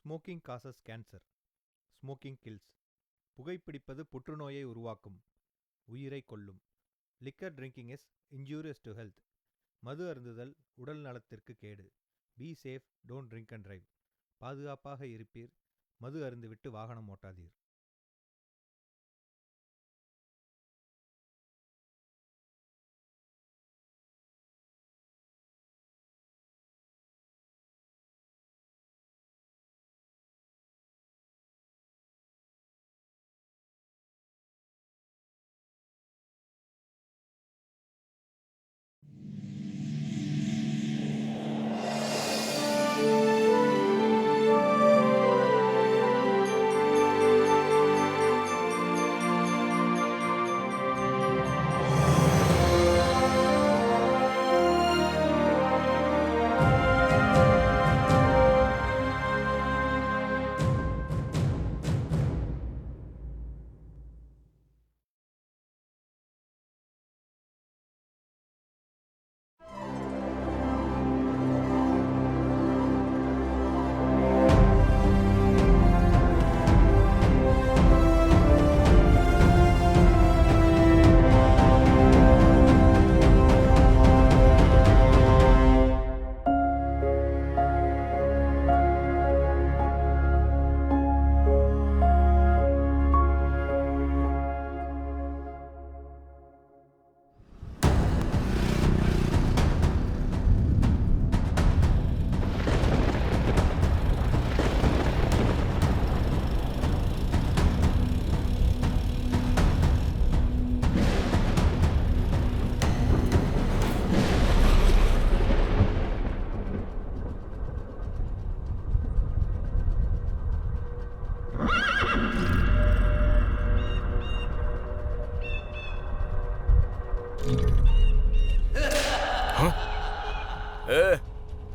Smoking causes cancer. Smoking kills. புகைப்பிடிப்பது புற்றுநோயை உருவாக்கும், உயிரை கொல்லும். Liquor drinking is injurious to health. மது அருந்துதல் உடல் நலத்திற்கு கேடு. Be safe, don't drink and drive. பாதுகாப்பாக இருப்பீர், மது அருந்துவிட்டு வாகனம் ஓட்டாதீர்.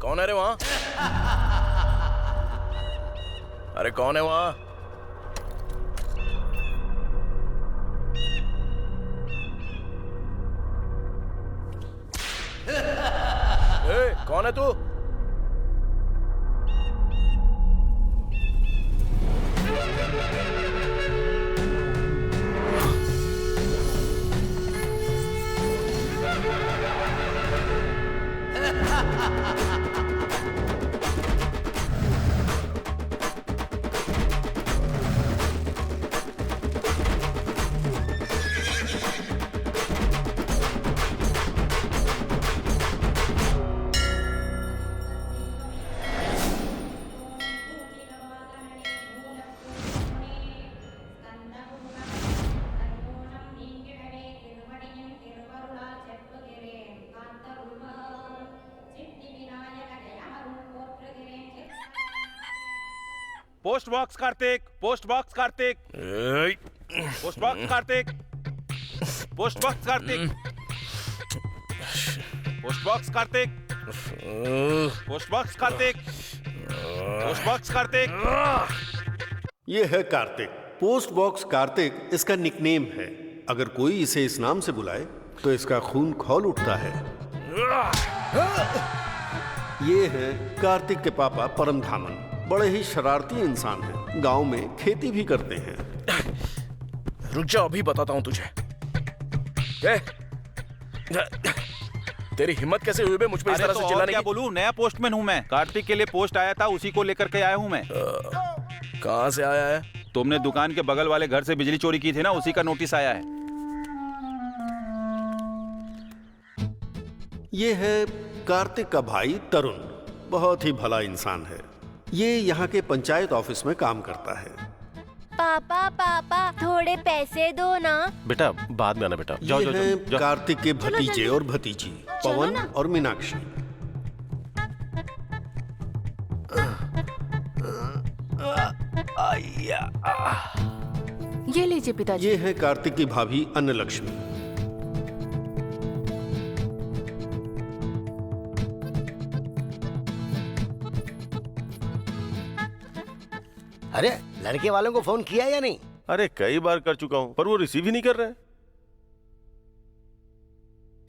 कौन है रे वहां? अरे कौन है वहां? कौन है तू? Post box Kartik, post box Kartik, post box Kartik, post box Kartik, post box Kartik, post box Kartik, post box Kartik. ये है कार्तिक। पोस्ट बॉक्स कार्तिक इसका निकनेम है। अगर कोई इसे इस नाम से बुलाए तो इसका खून खौल उठता है। ये है कार्तिक के पापा परमधामन। बड़े ही शरारती इंसान हैं। गांव में खेती भी करते हैं। रुक जा, अभी बताता हूं तुझे। तेरी हिम्मत कैसे हुई बे मुझ पे इस तरह से चिल्लाने की? क्या बोलूं, नया पोस्टमैन हूं मैं। कार्तिक के लिए पोस्ट आया था, उसी को लेकर के आया हूं मैं। कहां से आया है? तुमने दुकान के बगल वाले घर से बिजली चोरी की थी ना, उसी का नोटिस आया है। ये है कार्तिक का भाई तरुण। बहुत ही भला इंसान है। ये यहाँ के पंचायत ऑफिस में काम करता है। पापा पापा थोड़े पैसे दो ना। बेटा बाद में आना बेटा। जाओ ये जाओ हैं जाओ। कार्तिक के भतीजे और भतीजी पवन और मीनाक्षी। ये लीजिए पिताजी। ये है कार्तिक की भाभी अन्नलक्ष्मी। अरे लड़के वालों को फोन किया या नहीं? अरे कई बार कर चुका हूँ पर वो रिसीव ही नहीं कर रहे।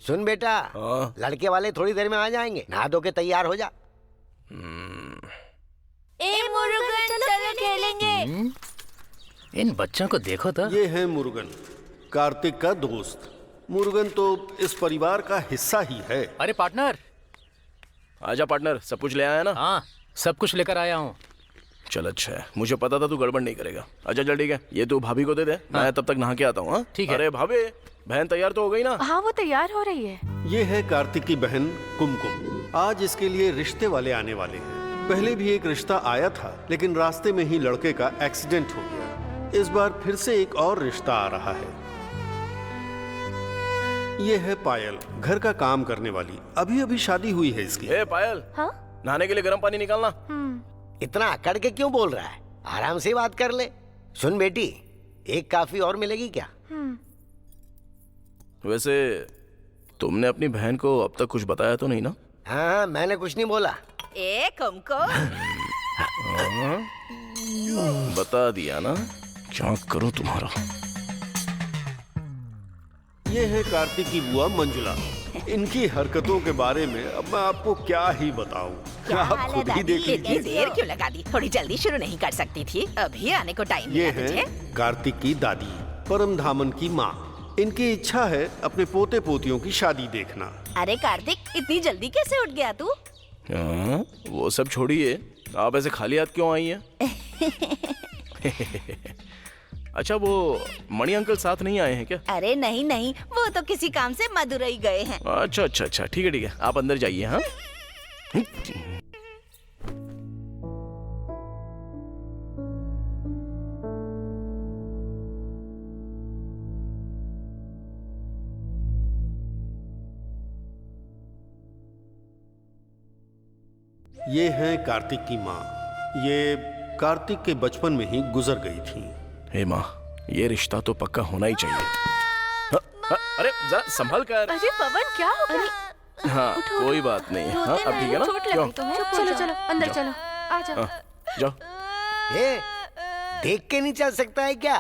सुन बेटा, लड़के वाले थोड़ी देर में आ जाएंगे। नहा धो के तैयार हो जा। ए मुरुगन मिलेंगे। इन बच्चों को देखो तो। ये है मुरुगन, कार्तिक का दोस्त। मुरुगन तो इस परिवार का हिस्सा ही है। अरे पार्टनर। आजा पार्टनर, सब कुछ ले आया ना? हाँ, सब कुछ लेकर आया हूँ। चल अच्छा है, मुझे पता था तू गड़बड़ नहीं करेगा। अच्छा चल ठीक है, ये तू भाभी को दे दे। मैं तब तक नहा के आता हूँ। हाँ ठीक है। अरे भाभी, बहन तैयार तो हो गई ना? हाँ, वो तैयार हो रही है। ये है कार्तिक की बहन कुमकुम। आज इसके लिए रिश्ते वाले आने वाले हैं। पहले भी एक रिश्ता आया था, लेकिन रास्ते में ही लड़के का एक्सीडेंट हो गया। इस बार फिर से एक और रिश्ता आ रहा है। ये है पायल, घर का काम करने वाली। अभी अभी शादी हुई है इसकी। ए पायल, हाँ? नहाने के लिए गर्म पानी निकालना। इतना अकड़ के क्यों बोल रहा है? आराम से बात कर ले। सुन बेटी, एक काफी और मिलेगी क्या? वैसे तुमने अपनी बहन को अब तक कुछ बताया तो नहीं ना? हाँ, मैंने कुछ नहीं बोला। ए कुमकुम, बता दिया ना, क्या करूं तुम्हारा। ये है कार्तिक की बुआ मंजुला। इनकी हरकतों के बारे में अब मैं आपको क्या ही बताऊं। क्या आप हाल है खुद ही दादी? देख इतनी लीजिए। देर क्यों लगा दी? थोड़ी जल्दी शुरू नहीं कर सकती थी? अभी आने को टाइम ये मिला है तुझे? कार्तिक की दादी, परम धामन की माँ। इनकी इच्छा है अपने पोते पोतियों की शादी देखना। अरे कार्तिक, इतनी जल्दी कैसे उठ गया तू? हाँ, वो सब छोड़िए, आप ऐसे खाली हाथ क्यों आई हैं? अच्छा, वो मणि अंकल साथ नहीं आए हैं क्या? अरे नहीं नहीं, वो तो किसी काम से मदुरई गए हैं। अच्छा अच्छा अच्छा, ठीक है ठीक है, आप अंदर जाइए। हाँ ये है कार्तिक की माँ। ये कार्तिक के बचपन में ही गुजर गई थी। हे माँ, ये रिश्ता तो पक्का होना ही चाहिए। अरे जरा संभल कर। अरे पवन, क्या हो गया? हाँ कोई बात नहीं। हाँ अब ठीक है ना? चोट लगी तुम्हें? चलो चलो अंदर चलो, आ जाओ। जाओ। ए, देख के नहीं चल सकता है क्या?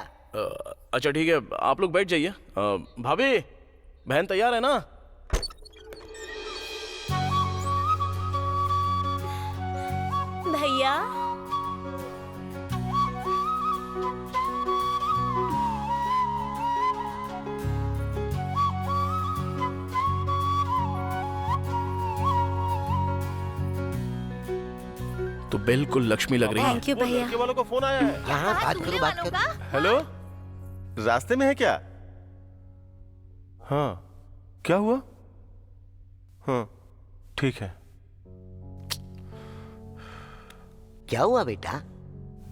अच्छा ठीक है, आप लोग बैठ जाइए। भाभी, बहन तैयार है ना? भैया, तो बिल्कुल लक्ष्मी लग रही है। थैंक यू भैया। लड़के वालों को फोन आया है। हाँ, बात सुनने करो बात वालों करो। का? हेलो, रास्ते में है क्या? हाँ, क्या हुआ? हाँ ठीक है। क्या हुआ बेटा?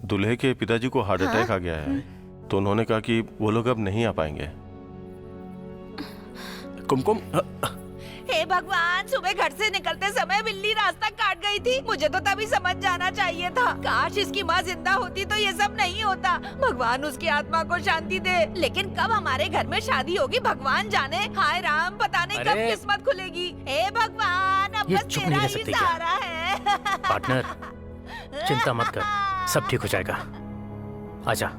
दूल्हे के पिताजी को हार्ट अटैक आ गया है, तो उन्होंने कहा कि वो लोग अब नहीं आ पाएंगे। कुमकुम, हे भगवान, सुबह घर से निकलते समय बिल्ली रास्ता काट गई थी। मुझे तो तभी समझ जाना चाहिए था। काश इसकी माँ जिंदा होती तो ये सब नहीं होता। भगवान उसकी आत्मा को शांति दे। लेकिन कब हमारे घर में शादी होगी भगवान जाने। हाय राम, पता नहीं कब अरे! किस्मत खुलेगी। हे भगवान, अब ये बस चुप तेरा नहीं रह ही सकती क्या? सहारा है। पार्टनर, चिंता मत कर, सब ठीक हो जाएगा। आजा।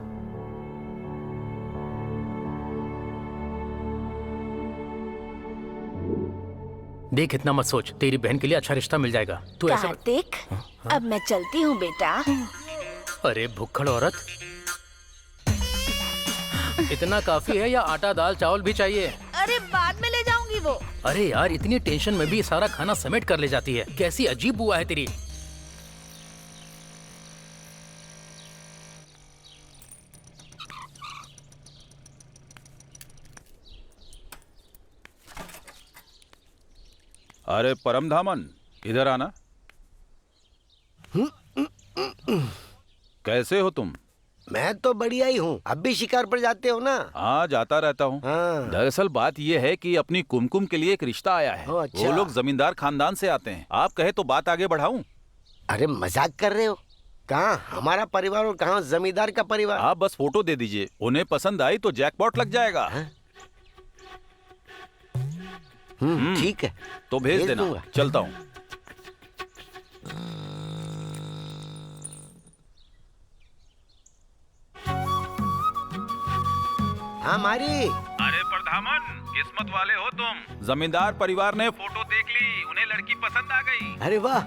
देख, इतना मत सोच, तेरी बहन के लिए अच्छा रिश्ता मिल जाएगा। तू ऐसा। कार्तिक, अब मैं चलती हूँ बेटा। अरे भुक्खड़ औरत, इतना काफी है या आटा दाल चावल भी चाहिए? अरे बाद में ले जाऊंगी वो। अरे यार, इतनी टेंशन में भी सारा खाना समेट कर ले जाती है। कैसी अजीब बुआ है तेरी। अरे परम धामन, इधर आना। कैसे हो तुम? मैं तो बढ़िया ही हूँ। अब भी शिकार पर जाते हो ना? हाँ, जाता रहता हूँ। हाँ। दरअसल बात यह है कि अपनी कुमकुम के लिए एक रिश्ता आया है। ओह, अच्छा। वो लोग जमींदार खानदान से आते हैं। आप कहे तो बात आगे बढ़ाऊं? अरे मजाक कर रहे हो? कहाँ हमारा परिवार और कहाँ जमींदार का परिवार? आप बस फोटो दे दीजिए, उन्हें पसंद आई तो जैकपॉट लग जाएगा। ठीक है, तो भेज देना। दूंगा। चलता हूँ। हाँ मारी। अरे परधामन, किस्मत वाले हो तुम। जमींदार परिवार ने फोटो देख ली, उन्हें लड़की पसंद आ गई। अरे वाह,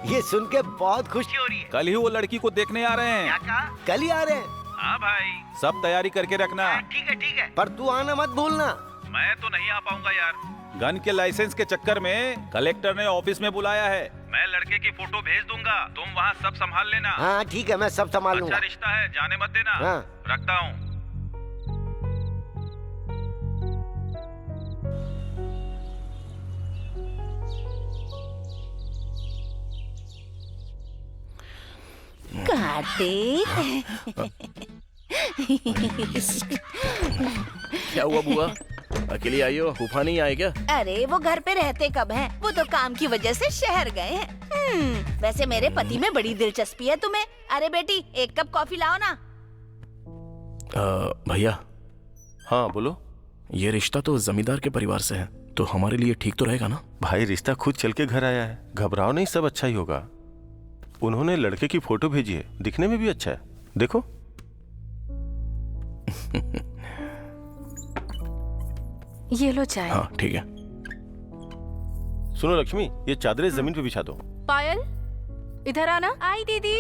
ये सुन के बहुत खुशी हो रही है। कल ही वो लड़की को देखने आ रहे हैं। कल ही आ रहे हैं? हाँ भाई, सब तैयारी करके रखना। ठीक है, पर तू आना मत भूलना। मैं तो नहीं आ पाऊंगा यार, गन के लाइसेंस के चक्कर में कलेक्टर ने ऑफिस में बुलाया है। मैं लड़के की फोटो भेज दूंगा, तुम वहाँ सब संभाल लेना। हाँ ठीक है, मैं सब संभाल लूंगा। अच्छा रिश्ता है, जाने मत देना। हाँ। रखता हूँ। कार्तिक, क्या हुआ बुआ, अकेली आई हो? फूफा नहीं आए क्या? अरे वो घर पे रहते कब हैं? वो तो काम की वजह से शहर गए हैं। वैसे मेरे पति में बड़ी दिलचस्पी है तुम्हें। अरे बेटी, एक कप कॉफी लाओ ना। भैया, हाँ बोलो। ये रिश्ता तो जमींदार के परिवार से है, तो हमारे लिए ठीक तो रहेगा ना? भाई रिश्ता खुद चल के घर आया है, घबराओ नहीं, सब अच्छा ही होगा। उन्होंने लड़के की फोटो भेजी है, दिखने में भी अच्छा है, देखो। ये लो चाय। हाँ ठीक है। सुनो लक्ष्मी, ये चादरें जमीन पे बिछा दो। पायल, इधर आना। आई दीदी।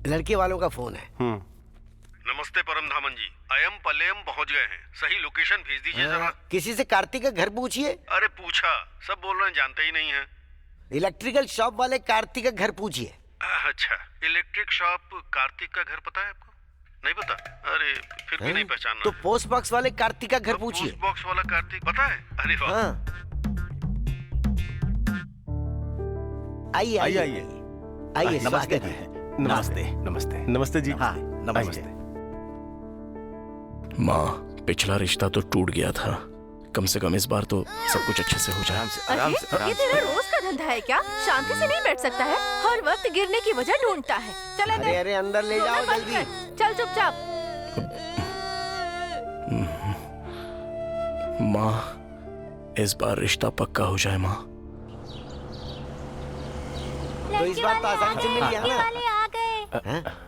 लड़के वालों का फोन है। नमस्ते परम धामन जी, अयम पलेम पहुंच गए हैं, सही लोकेशन भेज दीजिए जरा। किसी से कार्तिक का घर पूछिए। अरे पूछा, सब बोल रहे हैं जानते ही नहीं है। इलेक्ट्रिकल शॉप वाले कार्तिक का घर पूछिए। अच्छा, इलेक्ट्रिक शॉप कार्तिक का घर पता है आपको? नहीं पता? अरे फिर भी नहीं पहचानना। तो पोस्ट बॉक्स वाले कार्तिक का घर पूछिए। पोस्ट बॉक्स वाला कार्तिक पता है? अरे वाह। हाँ। आइए आइए आइए, स्वागत है। नमस्ते। नमस्ते नमस्ते जी। हाँ नमस्ते। माँ, पिछला रिश्ता तो टूट गया था, कम से कम इस बार तो सब कुछ अच्छे से हो जाए। ये तेरा रोज का धंधा है क्या? शांति से नहीं बैठ सकता है, हर वक्त गिरने की वजह ढूंढता है। चल अरे अरे अंदर ले जाओ जल्दी। चल चुपचाप। माँ, इस बार रिश्ता पक्का हो जाए माँ। तो इस बार तो आसानी से मिल गया ना। वाले आ गए।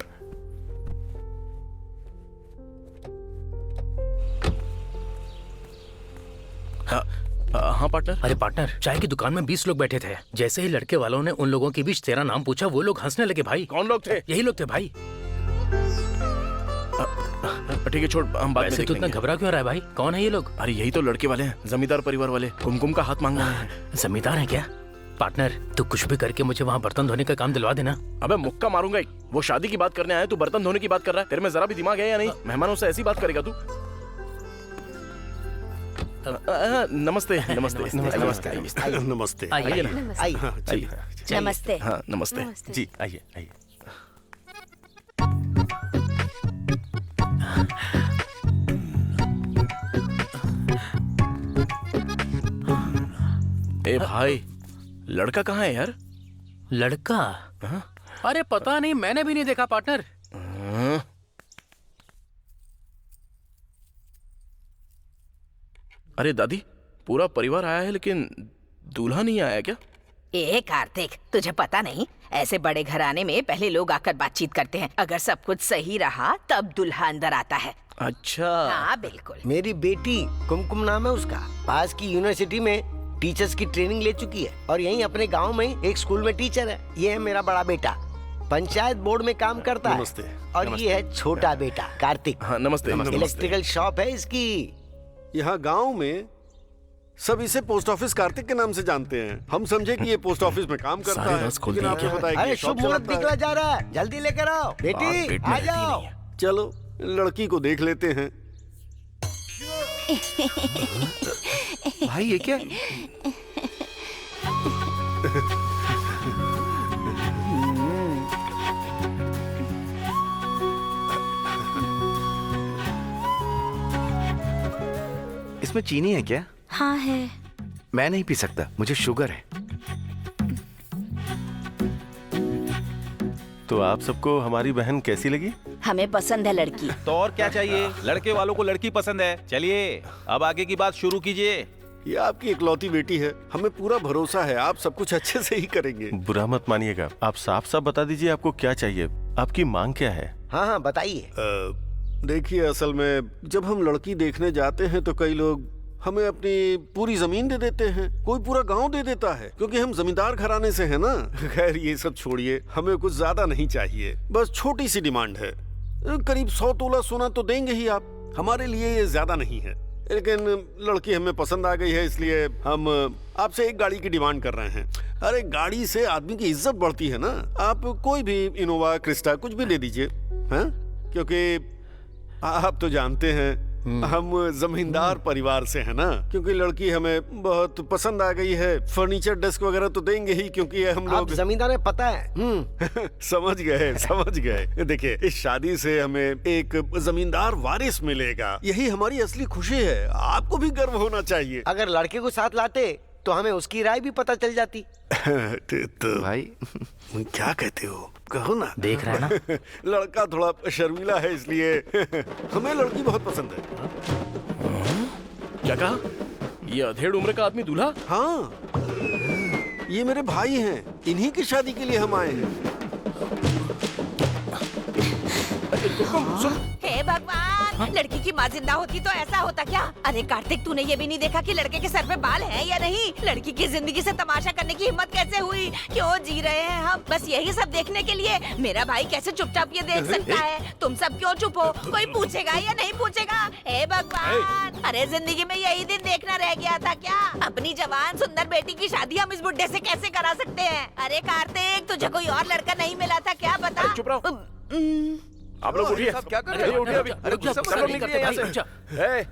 हाँ पार्टनर। अरे पार्टनर, चाय की दुकान में 20 लोग बैठे थे। जैसे ही लड़के वालों ने उन लोगों के बीच तेरा नाम पूछा, वो लोग हंसने लगे भाई। कौन लोग थे? यही लोग थे भाई। ठीक है छोड़, हम बाद में वैसे देख तू इतना लेंगे। घबरा क्यों रहा है भाई? कौन है ये लोग? अरे यही तो लड़के वाले हैं, जमींदार परिवार वाले, कुमकुम का हाथ मांगने आए हैं। जमींदार है क्या? पार्टनर, तू कुछ भी करके मुझे वहाँ बर्तन धोने का काम दिलवा देना। अबे मुक्का मारूंगा ही। वो शादी की बात करने आया, तू बर्तन धोने की बात कर रहा है? तेरे में जरा भी दिमाग है या नहीं? मेहमानों से ऐसी बात करेगा तू? नमस्ते नमस्ते नमस्ते नमस्ते। आइए ना। आइए। नमस्ते। हाँ नमस्ते। जी आइए आइए। ए भाई, लड़का कहाँ है यार? लड़का? हाँ? अरे पता नहीं, मैंने भी नहीं देखा पार्टनर। अरे दादी, पूरा परिवार आया है लेकिन दूल्हा नहीं आया क्या? ए कार्तिक, तुझे पता नहीं, ऐसे बड़े घराने में पहले लोग आकर बातचीत करते हैं। अगर सब कुछ सही रहा तब दूल्हा अंदर आता है। अच्छा। हाँ बिल्कुल। मेरी बेटी कुमकुम नाम है उसका, पास की यूनिवर्सिटी में टीचर्स की ट्रेनिंग ले चुकी है और यहीं अपने गांव में एक स्कूल में टीचर है। ये है मेरा बड़ा बेटा, पंचायत बोर्ड में काम करता नमस्ते। है। और ये है छोटा बेटा कार्तिक। हाँ नमस्ते। इलेक्ट्रिकल शॉप है इसकी। यहाँ गांव में सब इसे पोस्ट ऑफिस कार्तिक के नाम से जानते हैं। हम समझे कि ये पोस्ट ऑफिस में काम करता सारे है, रस खोल लेकिन दिए आपको क्या? पता है कि अरे ये शॉप शुभ मुहूर्त चलाता है। निकला जा रहा है, जल्दी लेकर आओ बात बेटी, पेट में आ रहती जाओ। नहीं है। चलो लड़की को देख लेते हैं। भाई ये क्या? इसमें चीनी है क्या? हाँ है। मैं नहीं पी सकता, मुझे शुगर है। तो आप सबको हमारी बहन कैसी लगी? हमें पसंद है लड़की। तो और क्या चाहिए? लड़के वालों को लड़की पसंद है। चलिए अब आगे की बात शुरू कीजिए। ये आपकी इकलौती बेटी है, हमें पूरा भरोसा है आप सब कुछ अच्छे से ही करेंगे। बुरा मत मानिएगा, आप साफ साफ बता दीजिए आपको क्या चाहिए, आपकी मांग क्या है? हाँ हाँ बताइए। देखिए असल में जब हम लड़की देखने जाते हैं तो कई लोग हमें अपनी पूरी जमीन दे देते हैं, कोई पूरा गांव दे देता है, क्योंकि हम जमींदार घराने से हैं ना। खैर ये सब छोड़िए, हमें कुछ ज्यादा नहीं चाहिए, बस छोटी सी डिमांड है। करीब 100 तोला सोना तो देंगे ही आप, हमारे लिए ये ज्यादा नहीं है, लेकिन लड़की हमें पसंद आ गई है, इसलिए हम आपसे एक गाड़ी की डिमांड कर रहे हैं। अरे गाड़ी से आदमी की इज्जत बढ़ती है ना, आप कोई भी इनोवा क्रिस्टा कुछ भी दे दीजिए, हैं? क्योंकि आप तो जानते हैं हम जमींदार परिवार से हैं ना, क्योंकि लड़की हमें बहुत पसंद आ गई है। फर्नीचर डेस्क वगैरह तो देंगे ही, क्योंकि हम लोग जमींदार में पता है। समझ गए। देखिए, इस शादी से हमें एक जमींदार वारिस मिलेगा, यही हमारी असली खुशी है। आपको भी गर्व होना चाहिए। अगर लड़के को साथ लाते तो हमें उसकी राय भी पता चल जाती। तो भाई क्या कहते हो, कहो ना। देख रहा है ना लड़का थोड़ा शर्मीला है, इसलिए हमें लड़की बहुत पसंद है। क्या कहा? ये अधेड़ उम्र का आदमी दूल्हा? हाँ, ये मेरे भाई हैं, इन्हीं की शादी के लिए हम आए हैं। हे भगवान, लड़की की माँ जिंदा होती तो ऐसा होता क्या? अरे कार्तिक, तूने ये भी नहीं देखा कि लड़के के सर पे बाल हैं या नहीं? लड़की की जिंदगी से तमाशा करने की हिम्मत कैसे हुई? क्यों जी रहे हैं हम बस यही सब देखने के लिए? मेरा भाई कैसे चुपचाप ये देख सकता है? तुम सब क्यों चुप हो? कोई पूछेगा या नहीं पूछेगा? हे भगवान, अरे जिंदगी में यही दिन देखना रह गया था क्या? अपनी जवान सुंदर बेटी की शादी हम इस बुड्ढे से कैसे करा सकते हैं? अरे कार्तिक, तुझे कोई और लड़का नहीं मिला था क्या? बता। चुप रहो। आप लोग उठिए। क्या कर रहे हो? उठिए अभी। सब लोग निकलिए यहाँ से।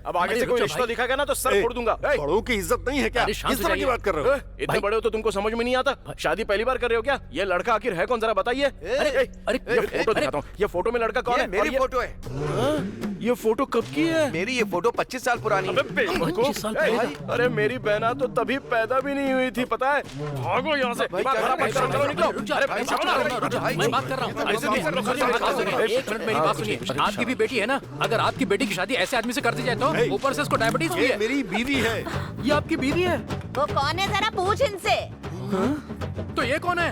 अब आगे से कोई रिश्ता दिखाएगा ना तो सर फोड़ दूंगा। बड़ों की इज्जत नहीं है क्या? किस तरह की बात कर रहे हो? इतने बड़े हो तो तुमको समझ में नहीं आता? शादी पहली बार कर रहे हो क्या? ये लड़का आखिर है कौन, जरा बताइए। अरे ये फोटो दिखाता हूँ। ये फोटो में लड़का कौन है? मेरी फोटो है। ये फोटो कब की है? मेरी ये फोटो 25 साल पुरानी है। 25 साल पहले? अरे मेरी बहना तो तभी पैदा भी नहीं हुई थी, पता है? भागो यहाँ से। चलो निकलो। मैं बात कर रहा हूँ। एक मिनट मेरी बात सुनिए। आपकी भी बेटी है ना? अगर आपकी बेटी की शादी ऐसे आदमी से कर दी जाए तो ऊपर से इसको डायबिटीज भी है। मेरी बीवी है। ये आपकी बीवी है? वो कौन है, जरा पूछ इनसे। तो ये कौन है?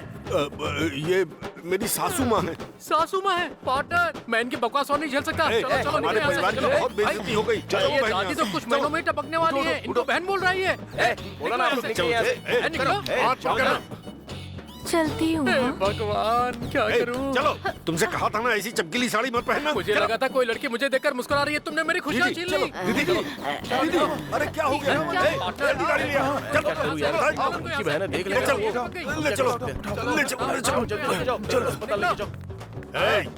ये मेरी सासू माँ है। सासू माँ है? पार्टनर, मैं इनकी बकवास और नहीं झेल सकता। चलो चलो हमारे परिवार की बहुत बेइज्जती हो गई। चलो ये दादी तो कुछ महीनों में टपकने वाली है। इनको बहन बोल रही है। बोला ना, निकलो। चलती हूँ। भगवान क्या करूँ? चलो, तुमसे कहा था ना ऐसी चमकीली साड़ी मत पहनना। मुझे लगा था कोई लड़की मुझे देखकर मुस्कुरा रही है, तुमने मेरी खुशियाँ छीन ली। दीदी, अरे क्या हो गया? बहन देख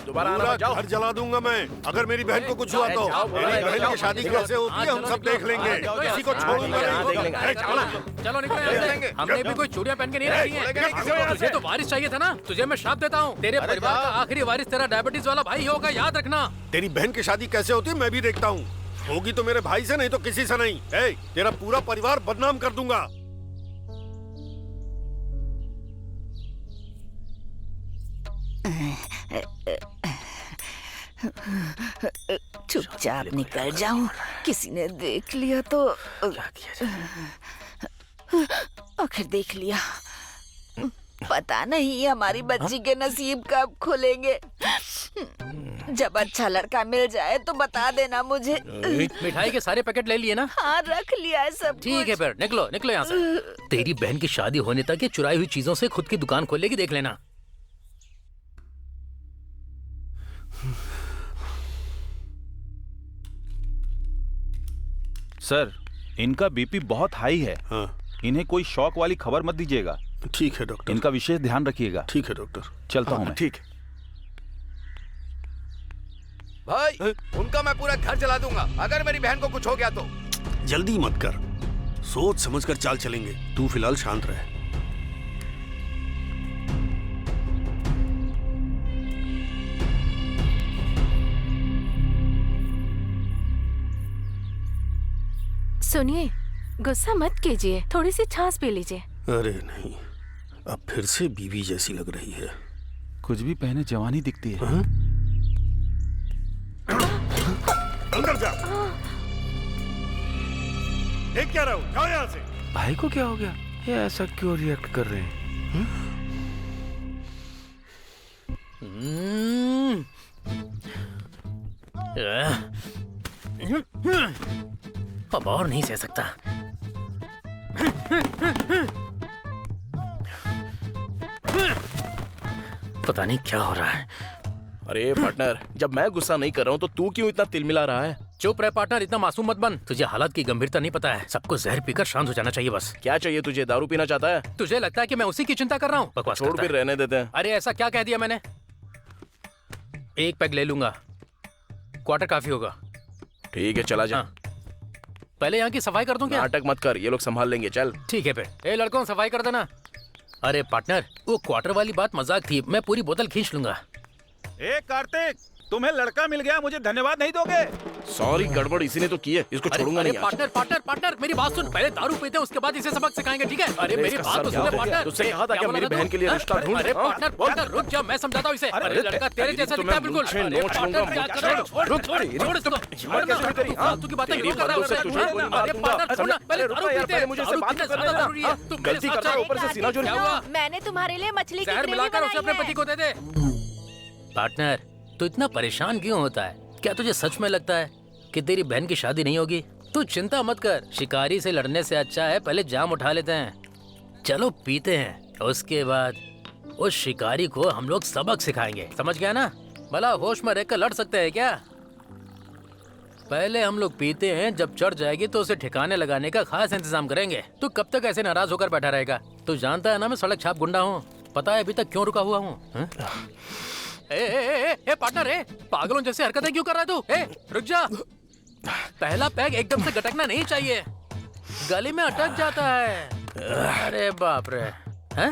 दोबारा घर जला दूंगा मैं अगर मेरी बहन को कुछ हुआ तो। मेरी बहन की शादी कैसे होती है हम सब देख लेंगे, किसी को छोड़ूंगा नहीं। चलो निकलो। हमने भी कोई चूड़ियां पहन के नहीं रखी हैं। तुझे तो वारिस चाहिए था ना? तुझे मैं श्राप देता हूँ, तेरे परिवार का आखिरी वारिस तेरा डायबिटीज वाला भाई होगा, याद रखना। तेरी बहन की शादी कैसे होती है मैं भी देखता हूँ। होगी तो मेरे भाई से, नहीं तो किसी से नहीं। तेरा पूरा परिवार बदनाम कर दूंगा। चुपचाप निकल जाऊं, किसी ने देख लिया तो। आखिर देख लिया। पता नहीं हमारी बच्ची के नसीब कब खुलेंगे। जब अच्छा लड़का मिल जाए तो बता देना मुझे। मिठाई के सारे पैकेट ले लिए ना? हाँ रख लिया है सब। ठीक है फिर निकलो निकलो यहाँ से। तेरी बहन की शादी होने तक ये चुराई हुई चीजों से खुद की दुकान खोलेगी, देख लेना। सर, इनका बीपी बहुत हाई है। इन्हें कोई शौक वाली खबर मत दीजिएगा। ठीक है डॉक्टर। इनका विशेष ध्यान रखिएगा। ठीक है डॉक्टर। चलता हूँ मैं। ठीक है भाई, उनका मैं पूरा घर जला दूंगा अगर मेरी बहन को कुछ हो गया तो। जल्दी मत कर, सोच समझकर चाल चलेंगे। तू फिलहाल शांत रहे। सुनिए, गुस्सा मत कीजिए, थोड़ी सी छाछ पी लीजिए। अरे नहीं, अब फिर से बीवी जैसी लग रही है। कुछ भी पहने जवानी दिखती है। अंदर जा। देख क्या रहा हूँ, जाओ यहाँ से। भाई को क्या हो गया? ये ऐसा क्यों रिएक्ट कर रहे हैं? अब और नहीं सह सकता। पता नहीं क्या हो रहा है। अरे पार्टनर, जब मैं गुस्सा नहीं कर रहा हूँ तो तू क्यों इतना तिलमिला रहा है? चुप रहे पार्टनर, इतना मासूम मत बन। तुझे हालात की गंभीरता नहीं पता है। सबको जहर पीकर शांत हो जाना चाहिए बस। क्या चाहिए तुझे? दारू पीना चाहता है? तुझे लगता है कि मैं उसी की चिंता कर रहा हूँ? बकवास छोड़, करता फिर है। रहने देते हैं। अरे ऐसा क्या कह दिया मैंने? एक पैग ले लूंगा, क्वार्टर काफी होगा। ठीक है, चला जा। हाँ। पहले यहाँ की सफाई कर दूं क्या? नाटक मत कर, ये लोग संभाल लेंगे। चल ठीक है पे। ए लड़कों, सफाई कर देना। अरे पार्टनर, वो क्वार्टर वाली बात मजाक थी, मैं पूरी बोतल खींच लूंगा। ए कार्तिक, तुम्हें लड़का मिल गया, मुझे धन्यवाद नहीं दोगे? सॉरी, गड़बड़ इसी ने तो की है, इसको छोड़ूंगा नहीं आज। पार्टनर पार्टनर पार्टनर, मेरी बात सुन। पहले दारू पीते हैं, उसके बाद इसे सबक सिखाएंगे, ठीक है? अरे मेरी इसका बात सर तो क्या सुन हो गया? पार्टनर। तुझसे कहा था क्या मेरी बहन के लिए रिश्ता ढूंढ? अरे पार्टनर पार्टनर रुक जा, मैं समझाता हूँ इसे। अरे लड़का तेरे जैसा दिखता है बिल्कुल। अरे पार्टनर क्या कर रहा है? छोड़ फालतू की बातें क्यों कर रहा है? अरे पार्टनर सुन, पहले दारू पीते हैं, मुझे इसे बात करना जरूरी है। तुम गलती कर रहा है, ऊपर से सीना चोरी। मैंने तुम्हारे लिए मछली की जहर ग्रेवी मिलाकर उसे अपने बनाई पति है। को दे दे। पार्टनर, तू इतना परेशान क्यों होता है? क्या तुझे सच में लगता है कि तेरी बहन की शादी नहीं होगी? तू चिंता मत कर, शिकारी से लड़ने से अच्छा है पहले जाम उठा लेते हैं। चलो पीते हैं, उसके बाद उस शिकारी को हम लोग सबक सिखाएंगे, समझ गया ना? भला होश में रहकर लड़ सकते हैं क्या? पहले हम लोग पीते हैं, जब चढ़ जाएगी तो उसे ठिकाने लगाने का खास इंतजाम करेंगे। तू कब तक ऐसे नाराज होकर बैठा रहेगा? तू जानता है ना मैं सड़क छाप गुंडा हूँ। पता है अभी तक क्यों रुका हुआ हूँ? ए पार्टनर, ए पागलों जैसे हरकतें क्यों कर रहा है तू? ए रुक जा। पहला पैग एकदम से गटकना नहीं चाहिए, गले में अटक जाता है। अरे बाप रे, हैं?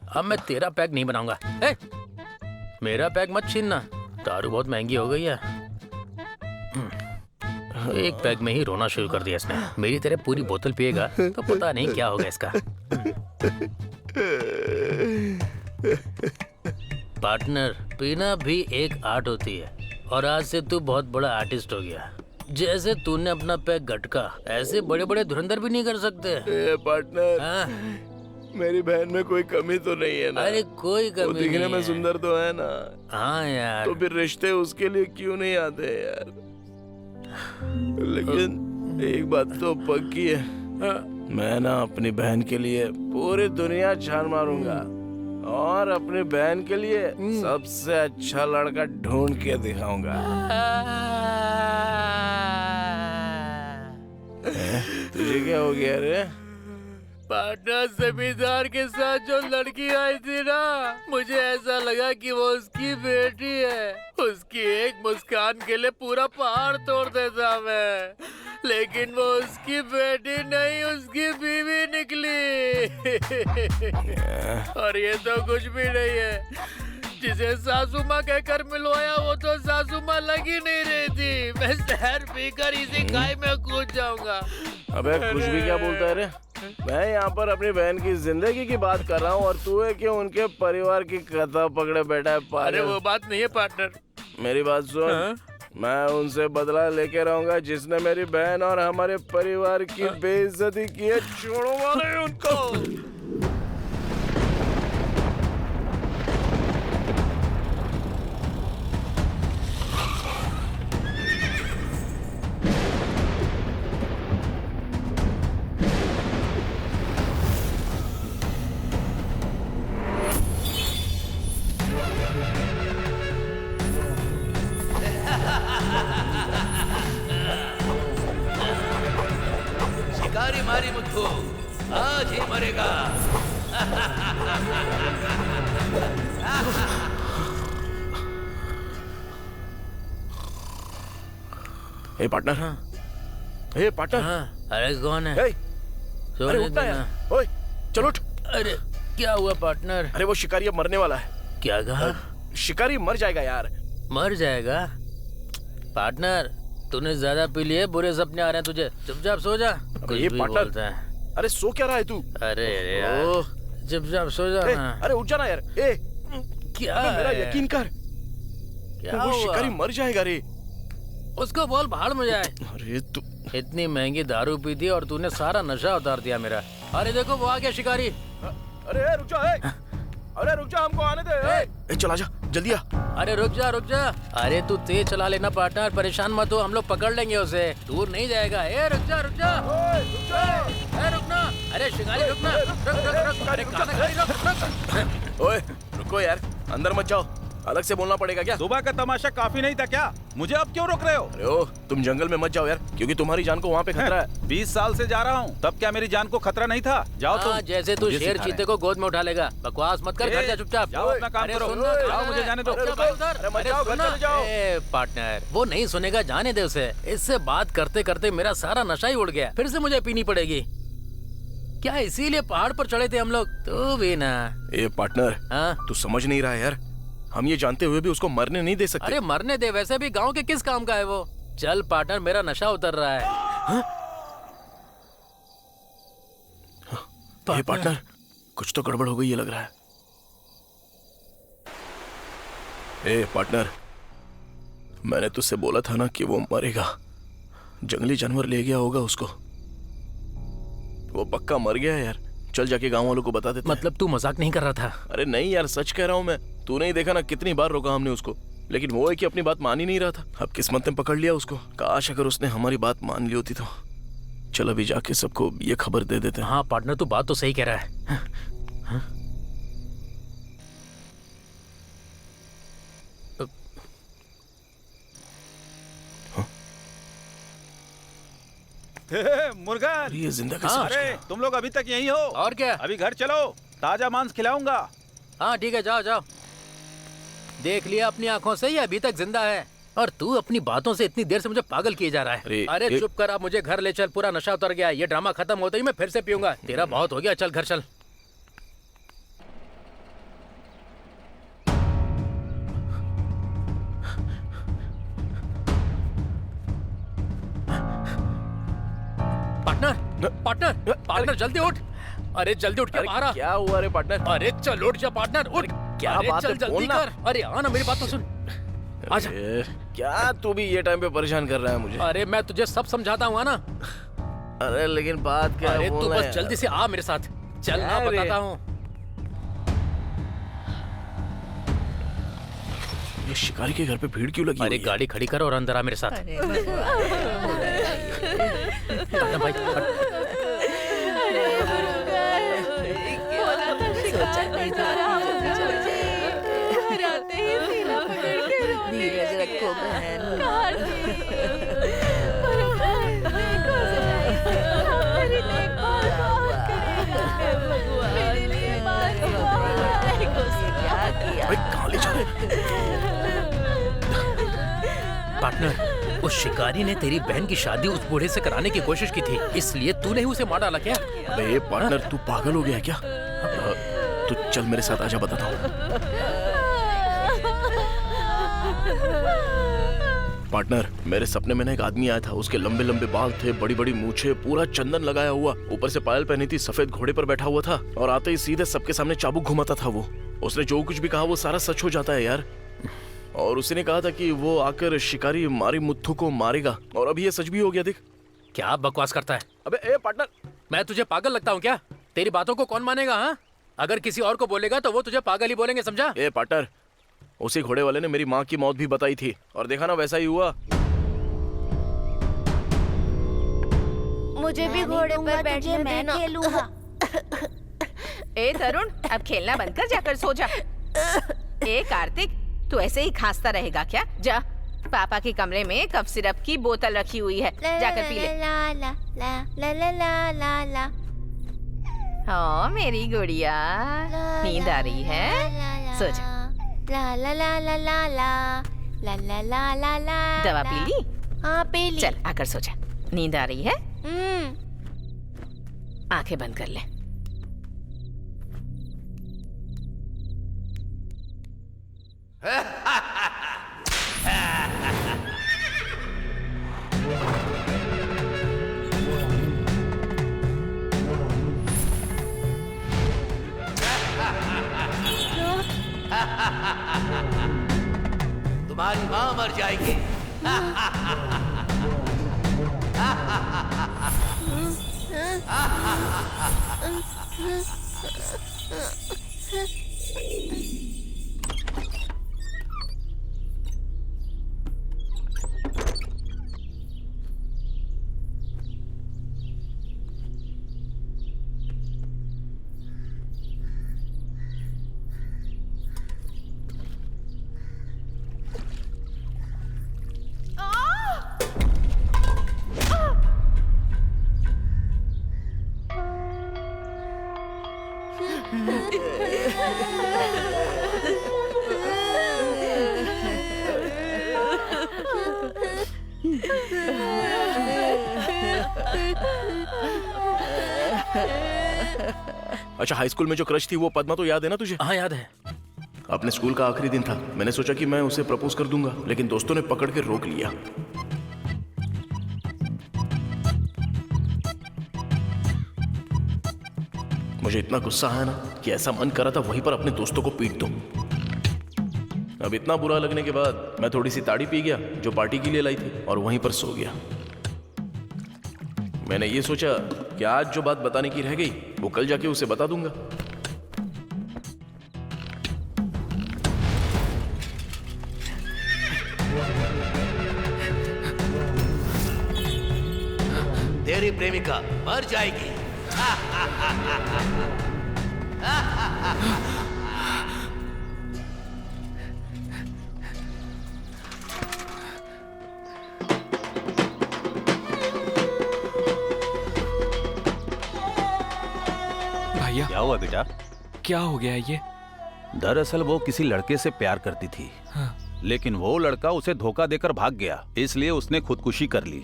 अब मैं तेरा पैग नहीं बनाऊंगा। ए मेरा पैग मत छीनना, दारू बहुत महंगी हो गई है। एक पैग में ही रोना शुरू कर दिया इसने। मेरी तरह पूरी बोतल पिएगा तो पता नहीं क्या होगा इसका। पार्टनर, पीना भी एक आर्ट होती है और आज से तू बहुत बड़ा आर्टिस्ट हो गया। जैसे तूने अपना पैग गटका, ऐसे बड़े बड़े धुरंधर भी नहीं कर सकते। पार्टनर, मेरी बहन में कोई कमी तो नहीं है ना? अरे कोई कमी वो दिखने नहीं में है। सुंदर तो है ना? हाँ यार। तो फिर रिश्ते उसके लिए क्यों नहीं आते यार? लेकिन एक बात तो पक्की है, मैं ना अपनी बहन के लिए पूरी दुनिया छान मारूंगा और अपनी बहन के लिए सबसे अच्छा लड़का ढूंढ के दिखाऊंगा। तुझे क्या हो गया रे? पार्टनर, जमींदार के साथ जो लड़की आई थी ना, मुझे ऐसा लगा कि वो उसकी बेटी है। उसकी एक मुस्कान के लिए पूरा पहाड़ तोड़ देता मैं, लेकिन वो उसकी बेटी नहीं, उसकी बीवी निकली। और ये तो कुछ भी नहीं है। जिसे सासू माँ कहकर मिलवाया वो तो सासू माँ लगी नहीं रही थी। मैं जहर पीकर इसी खाई में कूद जाऊंगा। अबे कुछ भी क्या बोलता है रे? मैं यहाँ पर अपनी बहन की जिंदगी की बात कर रहा हूँ और तू है क्यों उनके परिवार की कथा पकड़े बैठा है? अरे वो बात नहीं है पार्टनर। मेरी बात सुन, मैं उनसे बदला लेके रहूंगा जिसने मेरी बहन और हमारे परिवार की बेइज्जती की है। छोड़ूंगा नहीं उनको। शिकारी मारी मुझको, आज ही मरेगा। ए पार्टनर, ए पार्टनर। अरे कौन है? अरे उठना यार, ओए चलो उठ। अरे क्या हुआ पार्टनर? अरे वो शिकारी अब मरने वाला है। क्या कहा? शिकारी मर जाएगा यार। मर जाएगा? पार्टनर, तूने ज्यादा पी लिए, बुरे सपने आ रहे हैं तुझे। चुपचाप सो जा। कुछ ये भी पार्टनर, बोलता है। अरे सो क्या रहा है तू? अरे यार, चुपचाप सो जा ना। अरे उठ जाना यार। ए क्या मेरा है? यकीन कर, क्या वो हुआ? शिकारी मर जाएगा रे। उसको बोल भाड़ में जाए। अरे तू इतनी महंगी दारू पी थी और तूने सारा नशा उतार दिया मेरा। अरे देखो वो आ गया शिकारी। अरे रुक जा। अरे रुक जा, हमको आने दे। चला जा, जल्दी आ। अरे रुक जा। अरे तू तेज चला लेना पार्टनर, परेशान मत हो, हम लोग पकड़ लेंगे उसे, दूर नहीं जाएगा। ए रुक जा। ए रुकना, अरे शिकारी रुकना, रुक। अरे रुक। ओए रुको यार, अंदर मत जाओ, अलग से बोलना पड़ेगा क्या? सुबह का तमाशा काफी नहीं था क्या? मुझे अब क्यों रोक रहे हो? अरे ओ, तुम जंगल में मत जाओ यार, क्योंकि तुम्हारी जान को वहाँ पे खतरा है। 20 साल से जा रहा हूँ, तब क्या मेरी जान को खतरा नहीं था? जाओ तुम। जैसे तू शेर चीते को गोद में उठा लेगा। बकवास मत कर, घर जा चुपचाप। जाओ अपना काम करो। जाओ, मुझे जाने दो। पार्टनर वो नहीं सुनेगा, जाने दे उसे। इससे बात करते करते मेरा सारा नशा ही उड़ गया, फिर से मुझे पीनी पड़ेगी। क्या इसीलिए पहाड़ पर चढ़े थे हम लोग? तू भी ना। ए पार्टनर, तू समझ नहीं रहा है यार, हम ये जानते हुए भी उसको मरने नहीं दे सकते। अरे मरने दे, वैसे भी गांव के किस काम का है वो। चल पार्टनर, मेरा नशा उतर रहा है। पार्टनर, कुछ तो गड़बड़ हो गई ये लग रहा है। ए पार्टनर, मैंने तुझसे बोला था ना कि वो मरेगा। जंगली जानवर ले गया होगा उसको, वो पक्का मर गया है यार। चल जाके गांव वालों को बता देते। मतलब तू मजाक नहीं कर रहा था? अरे नहीं यार, सच कह रहा हूँ मैं। तू नहीं देखा ना, कितनी बार रोका हमने उसको, लेकिन वो है कि अपनी बात मान ही नहीं रहा था। अब किस्मत ने पकड़ लिया उसको। काश अगर उसने हमारी बात मान ली होती तो। चल अभी जाके सबको ये खबर दे देते हैं। हाँ पार्टनर, तू बात तो सही कह रहा है। मुर्गा, ये जिंदा कैसे बच अरे गया? तुम लोग अभी तक यहीं हो? और क्या? अभी घर चलो, ताजा मांस खिलाऊंगा। हाँ ठीक है, जाओ। देख लिया अपनी आंखों से, ये अभी तक जिंदा है। और तू अपनी बातों से इतनी देर से मुझे पागल किए जा रहा है। अरे चुप कर, अब मुझे घर ले चल, पूरा नशा उतर गया। ये ड्रामा खत्म होते ही मैं फिर से पीऊंगा। तेरा बहुत हो गया, चल घर चल। पार्टनर जल्दी उठ। अरे जल्दी उठ के बाहर आ। क्या हुआ रे पार्टनर? अरे चल उठ जा पार्टनर, उठ। क्या अरे बात चल है, जल्दी बोलना। कर। अरे आना, मेरी बात तो सुन। आजा। क्या तू भी ये टाइम पे परेशान कर रहा है मुझे? अरे मैं तुझे सब समझाता हूँ ना। अरे लेकिन बात क्या है? अरे तू बस जल्दी से आ मेरे साथ। चल ना, बताता हूँ। ये शिकारी के घर पे भीड़ क्यों लगी? अरे गाड़ी खड़ी कर और अंदर आ मेरे साथ। भाई धीरज रखो बहन। पार्टनर, उस शिकारी ने तेरी बहन की शादी उस बूढ़े से कराने की कोशिश की थी, इसलिए तूने ही उसे मार डाला क्या? अरे पार्टनर, तू पागल हो गया क्या? तू चल मेरे साथ आजा, बताता हूँ। पार्टनर, मेरे सपने में ना एक आदमी आया था। उसके लंबे लंबे बाल थे, बड़ी बड़ी मूछें, पूरा चंदन लगाया हुआ, ऊपर से पायल पहनी थी, सफेद घोड़े पर बैठा हुआ था और आते ही सीधे सबके सामने चाबुक घुमाता था वो। उसने जो कुछ भी कहा वो सारा सच हो जाता है यार। और उसी ने कहा था कि वो आकर शिकारी मारी मुत्थु को मारेगा, और अभी ये सच भी हो गया। देख क्या बकवास करता है। अबे ए पार्टनर, मैं तुझे पागल लगता हूँ क्या? तेरी बातों को कौन मानेगा? हाँ, अगर किसी और को बोलेगा तो वो तुझे पागल ही बोलेंगे, समझा? ए पार्टनर, उसी घोड़े वाले ने मेरी माँ की मौत भी बताई थी, और देखा ना वैसा ही हुआ। मुझे भी घोड़े पर बैठने मैं खेलूंगा। ए तरुण, अब खेलना बंद कर, जाकर सो जा। ए कार्तिक, तू ऐसे ही खांसता रहेगा क्या? जा, पापा के कमरे में कफ सिरप की बोतल रखी हुई है, जाकर पी ले। ला ला ला ला ला ला ला ला। हाँ मेरी गुड़िया, नींद आ रही है? सो जा। ला ला ला ला ला ला ला ला ला ला ला। दवा पी ली? हाँ पी ली। चल आकर सो जा। नींद आ रही है? आंखें बंद कर ले। तुम्हारी माँ मर जाएगी। अच्छा, हाई स्कूल में जो क्रश थी वो पद्मा तो याद है ना तुझे? हाँ याद है। अपने स्कूल का आखिरी दिन था, मैंने सोचा कि मैं उसे प्रपोज कर दूंगा, लेकिन दोस्तों ने पकड़ के रोक लिया। मुझे इतना गुस्सा आया ना कि ऐसा मन करा था वहीं पर अपने दोस्तों को पीट दूं। अब इतना बुरा लगने के बाद मैं थोड़ी सी ताड़ी पी गया जो पार्टी के लिए लाई थी और वहीं पर सो गया। मैंने ये सोचा कि आज जो बात बताने की रह गई वो कल जाके उसे बता दूंगा। तेरी प्रेमिका मर जाएगी। भैया क्या हुआ बेटा? क्या हो गया ये? दरअसल वो किसी लड़के से प्यार करती थी। हाँ। लेकिन वो लड़का उसे धोखा देकर भाग गया, इसलिए उसने खुदकुशी कर ली।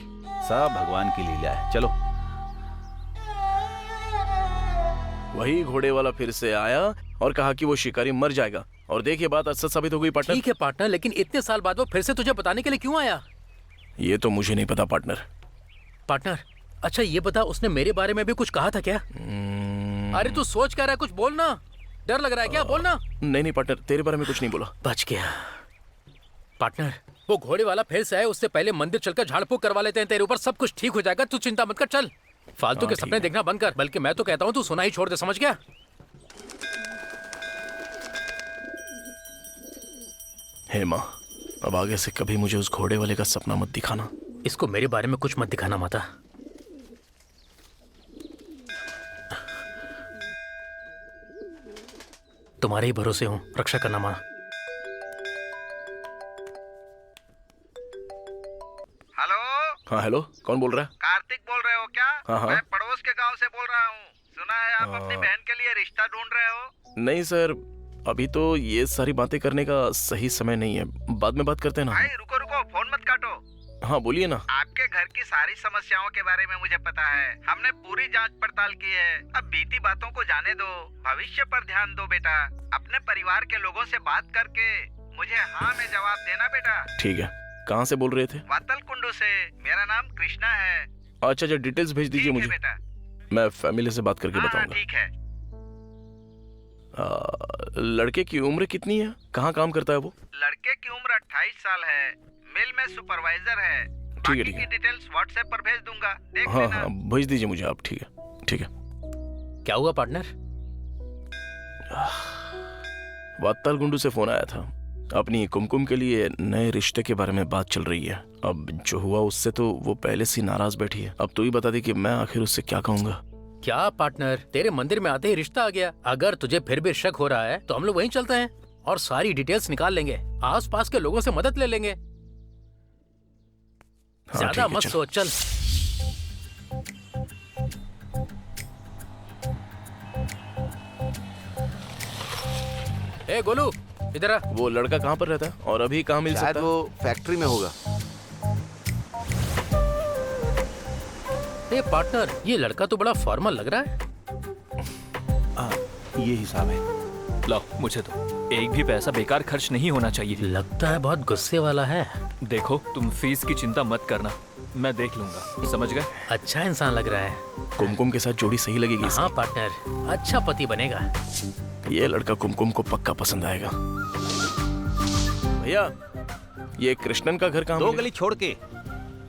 सब भगवान की लीला है। चलो। वही घोड़े वाला फिर से आया और कहा कि वो शिकारी मर जाएगा, और देखिए बात सच साबित हो गई पार्टनर। ठीक है पार्टनर, लेकिन इतने साल बाद वो फिर से तुझे बताने के लिए क्यों आया? ये तो मुझे नहीं पता पार्टनर। पार्टनर, अच्छा ये बता, उसने मेरे बारे में भी कुछ कहा था क्या? अरे तू सोच क्या रहा है, कुछ बोलना। डर लग रहा है क्या? बोलना। नहीं पार्टनर, तेरे बारे में कुछ नहीं बोला। बच गया। पार्टनर, वो घोड़े वाला फिर से आए, उससे पहले मंदिर चलकर झाड़ फूक करवा लेते हैं, तेरे ऊपर सब कुछ ठीक हो जाएगा। तू चिंता मत कर, चल। फालतू के सपने देखना बंद कर, बल्कि मैं तो कहता हूँ तू सोना ही छोड़ दे, समझ गया? हे माँ, अब आगे से कभी मुझे उस घोड़े वाले का सपना मत दिखाना। इसको मेरे बारे में कुछ मत दिखाना माता। तुम्हारे ही भरोसे हूँ, रक्षा करना माँ। हेलो। हाँ हेलो, कौन बोल रहा है? कार्तिक बोल रहे हो क्या? हाँ। मैं पड़ोस के गांव से बोल रहा हूँ। सुना है आप अपनी बहन के लिए रिश्ता ढूंढ रहे हो? नहीं सर, अभी तो ये सारी बातें करने का सही समय नहीं है, बाद में बात करते हैं ना। भाई रुको रुको, फोन मत काटो। हाँ बोलिए ना। आपके घर की सारी समस्याओं के बारे में मुझे पता है, हमने पूरी जांच पड़ताल की है। अब बीती बातों को जाने दो, भविष्य पर ध्यान दो बेटा। अपने परिवार के लोगों से बात करके मुझे हाँ में जवाब देना बेटा। ठीक है, कहाँ से बोल रहे थे? वातल कुंडू से। मेरा नाम कृष्णा है। अच्छा अच्छा, डिटेल्स भेज दीजिए मुझे, बेटा। मैं फैमिली से बात करके बताऊंगा। ठीक है। लड़के की उम्र कितनी है, कहाँ काम करता है वो? लड़के की उम्र 28 साल है, मिल में सुपरवाइजर है। ठीक है ठीक है, डिटेल्स व्हाट्सएप पर भेज दूंगा, देख हाँ लेना। हाँ भेज दीजिए मुझे आप। ठीक है ठीक है। क्या हुआ पार्टनर? वात्ताल गुंडू से फोन आया था, अपनी कुमकुम के लिए नए रिश्ते के बारे में बात चल रही है। अब जो हुआ उससे तो वो पहले से नाराज बैठी है। अब तू ही बता दे कि मैं आखिर उससे क्या कहूँगा। क्या पार्टनर, तेरे मंदिर में आते ही रिश्ता आ गया। अगर तुझे फिर भी शक हो रहा है तो हम लोग वहीं चलते हैं और सारी डिटेल्स निकाल लेंगे, आसपास के लोगों से मदद ले लेंगे। ज्यादा मत सोच, चल। ए गोलू, इधर आ। वो लड़का कहाँ पर रहता है और अभी कहाँ मिल सकता है? वो फैक्ट्री में होगा। ए पार्टनर, ये लड़का तो बड़ा फॉर्मल लग रहा है। ये हिसाब है। लो मुझे तो एक भी पैसा बेकार खर्च नहीं होना चाहिए। लगता है बहुत गुस्से वाला है। देखो तुम फीस की चिंता मत करना, मैं देख लूंगा, समझ गए? अच्छा इंसान लग रहा है। कुमकुम के साथ जोड़ी सही लगेगी। हाँ पार्टनर, अच्छा पति बनेगा। ये लड़का कुमकुम को पक्का पसंद आएगा। भैया, ये कृष्णन का घर कहाँ? 2 गली छोड़ के।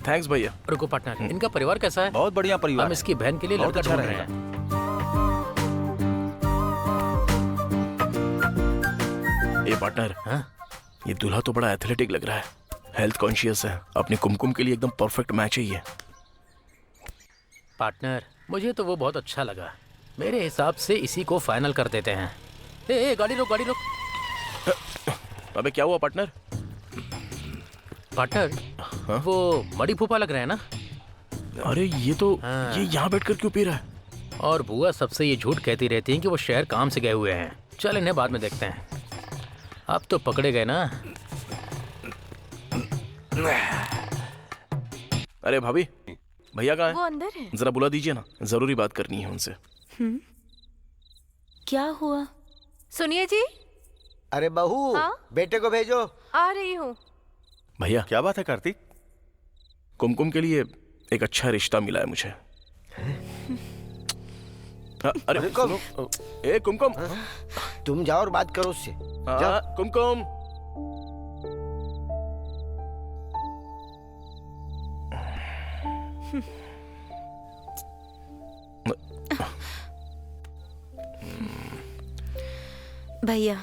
थैंक्स भैया। रुको पार्टनर, इनका परिवार कैसा है? बहुत बढ़िया परिवार। हम इसकी बहन के लिए लड़का ढूंढ रहे हैं। ये पार्टनर, ये दूल्हा तो बड़ा एथलेटिक लग रहा है, हेल्थ कॉन्शियस है, अपनी कुमकुम के लिए एकदम परफेक्ट मैच है ये। पार्टनर, मुझे तो वो बहुत अच्छा लगा। मेरे हिसाब से इसी को फाइनल कर देते हैं। ए गाड़ी रोक, गाड़ी रोक। अबे क्या हुआ पार्टनर? पार्टनर, वो मड़ी फूफा लग रहा है ना? अरे ये तो ये यहाँ बैठकर क्यों पी रहा है? और बुआ सबसे ये झूठ कहती रहती है कि वो शहर काम से गए हुए हैं। चल इन्हें बाद में देखते हैं। अब तो पकड़े गए ना। अरे भाभी, भैया कहाँ वो अंदर है। जरा बुला दीजिए ना, जरूरी बात करनी है उनसे। क्या हुआ? सुनिए जी। अरे बहू, हाँ? बेटे को भेजो। आ रही हूँ। भैया क्या बात है कार्तिक? कुमकुम के लिए एक अच्छा रिश्ता मिला है मुझे। अरे सुनो, ए कुमकुम, तुम जाओ और बात करो उससे। जाओ। कुमकुम, भैया,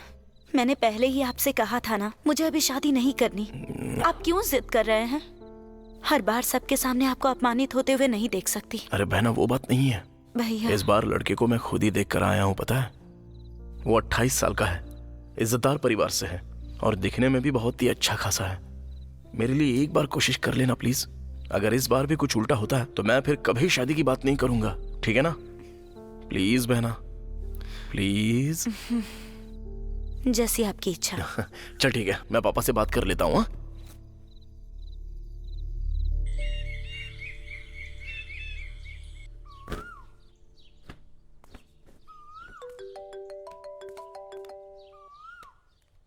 मैंने पहले ही आपसे कहा था ना, मुझे अभी शादी नहीं करनी। आप क्यों जिद कर रहे हैं? हर बार सबके सामने आपको अपमानित होते हुए नहीं देख सकती। अरे बहना वो बात नहीं है भैया। इस बार लड़के को मैं खुद ही देख कर आया हूँ, पता है? वो 28 साल का है, इज्जतदार परिवार से है और दिखने में भी बहुत ही अच्छा खासा है। मेरे लिए एक बार कोशिश कर लेना प्लीज। अगर इस बार भी कुछ उल्टा होता है तो मैं फिर कभी शादी की बात नहीं करूंगा, ठीक है ना? प्लीज बहना, प्लीज। जैसी आपकी इच्छा। चल ठीक है, मैं पापा से बात कर लेता हूँ।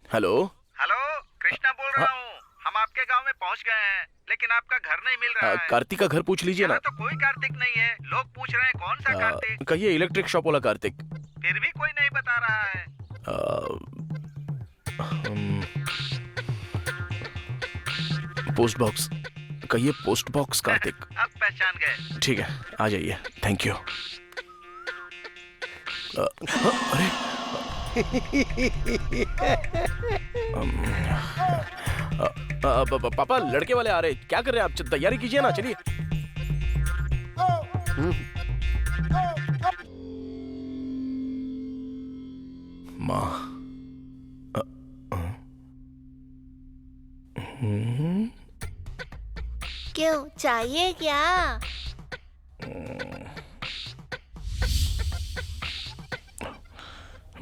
हेलो हेलो, कृष्णा बोल रहा हूँ। हम आपके गांव में पहुँच गए हैं, लेकिन आपका घर नहीं मिल रहा है। कार्तिक का घर पूछ लीजिए ना। यहाँ तो कोई कार्तिक नहीं है। लोग पूछ रहे हैं कौन सा कार्तिक। कहिए इलेक्ट्रिक शॉप वाला कार्तिक। फिर भी कोई नहीं बता रहा है। पोस्ट बॉक्स, कहिए पोस्ट बॉक्स कार्तिक। अब पहचान गए। ठीक है, आ जाइए। Thank you. अरे पापा, लड़के वाले आ रहे। क्या कर रहे हैं आप? तैयारी कीजिए ना, चलिए। माँ, क्यों, चाहिए क्या?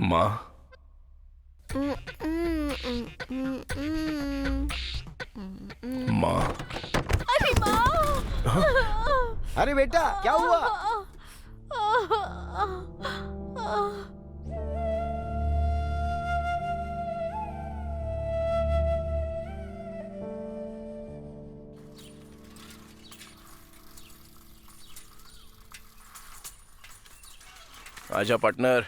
माँ, माँ। अरे माँ! अरे बेटा, क्या हुआ? आजा पार्टनर।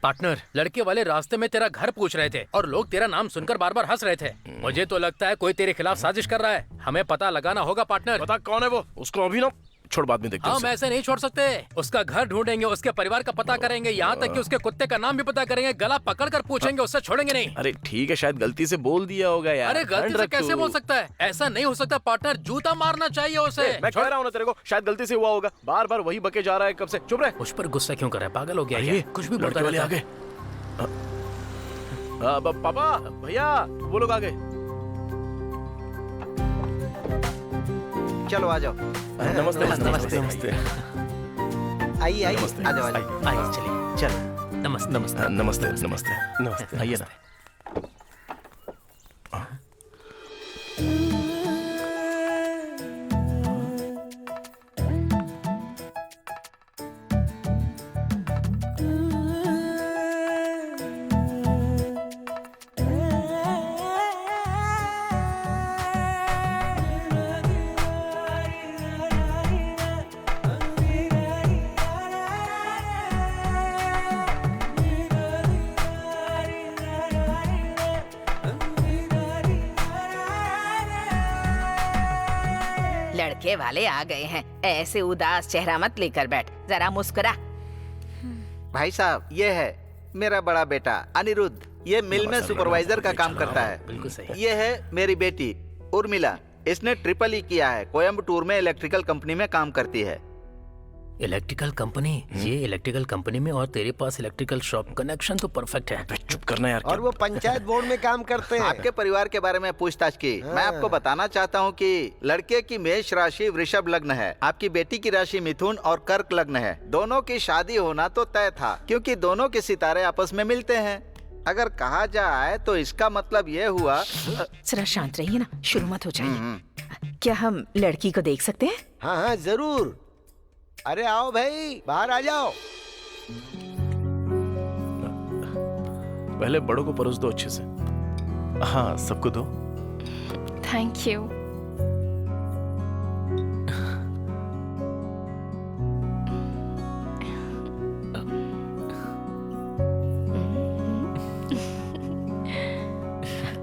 पार्टनर, लड़के वाले रास्ते में तेरा घर पूछ रहे थे और लोग तेरा नाम सुनकर बार बार हंस रहे थे। मुझे तो लगता है कोई तेरे खिलाफ साजिश कर रहा है। हमें पता लगाना होगा पार्टनर। पता कौन है वो? उसको अभी ना छोड़, बाद में देखते हैं। हम ऐसे नहीं छोड़ सकते। उसका घर ढूंढेंगे, उसके परिवार का पता करेंगे, यहाँ तक कि उसके कुत्ते का नाम भी पता करेंगे। गला पकड़कर पूछेंगे, उससे छोड़ेंगे नहीं। अरे ठीक है, शायद गलती से बोल दिया होगा यार। अरे गलती से कैसे बोल सकता है? ऐसा नहीं हो सकता पार्टनर, जूता मारना चाहिए उसे। मैं कह रहा हूँ ना तेरे को, शायद गलती से हुआ होगा। बार बार वही बके जा रहा है कब से। चुप रहे। उस पर गुस्सा क्यों कर रहा है? पागल हो गया क्या? कुछ भी बोलता वाले आ गए। पापा, भैया, वो लोग आ गए। चलो आ जाओ। नमस्ते नमस्ते नमस्ते। आइए आइए, आ जाओ आइए, चलिए। चलो। नमस्ते नमस्ते नमस्ते नमस्ते नमस्ते। आइए ना। लड़के वाले आ गए हैं। ऐसे उदास चेहरा मत लेकर बैठ, जरा मुस्कुरा। भाई साहब, ये है मेरा बड़ा बेटा अनिरुद्ध। ये मिल में सुपरवाइजर का काम करता है। बिल्कुल सही। ये है मेरी बेटी उर्मिला। इसने ट्रिपल ई किया है। कोयम्बटूर में इलेक्ट्रिकल कंपनी में काम करती है। Electrical company? ये इलेक्ट्रिकल कंपनी में और तेरे पास इलेक्ट्रिकल शॉप, कनेक्शन तो परफेक्ट है। चुप करना यार। और वो पंचायत बोर्ड में काम करते हैं। आपके परिवार के बारे में पूछताछ की। मैं आपको बताना चाहता हूँ कि लड़के की मेष राशि वृषभ लग्न है, आपकी बेटी की राशि मिथुन और कर्क लग्न है। दोनों की शादी होना तो तय था, क्योंकि दोनों के सितारे आपस में मिलते हैं। अगर कहा जाए तो इसका मतलब ये हुआ। जरा शांत रहिए ना, शुरू मत हो जाइए। क्या हम लड़की को देख सकते हैं? हाँ हाँ जरूर। अरे आओ भाई, बाहर आ जाओ। पहले बड़ों को परोस दो अच्छे से। हाँ, सबको दो। Thank you.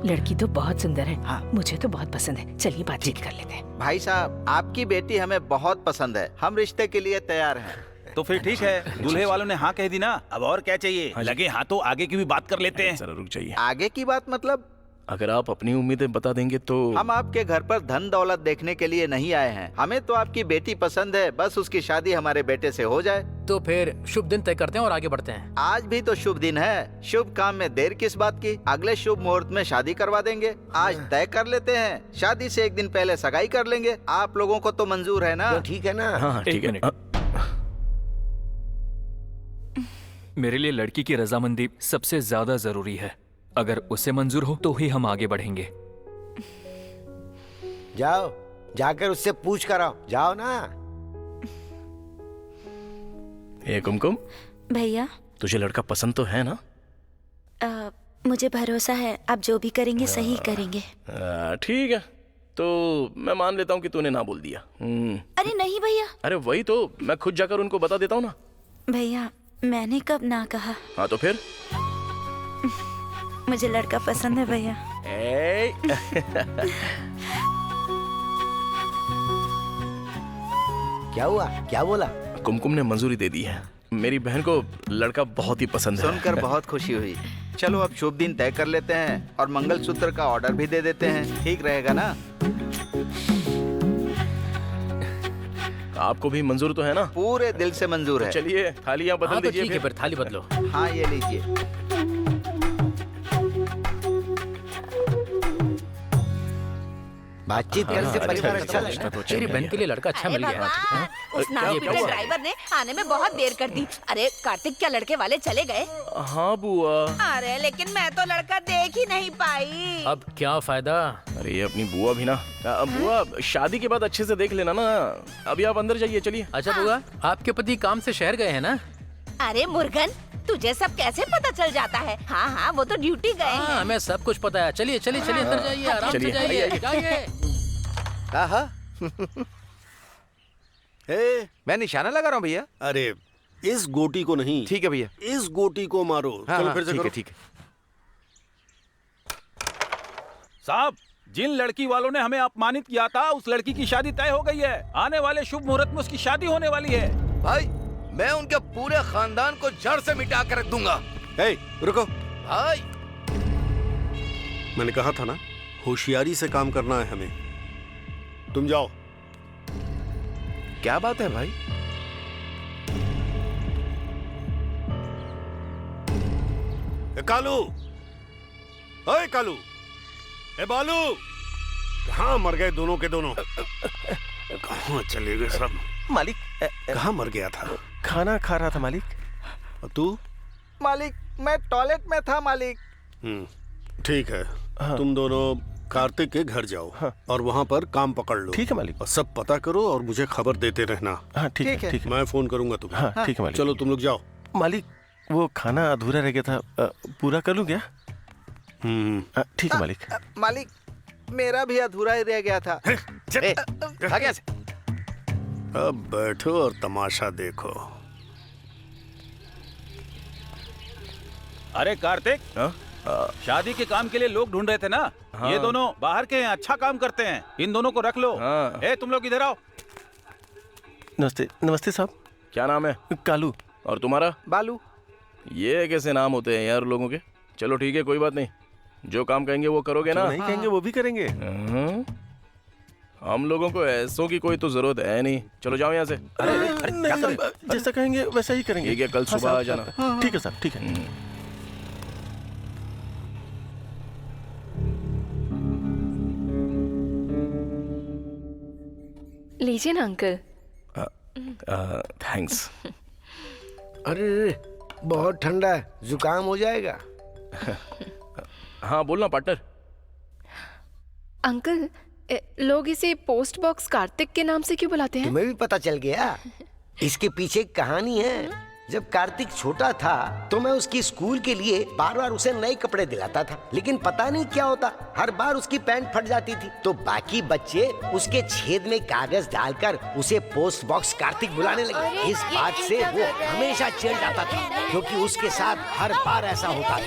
लड़की तो बहुत सुंदर है। हाँ। मुझे तो बहुत पसंद है। चलिए बातचीत कर लेते हैं। भाई साहब, आपकी बेटी हमें बहुत पसंद है। हम रिश्ते के लिए तैयार हैं। तो फिर ठीक है, दूल्हे वालों ने हाँ कह दी ना, अब और क्या चाहिए? लगे हाँ तो आगे की भी बात कर लेते हैं। जरा रुक जाइए। आगे की बात मतलब? अगर आप अपनी उम्मीदें बता देंगे तो। हम आपके घर पर धन दौलत देखने के लिए नहीं आए हैं। हमें तो आपकी बेटी पसंद है, बस उसकी शादी हमारे बेटे से हो जाए। तो फिर शुभ दिन तय करते हैं और आगे बढ़ते हैं। आज भी तो शुभ दिन है। शुभ काम में देर किस बात की? अगले शुभ मुहूर्त में शादी करवा देंगे। आज तय कर लेते हैं, शादी से एक दिन पहले सगाई कर लेंगे। आप लोगों को तो मंजूर है ना? तो ठीक है ना? हाँ ठीक है। मेरे लिए लड़की की रजामंदी सबसे ज्यादा जरूरी है। अगर उसे मंजूर हो तो ही हम आगे बढ़ेंगे। जाओ, जाकर उससे पूछ कर आओ। जाओ ना। ये कुमकुम, भैया तुझे लड़का पसंद तो है ना? मुझे भरोसा है आप जो भी करेंगे सही करेंगे। ठीक है, तो मैं मान लेता हूँ कि तूने ना बोल दिया। अरे नहीं भैया। अरे वही तो, मैं खुद जाकर उनको बता देता हूँ ना। भैया मैंने कब ना कहा? हाँ तो फिर? मुझे लड़का पसंद है भैया। क्या हुआ? क्या बोला? कुमकुम ने मंजूरी दे दी है। मेरी बहन को लड़का बहुत ही पसंद है। सुनकर बहुत खुशी हुई। चलो अब शुभ दिन तय कर लेते हैं और मंगलसूत्र का ऑर्डर भी दे देते हैं। ठीक रहेगा ना? आपको भी मंजूर तो है ना? पूरे दिल से मंजूर है। चलिए थालियां बदल दीजिए। ठीक है, फिर थाली बदलो। हाँ ये लीजिए। बातचीत करने से परिवार अच्छा लगता है। तेरी बहन के लिए लड़का अच्छा मिल गया है। उस नापीटे ड्राइवर ने आने में बहुत देर कर दी। अरे कार्तिक, क्या लड़के वाले चले गए? हाँ बुआ। अरे लेकिन मैं तो लड़का देख ही नहीं पाई। अब क्या फायदा? अरे ये अपनी बुआ भी ना। बुआ शादी के बाद अच्छे से देख लेना ना। अभी आप अंदर जाइए। चलिए। अच्छा बुआ, आपके पति काम से शहर गए हैं ना? अरे मुर्गन, तुझे सब कैसे पता चल जाता है? हाँ हाँ, वो तो ड्यूटी गए हैं। हमें सब कुछ पता है। चलिए चलिए चलिए अंदर जाइए, आराम से जाइए जाइए। मैं निशाना लगा रहा हूँ भैया। अरे इस गोटी को नहीं। ठीक है भैया। इस गोटी को मारो। चलो फिर से करो। ठीक है। साहब, जिन लड़की वालों ने हमें अपमानित किया था, उस लड़की की शादी तय हो गई है। आने वाले शुभ मुहूर्त में उसकी शादी होने वाली है। भाई, मैं उनके पूरे खानदान को जड़ से मिटा कर रख दूंगा। रुको भाई, मैंने कहा था ना, होशियारी से काम करना है हमें। तुम जाओ। क्या बात है भाई? कालू, ओए कालू, ए बालू, कहाँ मर गए दोनों के दोनों? कहाँ चले गए सब? मालिक, कहाँ मर गया था? खाना खा रहा था मालिक। तू? मालिक, मैं टॉयलेट में था मालिक। ठीक है। तुम दोनों कार्तिक के घर जाओ। और वहाँ पर काम पकड़ लो। ठीक है मालिक। और सब पता करो और मुझे खबर देते रहना। हाँ ठीक है, ठीक है। मैं फोन करूंगा तुम्हें। हाँ ठीक है मालिक। चलो तुम लोग जाओ। मालिक, वो खाना अधूरा रह गया था, पूरा कर लूँ क्या? ठीक है मालिक। मालिक, मेरा भी अधूरा ही रह गया था। अब बैठो और तमाशा देखो। अरे कार्तिक, शादी के काम के लिए लोग ढूंढ रहे थे ना? हाँ। ये दोनों बाहर के हैं, अच्छा काम करते हैं। इन दोनों को रख लो। हाँ। तुम लोग इधर आओ। नमस्ते। नमस्ते साहब। क्या नाम है? कालू। और तुम्हारा? बालू। ये कैसे नाम होते हैं यार लोगों के? चलो ठीक है, कोई बात नहीं। जो काम कहेंगे वो करोगे ना? नहीं कहेंगे वो भी करेंगे। हम लोगों को ऐसों की कोई तो जरूरत है नहीं। चलो जाओ यहाँ से। अरे जैसा कहेंगे वैसा ही करेंगे। ठीक है, कल सुबह आ जाना। ठीक है साहब, ठीक है। लीजिए ना अंकल। थैंक्स। अरे बहुत ठंडा है, जुकाम हो जाएगा। हाँ बोलना पार्टनर। अंकल, लोग इसे पोस्ट बॉक्स कार्तिक के नाम से क्यों बुलाते हैं? तुम्हें भी पता चल गया? इसके पीछे एक कहानी है। जब कार्तिक छोटा था तो मैं उसकी स्कूल के लिए बार बार उसे नए कपड़े दिलाता था, लेकिन पता नहीं क्या होता, हर बार उसकी पैंट फट जाती थी। तो बाकी बच्चे उसके छेद में कागज डालकर उसे पोस्ट बॉक्स कार्तिक बुलाने लगे। इस बात से वो हमेशा चिढ़ जाता था, क्योंकि उसके साथ हर बार ऐसा होता था।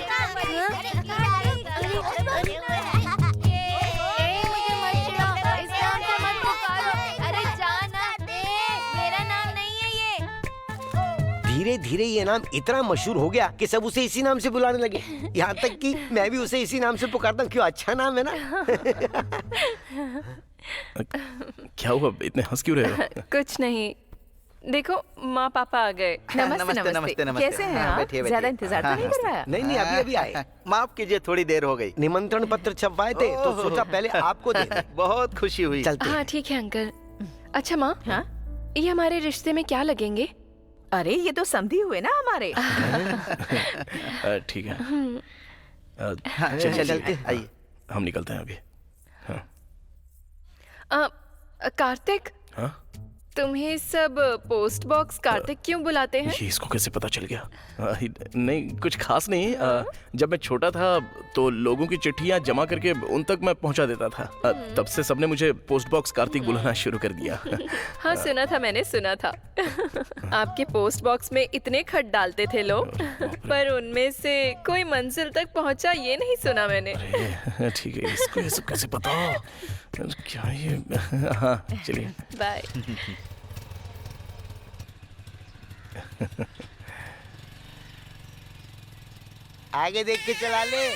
धीरे धीरे ये नाम इतना मशहूर हो गया कि सब उसे इसी नाम से बुलाने लगे। यहाँ तक कि मैं भी उसे इसी नाम से पुकारता हूँ। क्यों, अच्छा नाम है ना? क्या हुआ, इतने हंस क्यों रहे हो? कुछ नहीं, देखो माँ पापा आ गए। नमस्ते नमस्ते नमस्ते। कैसे हैं आप? बैठिए, ज्यादा बैठिए। इंतजार तो नहीं करवाया? नहीं अभी अभी आए। माफ कीजिए, थोड़ी देर हो गई। निमंत्रण पत्र छपवाए थे तो सोचा पहले आपको दे दें। बहुत खुशी हुई। चलते हाँ ठीक है अंकल। अच्छा माँ, ये हमारे रिश्ते में क्या लगेंगे? अरे ये तो समधी हुए ना हमारे। ठीक है, चलते आइए। हम निकलते हैं अभी। कार्तिक, हाँ? तुम्हें सब पोस्ट बॉक्स कार्तिक क्यों बुलाते हैं? ये इसको कैसे पता चल गया? नहीं, कुछ खास नहीं। जब मैं छोटा था तो लोगों की चिट्ठियां जमा करके उन तक मैं पहुंचा देता था। तब से सबने मुझे पोस्ट बॉक्स कार्तिक बुलाना शुरू कर दिया। हाँ सुना था, मैंने सुना था। आपके पोस्ट बॉक्स में इतने खत डालते थे लोग, पर उनमें से कोई मंजिल तक पहुंचा ये नहीं सुना मैंने। ठीक है, इसको ये सब कैसे पता? क्या ये? हाँ चलिए, बाय। आगे देख के चला ले।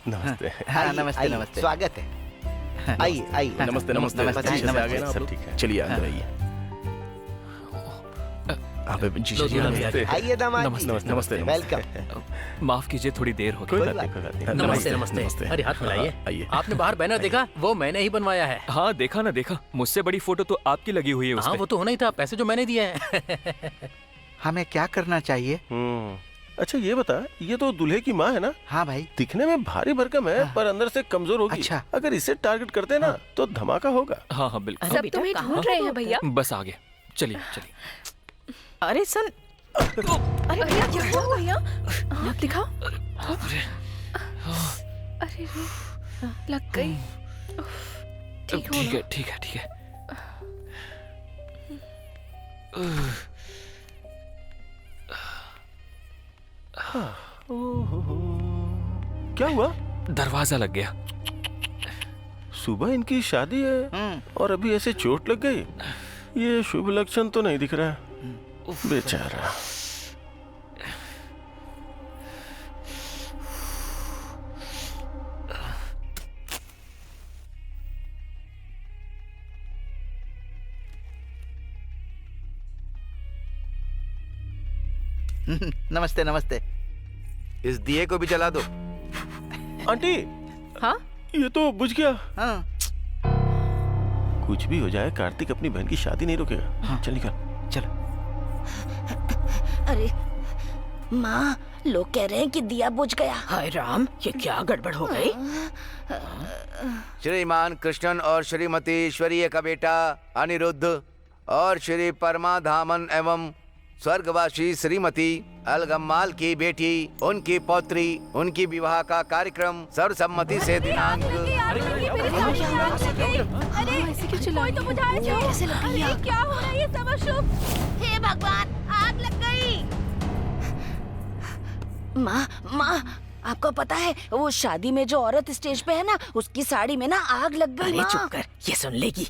नमस्ते। हाँ, नमस्ते नमस्ते। स्वागत है। आइए आइए। नमस्ते नमस्ते। अच्छे से आ गए ना सब? ठीक है, चलिए अंदर आइए। आइए दामाद जी। नमस्ते। वेलकम। माफ कीजिए, थोड़ी देर हो गई। नमस्ते नमस्ते। अरे हाथ मिलाइए। आइए। आपने बाहर बैनर देखा? वो मैंने ही बनवाया है। हाँ देखा ना, देखा। मुझसे बड़ी फोटो तो आपकी लगी हुई है उस हाँ पे। वो तो होना ही था, पैसे जो मैंने दिए हैं। हमें क्या करना चाहिए? अच्छा ये बता, ये तो दूल्हे की माँ है ना? हाँ भाई। दिखने में भारी भरकम है पर अंदर से कमजोर होगी। अच्छा। अगर इसे टारगेट करते ना तो धमाका होगा। हाँ हाँ बिल्कुल। सब तुम्हें ढूंढ रहे हैं भैया। बस आगे चलिए चलिए। अरे सुन, अरे भैया क्या हुआ भैया? आप दिखाओ। अरे रे, लग गई। ठीक है ठीक है ठीक है। क्या हुआ? दरवाजा लग गया। सुबह इनकी शादी है और अभी ऐसे चोट लग गई। ये शुभ लक्षण तो नहीं दिख रहा है। बेचारा। नमस्ते नमस्ते। इस दिए को भी जला दो। आंटी। हाँ? ये तो बुझ गया। हाँ। कुछ भी हो जाए, कार्तिक अपनी बहन की शादी नहीं रोकेगा। हाँ। चल निकल। चलो। अरे माँ, लोग कह रहे हैं कि दिया बुझ गया। हाय राम, ये क्या गड़बड़ हो गई? श्रीमान कृष्णन और श्रीमती ईश्वरीय का बेटा अनिरुद्ध और श्री परमाधामन एवं स्वर्गवासी श्रीमती अलगम्माल की बेटी, उनकी पौत्री, उनकी विवाह का कार्यक्रम सर्वसम्मति से दिनांक। क्या हो रहा है? ये सब अशुभ। हे भगवान, आग लग गई। माँ, आपको पता है वो शादी में जो औरत स्टेज पे है ना, उसकी साड़ी में ना आग लग गई। अरे चुप कर, ये सुन लेगी।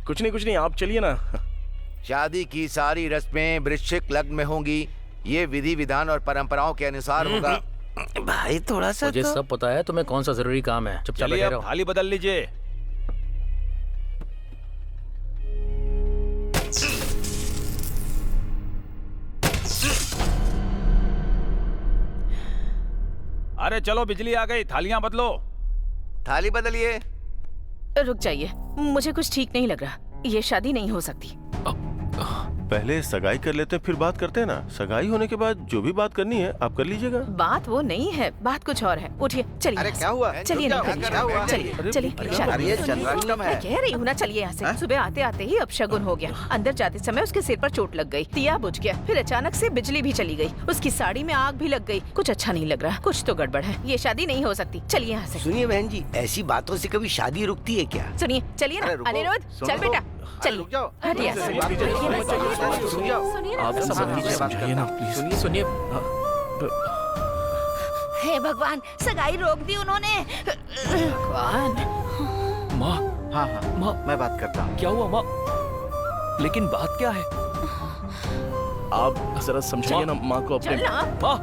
कुछ नहीं, आप चलिए ना। शादी की सारी रस्में वृश्चिक लग्न में होंगी। ये विधि विधान और परंपराओं के अनुसार होगा। भाई थोड़ा सा मुझे सब पता है, तुम्हें कौन सा जरूरी काम है। चुपचाप बैठे रहो। थाली बदल लीजिए। अरे चलो, बिजली आ गई, थालियां बदलो। थाली बदलिए। रुक जाइए, मुझे कुछ ठीक नहीं लग रहा। ये शादी नहीं हो सकती। पहले सगाई कर लेते हैं फिर बात करते हैं ना। सगाई होने के बाद जो भी बात करनी है आप कर लीजिएगा। बात वो नहीं है, बात कुछ और है। उठिए चलिए। अरे क्या हुआ? चलिए चलिए। कह रही हूँ ना, चलिए यहाँ से। सुबह आते आते ही अपशगुन हो गया। अंदर जाते समय उसके सिर पर चोट लग गई, दिया बुझ गया, फिर अचानक से बिजली भी चली गई, उसकी साड़ी में आग भी लग गई। कुछ अच्छा नहीं लग रहा, कुछ तो गड़बड़ है। ये शादी नहीं हो सकती। चलिए यहाँ से। सुनिए बहन जी, ऐसी बातों से कभी शादी रुकती है क्या? सुनिए, चलिए ना। अनिरुद्ध, चल बेटा, चलिए। हटिए। आप समझाइए ना प्लीज। सुनिए। हे भगवान, सगाई रोक दी उन्होंने। भगवान। माँ। हाँ माँ, मैं बात करता हूँ। क्या हुआ माँ? लेकिन बात क्या है? आप जरा समझाइए ना माँ को अपने। माँ,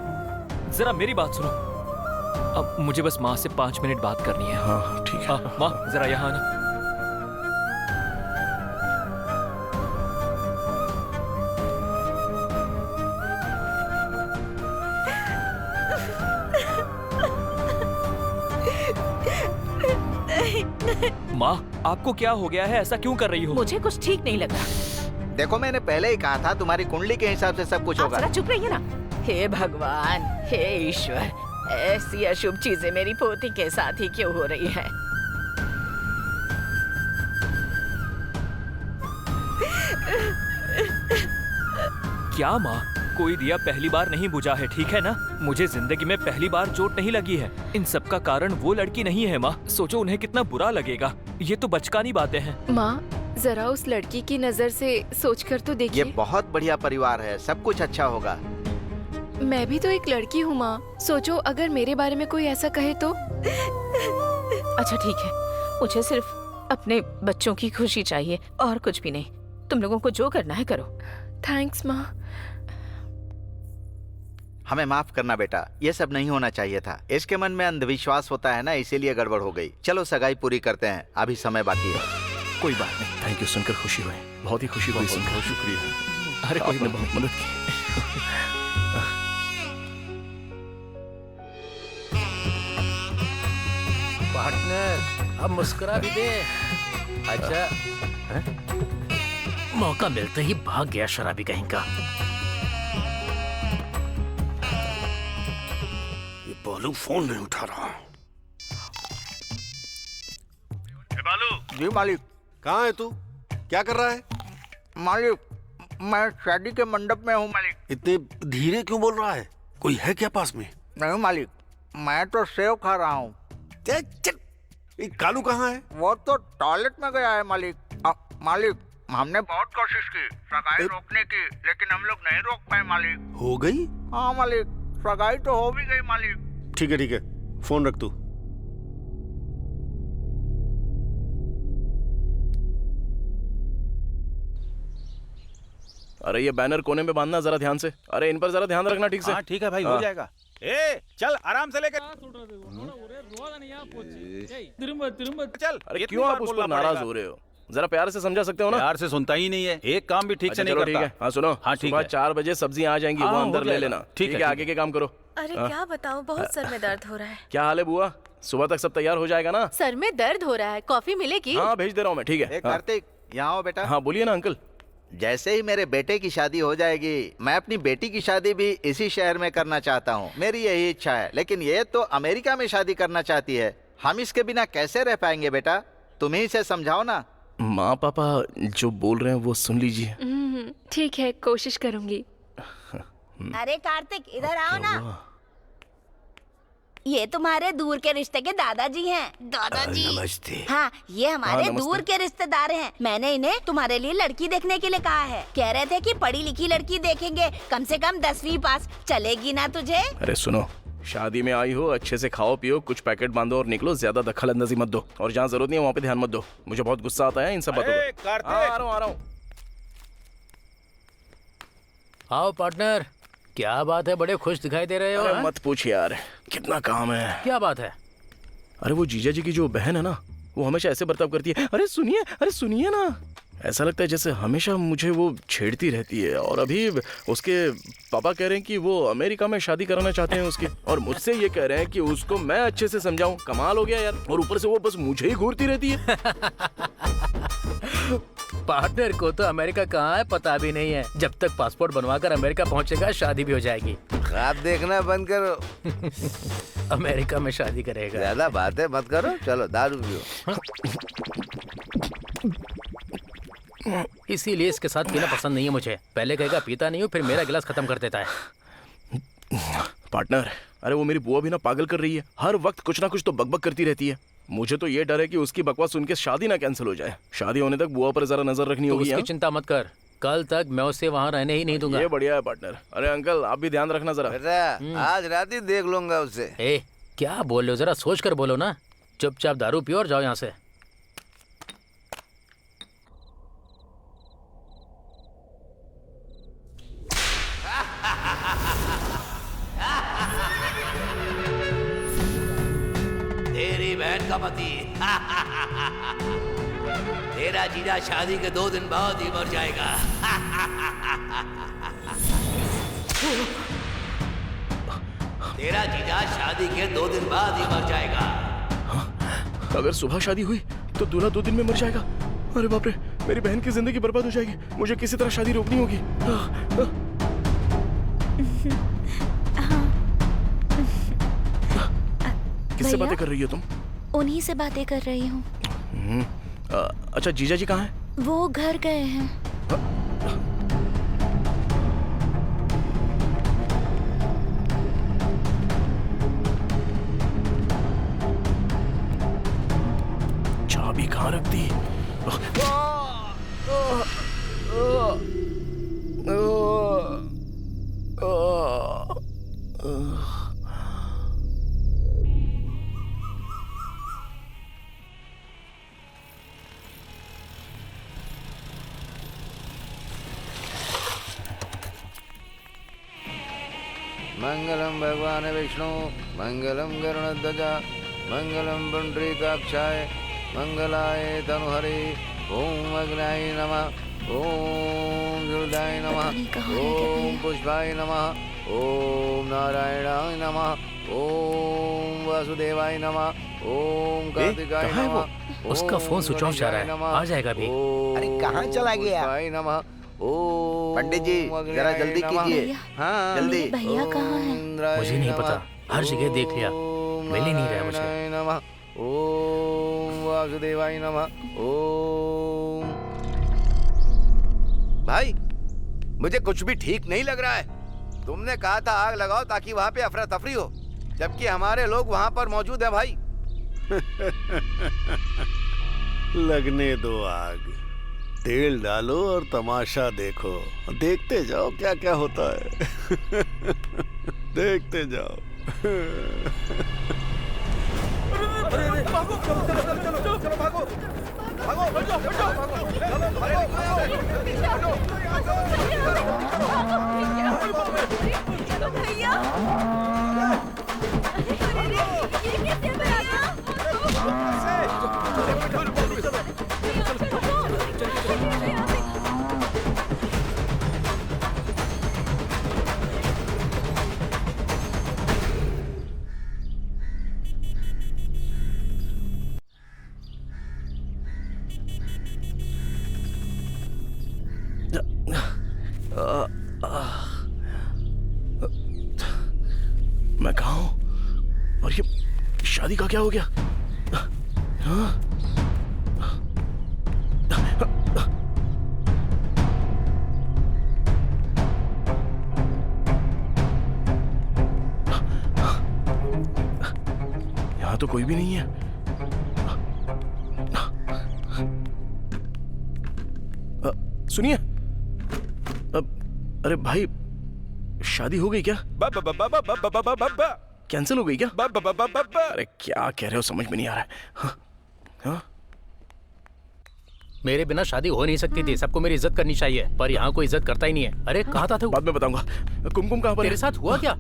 जरा मेरी बात सुनो। अब मुझे बस माँ से 5 मिनट बात करनी है। हाँ ठीक है। माँ जरा यहाँ आना। माँ, आपको क्या हो गया है? ऐसा क्यों कर रही हो? मुझे कुछ ठीक नहीं लग रहा। देखो, मैंने पहले ही कहा था तुम्हारी कुंडली के हिसाब से सब कुछ आप होगा। जरा चुप रहिए ना। हे भगवान, हे ईश्वर, ऐसी अशुभ चीजें मेरी पोती के साथ ही क्यों हो रही हैं? क्या माँ? कोई दिया पहली बार नहीं बुझा है, ठीक है ना? मुझे जिंदगी में पहली बार चोट नहीं लगी है। इन सब का कारण वो लड़की नहीं है माँ। सोचो उन्हें कितना बुरा लगेगा। ये तो बचकानी बातें हैं। माँ, जरा उस लड़की की नजर से सोचकर तो देखिए। ये बहुत बढ़िया परिवार है, सब कुछ अच्छा होगा। मैं भी तो एक लड़की हूँ माँ। सोचो अगर मेरे बारे में कोई ऐसा कहे तो। अच्छा ठीक है, मुझे सिर्फ अपने बच्चों की खुशी चाहिए और कुछ भी नहीं। तुम लोगों को जो करना है करो। थैंक्स माँ। हमें माफ करना बेटा, ये सब नहीं होना चाहिए था। इसके मन में अंधविश्वास होता है ना, इसीलिए गड़बड़ हो गई। चलो सगाई पूरी करते हैं, अभी समय बाकी है। कोई बात नहीं, थैंक यू, सुनकर खुशी हुई, बहुत ही खुशी हुई सुनकर। बहुत शुक्रिया। अरे कोई बहुत मदद की। पार्टनर अब मुस्कुरा भी दे। अच्छा मौका मिलते ही भाग गया शराबी कहीं का। ये बालू फोन नहीं उठा रहा। बालू जी मालिक। कहाँ है तू? क्या कर रहा है? मालिक मैं शादी के मंडप में हूँ मालिक। इतने धीरे क्यों बोल रहा है? कोई है क्या पास में? नहीं मालिक, मैं तो सेव खा रहा हूँ। कालू कहाँ है? वो तो टॉयलेट में गया है मालिक। मालिक हमने बहुत कोशिश की सगाई रोकने की, लेकिन हम लोग नहीं रोक पाए मालिक। हो गई? हाँ मालिक, सगाई तो हो भी गई मालिक। ठीक है, फोन रख तू। अरे ये बैनर कोने में बांधना जरा ध्यान से। अरे इन पर जरा ध्यान रखना ठीक से। हाँ ठीक है भाई, हो जाएगा। ए चल आराम से लेकर चल। अरे क्यों आप उस पर नाराज हो रहे हो? जरा प्यार से समझा सकते हो ना? प्यार से सुनता ही नहीं है, एक काम भी ठीक से नहीं करता। ठीक है, हाँ सुनो, हाँ ठीक सुबह है। 4 बजे सब्जियां आ जाएंगी, वो अंदर ले लेना। ठीक है, आगे के काम करो। अरे क्या बताऊं, बहुत सर में दर्द हो रहा है। क्या हाल है बुआ? सुबह तक सब तैयार हो जाएगा ना? सर में दर्द हो रहा है, कॉफी मिलेगी? हाँ भेज दे रहा हूँ मैं। ठीक है कार्तिक, यहाँ आओ बेटा। हाँ बोलिए ना अंकल। जैसे ही मेरे बेटे की शादी हो जाएगी, मैं अपनी बेटी की शादी भी इसी शहर में करना चाहता हूँ। मेरी यही इच्छा है, लेकिन ये तो अमेरिका में शादी करना चाहती है। हम इसके बिना कैसे रह पाएंगे बेटा? तुम ही इसे समझाओ ना। माँ पापा जो बोल रहे हैं वो सुन लीजिए। ठीक है, कोशिश करूंगी। अरे कार्तिक इधर आओ ना। ये तुम्हारे दूर के रिश्ते के दादाजी हैं। दादाजी नमस्ते। हाँ, ये हमारे हाँ, नमस्ते। दूर के रिश्तेदार हैं। मैंने इन्हें तुम्हारे लिए लड़की देखने के लिए कहा है। कह रहे थे कि पढ़ी लिखी लड़की देखेंगे, कम से कम 10वीं पास। चलेगी ना तुझे? अरे सुनो, शादी में आई हो, अच्छे से खाओ पियो, कुछ पैकेट बांधो और निकलो। ज्यादा दखल अंदाजी मत दो, और जहाँ जरूरत नहीं है वहाँ पे ध्यान मत दो। मुझे बहुत गुस्सा आता है इन सब बातों पर। आ रहा हूँ। आओ पार्टनर, क्या बात है, बड़े खुश दिखाई दे रहे हो? अरे मत पूछ यार, कितना काम है। क्या बात है? अरे वो जीजा जी की जो बहन है ना, वो हमेशा ऐसे बर्ताव करती है। अरे सुनिए ना, ऐसा लगता है जैसे हमेशा मुझे वो छेड़ती रहती है। और अभी उसके पापा कह रहे हैं कि वो अमेरिका में शादी कराना चाहते हैं उसकी, और मुझसे ये कह रहे हैं कि उसको मैं अच्छे से समझाऊं। कमाल हो गया यार। और ऊपर से वो बस मुझे ही घूरती रहती है। पार्टनर को तो अमेरिका कहाँ है पता भी नहीं है। जब तक पासपोर्ट बनवाकर अमेरिका पहुंचेगा, शादी भी हो जाएगी। ख्वाब देखना बंद करो। अमेरिका में शादी करेगा। ज्यादा बातें मत करो, चलो दारू पियो। इसीलिए इसके साथ पीना पसंद नहीं है मुझे। पहले कहेगा पीता नहीं हूँ, फिर मेरा गिलास खत्म कर देता है। पार्टनर, अरे वो मेरी बुआ भी ना पागल कर रही है। हर वक्त कुछ ना कुछ तो बकबक करती रहती है। मुझे तो ये डर है कि उसकी बकवास सुन के शादी ना कैंसिल हो जाए। शादी होने तक बुआ पर जरा नजर रखनी होगी। उसकी चिंता मत कर, कल तक मैं उसे वहाँ रहने ही नहीं दूंगा। ये बढ़िया है पार्टनर। अरे अंकल आप भी ध्यान रखना जरा। बेटा आज रात ही देख लूंगा उसे। ए क्या बोल रहे हो, जरा सोच कर बोलो ना। चुपचाप दारू पियो और जाओ यहाँ से। तेरी बहन का पति तेरा जीजा शादी के 2 दिन बाद ही मर जाएगा। तेरा जीजा शादी के 2 दिन बाद ही मर जाएगा। अगर सुबह शादी हुई तो दूल्हा 2 दिन में मर जाएगा। अरे बाप रे, मेरी बहन की जिंदगी बर्बाद हो जाएगी। मुझे किसी तरह शादी रोकनी होगी। किससे बातें कर रही हो तुम? उन्हीं से बातें कर रही हूँ। अच्छा जीजा जी कहाँ हैं? वो घर गए हैं। चाबी कहाँ रख दी? मंगलम भगवान विष्णु मंगलम गरुड़ध्वज मंगलम पुंडरीकाक्षाय मंगलाय तनुहरे ओम अग्नाय नमः ओम दुर्गाय नमः ओम पुष्पाय नमः ओम नारायणाय नमः ओम वासुदेवाय नमः ओम कार्तिकाय नमः। उसका फोन स्विच ऑफ जा रहा है, आ जाएगा भी। अरे कहाँ चला गया? पंडित जी जरा जल्दी कीजिए। हाँ जल्दी। भैया कहाँ है? मुझे नहीं पता, हर जगह देख लिया, मिल ही नहीं रहा मुझे। नमः ओम वासुदेवाय नमः ओम। भाई मुझे कुछ भी ठीक नहीं लग रहा है। तुमने कहा था आग लगाओ ताकि वहाँ पे अफरा तफरी हो, जबकि हमारे लोग वहाँ पर मौजूद है भाई। लगने दो आग, तेल डालो और तमाशा देखो। देखते जाओ क्या क्या होता है। देखते जाओ। भागो चलो भागो भैया मैं कहाँ हूँ और ये शादी का क्या हो गया? हाँ? यहाँ तो कोई भी नहीं है। सुनिए, अरे भाई शादी हो गई क्या? कैंसिल हो गई क्या? अरे क्या कह रहे हो, समझ में नहीं आ रहा है। हाँ? हाँ? मेरे बिना शादी हो नहीं सकती थी, सबको मेरी इज्जत करनी चाहिए, पर यहाँ कोई इज्जत करता ही नहीं है। अरे कहाँ था तू? बाद में बताऊंगा। कुमकुम कहाँ पर है? तेरे साथ हुआ क्या?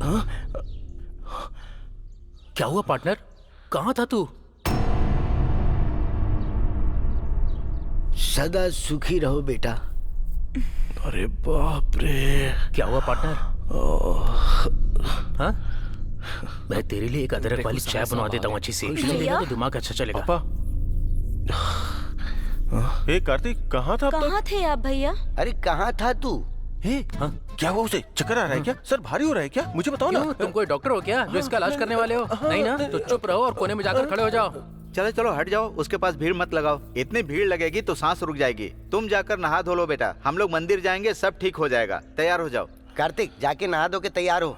हाँ? क्या हुआ पार्टनर, कहाँ था तू? सदा सुखी रहो बेटा। अरे बाप रे, क्या हुआ पार्टनर? हाँ? मैं तेरे लिए एक अदरक वाली चाय बनवा देता हूँ अच्छी सी, तो दिमाग अच्छा चलेगा। पापा। हे कार्तिक, कहाँ था? कहाँ थे आप भैया? अरे कहाँ था तू? हाँ? क्या हुआ उसे? चक्कर आ रहा है क्या? सर भारी हो रहा है क्या? मुझे बताओ ना। तुम कोई डॉक्टर हो क्या जो इसका इलाज करने वाले हो? नहीं ना, तो चुप रहो और कोने में जाकर खड़े हो जाओ। चलो चलो हट जाओ, उसके पास भीड़ मत लगाओ। इतनी भीड़ लगेगी तो सांस रुक जाएगी। तुम जाकर नहा धो लो बेटा, हम लोग मंदिर जाएंगे, सब ठीक हो जाएगा। तैयार हो जाओ। कार्तिक जाके नहा धो के तैयार हो।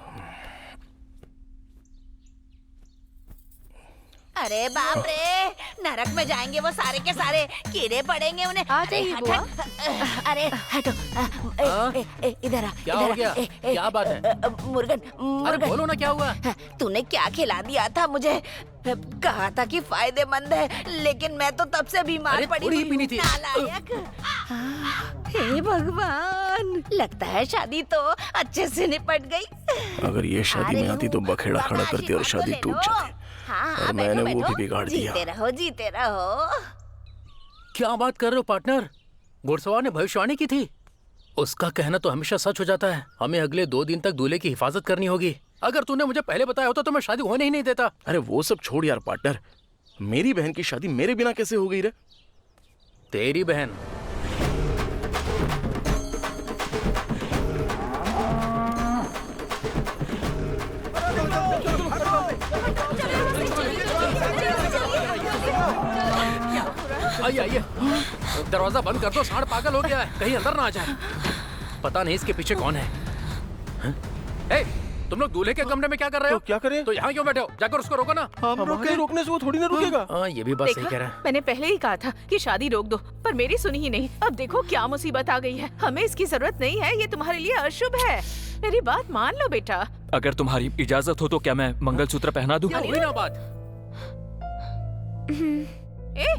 अरे बाप रे, नरक में जाएंगे वो सारे के सारे, कीड़े पड़ेंगे उन्हें। आ जाइए बुआ। अरे हटो, इधर आ। क्या हो गया? क्या बात है? मुर्गन, अरे बोलो ना क्या हुआ? तूने क्या खिला दिया था मुझे? कहा था कि फायदेमंद है, लेकिन मैं तो तब से बीमार पड़ी हुई हूँ। नालायक। हे भगवान, लगता है शादी तो अच्छे से निपट गई। अगर ये शादी में आती तो बखेड़ा खड़ा करती और शादी टूट जाती। हाँ, और मैंने वो भी बिगाड़ दिया। जीते रहो, जीते रहो। क्या बात कर रहे हो पार्टनर? घुड़सवार ने भविष्यवाणी की थी। उसका कहना तो हमेशा सच हो जाता है। हमें अगले 2 दिन तक दूल्हे की हिफाजत करनी होगी। अगर तूने मुझे पहले बताया होता तो मैं शादी होने ही नहीं देता। अरे वो सब छोड़ यार पार्टनर, मेरी बहन की शादी मेरे बिना कैसे हो गई रे? तेरी बहन? आइए आइए, दरवाजा बंद कर दो, सांड पागल हो गया है, कहीं अंदर ना आ जाए। पता नहीं इसके पीछे कौन है। ए, तुम लोग दूल्हे के कमरे में क्या कर रहे हो? तो क्या करें? तो यहाँ क्यों बैठे हो? जाकर उसको रोको ना। हम रोकने से वो थोड़ी ना रुकेगा। हाँ, ये भी बात सही कह रहा है। मैंने पहले ही कहा था कि शादी रोक दो, पर मेरी सुनी ही नहीं। अब देखो क्या मुसीबत आ गई है। हमें इसकी जरूरत नहीं है, ये तुम्हारे लिए अशुभ है। मेरी बात मान लो बेटा। अगर तुम्हारी इजाजत हो तो क्या मैं मंगलसूत्र पहना दूं? हुई ना बात।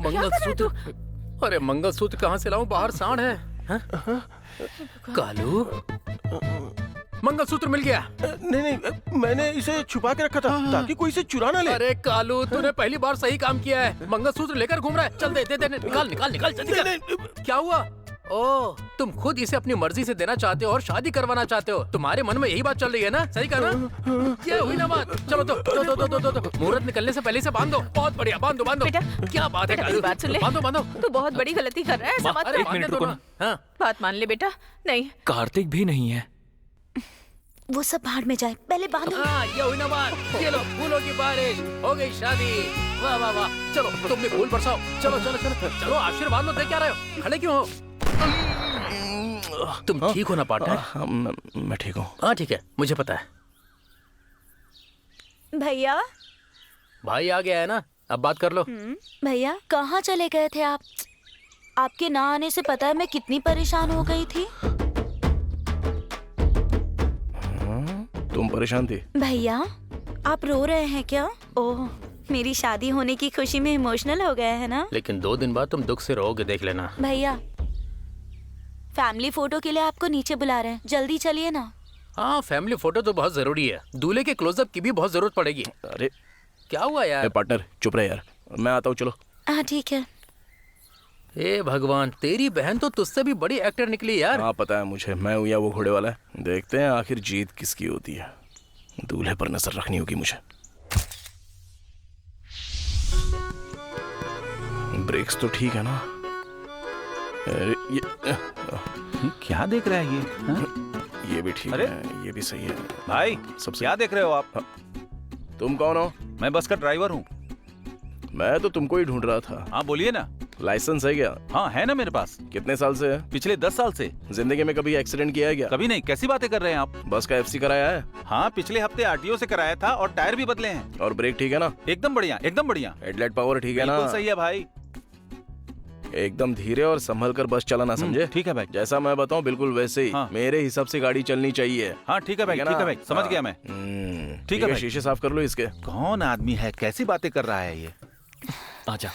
मंगलसूत्र? अरे मंगलसूत्र कहाँ से लाऊं? बाहर सांड है। कालू, मंगलसूत्र मिल गया। नहीं नहीं, मैंने इसे छुपा के रखा था ताकि कोई इसे चुरा ना ले। अरे कालू, तूने पहली बार सही काम किया है। मंगलसूत्र लेकर घूम रहा है। चल दे दे दे, निकाल निकाल निकाल जल्दी कर। क्या हुआ? ओह, तुम खुद इसे अपनी मर्जी से देना चाहते हो और शादी करवाना चाहते हो। तुम्हारे मन में यही बात चल रही है ना? सही कहा ना? ये हुई ना बात। चलो तो मुहूर्त निकलने से पहले से बांध दो। बहुत बढ़िया, बांधो बांधो। बेटा, क्या बात है कालू? बात सुन ले। बांधो बांधो। तू बहुत बड़ी गलती कर रहा है, समझ एक मिनट रुको ना। हाँ, बात मान ले बेटा। नहीं, कार्तिक भी नहीं है। वो सब भाड़ में जाए, पहले बांधो। हाँ, ये हुई ना बात। ये लो, फूलों की बारिश, हो गई शादी। वाह वाह वाह। चलो तुम भी फूल बरसाओ। चलो चलो चलो चलो, आशीर्वाद लो। देख क्या रहे हो? खड़े क्यों हो? तुम ठीक हो ना पार्टनर? मैं ठीक हूँ। हाँ ठीक है, मुझे पता है। भैया, भाई आ गया है ना, अब बात कर लो। भैया कहाँ चले गए थे आप? आपके ना आने से पता है मैं कितनी परेशान हो गई थी। तुम परेशान थी? भैया आप रो रहे हैं क्या? ओह, मेरी शादी होने की खुशी में इमोशनल हो गए हैं ना? लेकिन 2 दिन बाद तुम दुख से रोओगे, देख लेना। भैया फैमिली फोटो के लिए आपको नीचे बुला रहे हैं, जल्दी चलिए ना। हाँ, फैमिली फोटो तो बहुत जरूरी है। दूल्हे के क्लोजअप की भी बहुत जरूरत पड़ेगी। अरे क्या हुआ यार? पार्टनर चुप रहे यार, मैं आता हूँ। चलो। हाँ ठीक है। हे भगवान, तेरी बहन तो तुझसे भी बड़ी एक्टर निकली यार। हाँ पता है मुझे, मैं हूँ या वो घोड़े वाला है। देखते हैं आखिर जीत किसकी होती है। दूल्हे पर नजर रखनी होगी मुझे। ब्रेक्स तो ठीक है ना? अरे ये क्या देख रहा है ये? ये भी ठीक अरे? है, ये भी सही है। भाई सबसे क्या देख रहे हो आप? तुम कौन हो? मैं बस का ड्राइवर हूँ। मैं तो तुमको ही ढूंढ रहा था। हाँ बोलिए ना। लाइसेंस है क्या? हाँ है ना मेरे पास। कितने साल से है? पिछले 10 साल से। जिंदगी में कभी एक्सीडेंट किया है क्या? कभी नहीं। कैसी बातें कर रहे हैं आप? बस का एफसी कराया है? हाँ, पिछले हफ्ते आरटीओ से कराया था और टायर भी बदले हैं। और ब्रेक ठीक है ना? एकदम बढ़िया, एकदम बढ़िया। हेडलाइट पावर ठीक है ना? बिल्कुल सही है भाई। एकदम धीरे और संभल कर बस चलाना, समझे? ठीक है भाई। जैसा मैं बताऊं बिल्कुल वैसे ही। हाँ। मेरे हिसाब से गाड़ी चलनी चाहिए। हाँ ठीक है भाई, ठीक है भाई, समझ गया मैं। ठीक है भाई। शीशे साफ कर लो इसके। कौन आदमी है, कैसी बातें कर रहा है ये? आजा।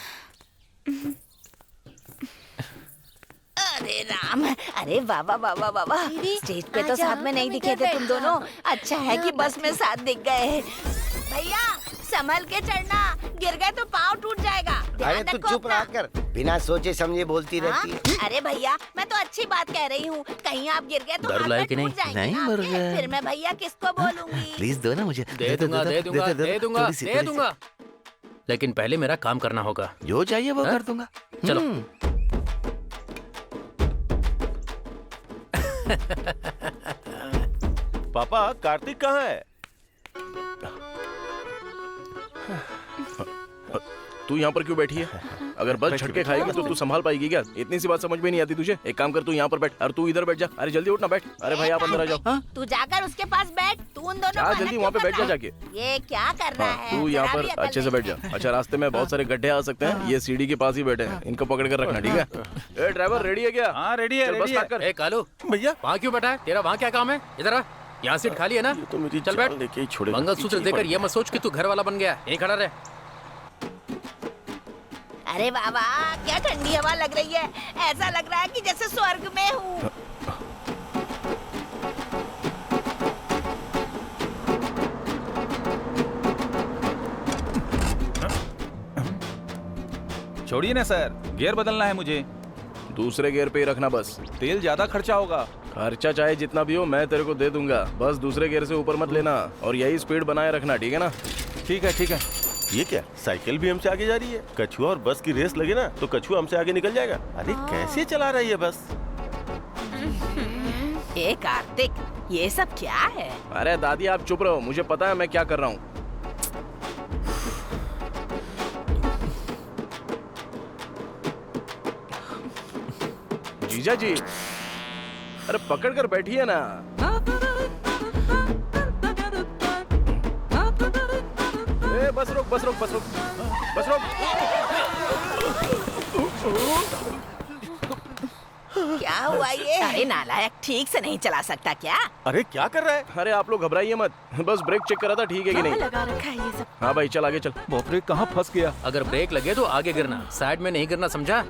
अरे राम, अरे बाबा बाबा बाबा, स्टेज पे तो साथ में नहीं दिखे थे तुम दोनों। अच्छा है कि बस में साथ दिख गए। भैया संभल के चढ़ना, गिर गए तो पाँव टूट जाएगा। अरे तू चुप रहा कर, बिना सोचे समझे बोलती रहती है। अरे भैया मैं तो अच्छी बात कह रही हूँ, कहीं आप गिर गए तो डर हाथ लाए पैर कि नहीं? टूट जाएंगे नहीं, ना मर आपके। गए। फिर मैं भैया किसको बोलूंगी? प्लीज दो ना मुझे। दे दूंगा दे दूंगा दे दूंगा थोड़ी सी, दे थोड़ी सी। दूंगा, लेकिन पहले मेरा काम करना होगा। जो चाहिए वो हाँ? कर दूंगा। चलो। पापा कार्तिक कहाँ है? तू यहाँ पर क्यों बैठी है? अगर बस झटके खाएगी तो तू संभाल पाएगी क्या? इतनी सी बात समझ में नहीं आती तुझे? एक काम कर, तू यहाँ पर बैठ और तू इधर बैठ जा। अरे जल्दी उठ ना, बैठ। अरे भाई आप अंदर आ जाओ। तू जाकर उसके पास बैठ, तू उन दोनों जा जल्दी वहाँ पे बैठ जा जाके। ये क्या कर रहा है? तू यहाँ जरा पर भी अकल अच्छे से नहीं बैठ जा। अच्छा, रास्ते में बहुत सारे गड्ढे आ सकते हैं, ये सीढ़ी के पास ही बैठे हैं, इनको पकड़ कर रखना, ठीक है? ए ड्राइवर रेडी है क्या? हाँ रेडी है, चल, बस रेडी है। स्टार्ट कर। ए कालू, भैया वहाँ क्यों बैठा है? तेरा वहाँ क्या काम है? इधर आ, यहाँ सीट खाली है ना? तो मेरी चल बैठ। जान लेके ही छोड़ेगा। मंगलसूत्र पीछे ही देकर पड़ ये मत सोच कि तू घर वाला बन गया। यहीं खड़ा रहे। अरे बाबा क्या ठंडी हवा लग रही है, ऐसा लग रहा है कि जैसे स्वर्ग में हूँ। छोड़िए ना सर, गियर बदलना है मुझे। दूसरे गियर पे ही रखना बस। तेल ज्यादा खर्चा होगा। खर्चा चाहे जितना भी हो मैं तेरे को दे दूंगा, बस दूसरे गियर से ऊपर मत लेना और यही स्पीड बनाए रखना, ठीक है ना? ठीक है ठीक है। ये क्या, साइकिल भी हमसे आगे जा रही है? कछुआ और बस की रेस लगे ना तो कछुआ हमसे आगे निकल जाएगा। अरे कैसे चला रहा है ये बस? ए कार्तिक, ये सब क्या है? अरे दादी आप चुप रहो, मुझे पता है मैं क्या कर रहा हूँ। जीजा जी, अरे पकड़ कर बैठिए ना। ए, बस रोक बस रोक बस रोक बस रोक। क्या हुआ ये? अरे नालायक, ठीक से नहीं चला सकता क्या? अरे क्या कर रहा है? अरे आप लोग घबराइए मत, बस ब्रेक चेक करा था, ठीक है कि नहीं? लगा रखा है ये सब। हाँ भाई चल आगे चल। बाप रे, कहाँ फंस गया? अगर ब्रेक लगे तो आगे गिरना, साइड में नहीं गिरना, समझा?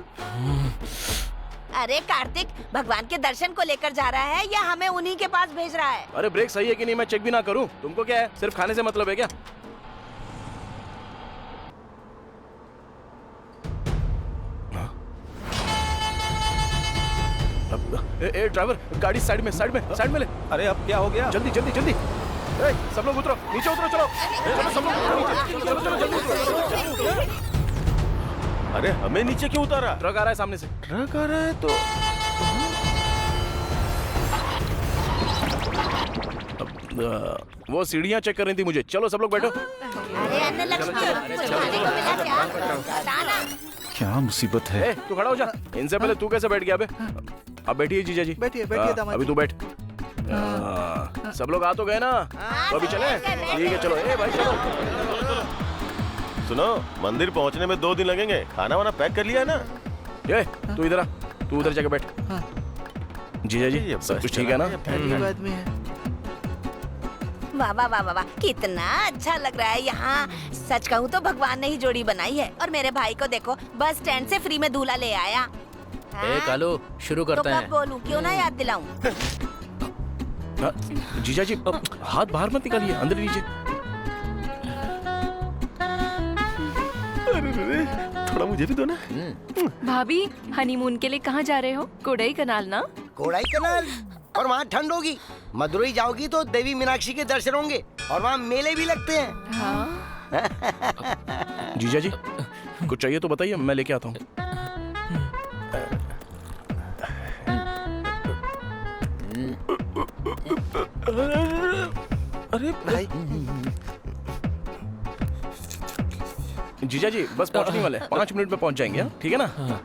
अरे कार्तिक, भगवान के दर्शन को लेकर जा रहा है या हमें उन्हीं के पास भेज रहा है? अरे ब्रेक सही है कि नहीं मैं चेक भी ना करूं? तुमको क्या है, सिर्फ खाने से मतलब है क्या? ए ड्राइवर, गाड़ी साइड में ले। अरे अब क्या हो गया? जल्दी जल्दी जल्दी। ए, सब लोग उतरो, नीचे उतरो, चलो चलो सब लोग उतरो नीचे, चलो चलो जल्दी उतरो। अरे हमें नीचे क्यों उतारा? ट्रक आ रहा है सामने से। ट्रक आ रहा है तो वो सीढ़ियाँ चेक कर रही थी मुझे। चलो सब लोग बैठो। अरे अन्य लक्ष्मी, कुछ खाने को मिला क्या? बताना। क्या मुसीबत है? ए, तू खड़ा हो जा। इनसे पहले तू कैसे बैठ गया बे? अब बैठिए जीजा जी। बैठिए दामाद। अभी तू बैठ। सब लोग आ तो गए ना? तो अभी चले? ठीक है चलो। ए भाई चलो। सुनो, मंदिर पहुंचने में 2 दिन लगेंगे। खाना वाना पैक कर लिया है ना? ए, तू इधर आ। तू उधर जाके बैठ। जीजा जी सब कुछ ठीक है ना? वाह वाह वाह वाह, कितना अच्छा लग रहा है यहाँ। सच कहूँ तो भगवान ने ही जोड़ी बनाई है। और मेरे भाई को देखो, बस स्टैंड से फ्री में दूल्हा ले आया। ए कालू, शुरू तो करते कब हैं। बोलूं, क्यों ना याद दिलाऊं? जीजा जी हाथ बाहर मत निकालिए, अंदर लीजिए। थोड़ा मुझे भी दो ना। भाभी, हनीमून के लिए कहाँ जा रहे हो? कोडाई कनाल ना? कोडाई कनाल? और वहाँ ठंड होगी। मदुरई जाओगी तो देवी मीनाक्षी के दर्शन होंगे और वहाँ मेले भी लगते हैं। हाँ। जीजा जी कुछ चाहिए तो बताइए, मैं लेके आता हूँ। अरे भाई, जीजा जी बस पहुँचने वाले, 5 मिनट में पहुँच जाएंगे। ठीक है ना?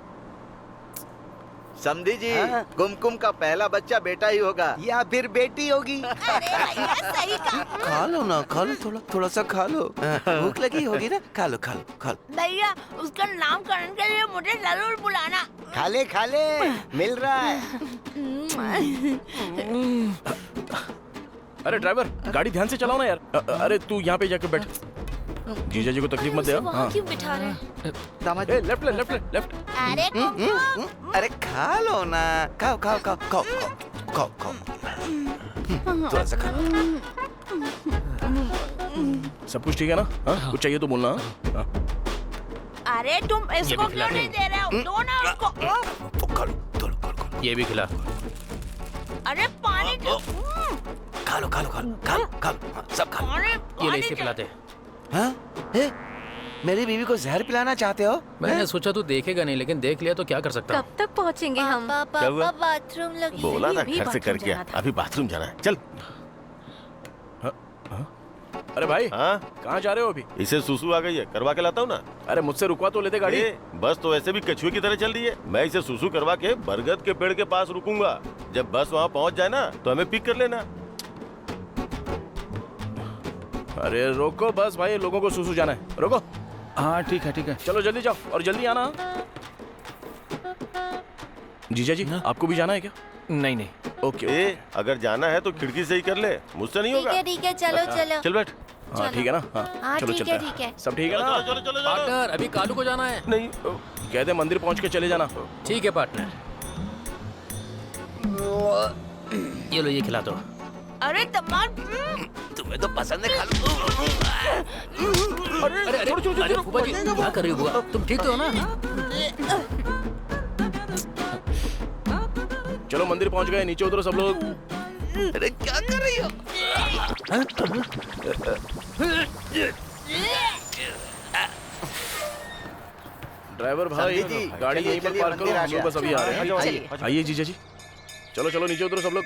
समझी जी, कुमकुम का पहला बच्चा बेटा ही होगा या फिर बेटी होगी। अरे भैया, सही कहा। खा लो ना, खा लो, थोड़ा सा खा लो। भूख लगी होगी ना? खा लो खा लो खा लो। भैया, उसका नामकरण के लिए मुझे जरूर बुलाना। खा ले मिल रहा है। अरे ड्राइवर, गाड़ी ध्यान से चलाओ ना यार। अरे तू यहाँ पे जाके बैठ। जीजा जी को तकलीफ मत दे। हाँ क्यों बिठा रहे हैं? दामाद ए, लेफ्ट लेफ्ट। अरे कुमकुम, अरे खा लो ना, खाओ खाओ खाओ खाओ खाओ खाओ। थोड़ा सा खा लो। सब कुछ ठीक है ना? हाँ? कुछ चाहिए तो बोलना। हाँ? अरे तुम इसको क्यों नहीं दे रहे हो? दो ना उसको। खा लो, ये भी खिला। अरे पानी दो। खा लो सब खा लो। अरे ये ले इसे पिलाते। हाँ? मेरी बीवी को जहर पिलाना चाहते हो? मैंने सोचा तू देखेगा नहीं, लेकिन देख लिया तो क्या कर सकता हूँ। कब तक पहुँचेंगे हम? क्या हुआ? बाथरूम लगी। बोला ना भी घर से बाथरूम करके जाना था। अभी बाथरूम जाना है। चल। अरे भाई हाँ, कहाँ जा रहे हो अभी? इसे सुसु आ गई है, करवा के लाता हूँ ना। अरे मुझसे रुकवा तो लेते गाड़ी। बस तो ऐसे भी कछुए की तरह चल रही है। मैं इसे सुसु करवा के बरगद के पेड़ के पास रुकूंगा। जब बस वहाँ पहुँच जाए ना तो हमें पिक कर लेना। अरे रोको बस भाई, लोगों को सुसु जाना है। रोको। हाँ ठीक है। चलो जल्दी जाओ और जल्दी आना। जीजा जी आपको भी जाना है क्या? नहीं। ओके। अगर जाना है तो खिड़की से ही कर ले, मुझसे नहीं होगा। ठीक है, चलो। चल बैठ। हाँ ठीक है ना? हाँ चलो ठीक चलते है। हैं। सब ठीक है ना? चलो। पार्टनर, अभी कालू को जाना है। नहीं, कहते मंदिर पहुँच के चले जाना। ठीक है पार्टनर। ये लो, ये खिला दो। अरे तमाम, तुम्हें तो पसंद है, खा लो। अरे फूफा जी, क्या कर रही हो बुआ? तुम ठीक तो हो ना? चलो मंदिर पहुँच गए, नीचे उतरो सब लोग। अरे क्या कर रही हो? ड्राइवर भाई, समझी जी, गाड़ी चलिए, यहीं पर चलिए, पार्क करो, मंदिर आ हम लोग गया। बस अभी आ रहे हैं। आइए। आइए जीजा जी, चलो नीचे उतरो सब लोग।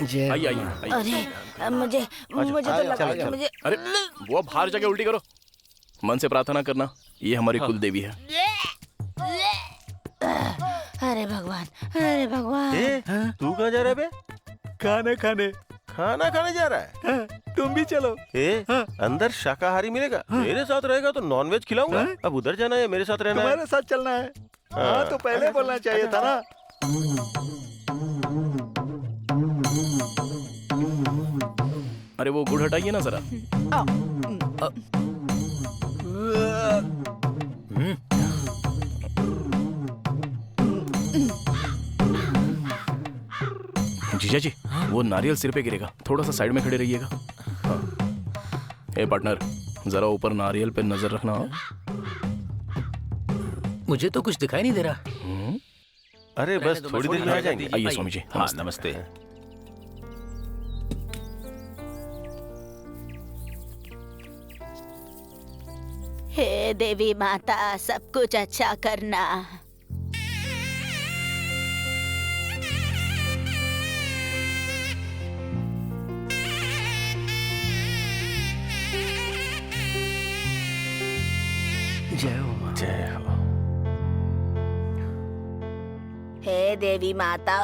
आइए। अरे मुझे तो लगा कि मुझे। अरे वो बाहर जाके उल्टी करो। मन से प्रार्थना करना, ये हमारी कुल देवी है। अरे भगवान, अरे भगवान। तू कहाँ जा रहा है बे? खाना खाने जा रहा है? तुम भी चलो। अंदर शाकाहारी मिलेगा। मेरे साथ रहेगा तो नॉनवेज खिलाऊंगा। अब उधर जाना है, मेरे साथ रहना है। तुम्हारे साथ चलना है। हाँ तो पहले बोलना चाहिए था ना। अरे वो गुड़ हटाइए ना जरा। जीजा जी, वो नारियल सिर पे गिरेगा, थोड़ा सा साइड में खड़े रहिएगा। हाँ। ए पार्टनर, जरा ऊपर नारियल पे नजर रखना। मुझे तो कुछ दिखाई नहीं दे रहा। अरे बस थोड़ी देर में आ जाएंगे। आइए स्वामी जी। हाँ नमस्ते। हे देवी माता, सब कुछ अच्छा करना। जय हो, जय हो। हे देवी माता।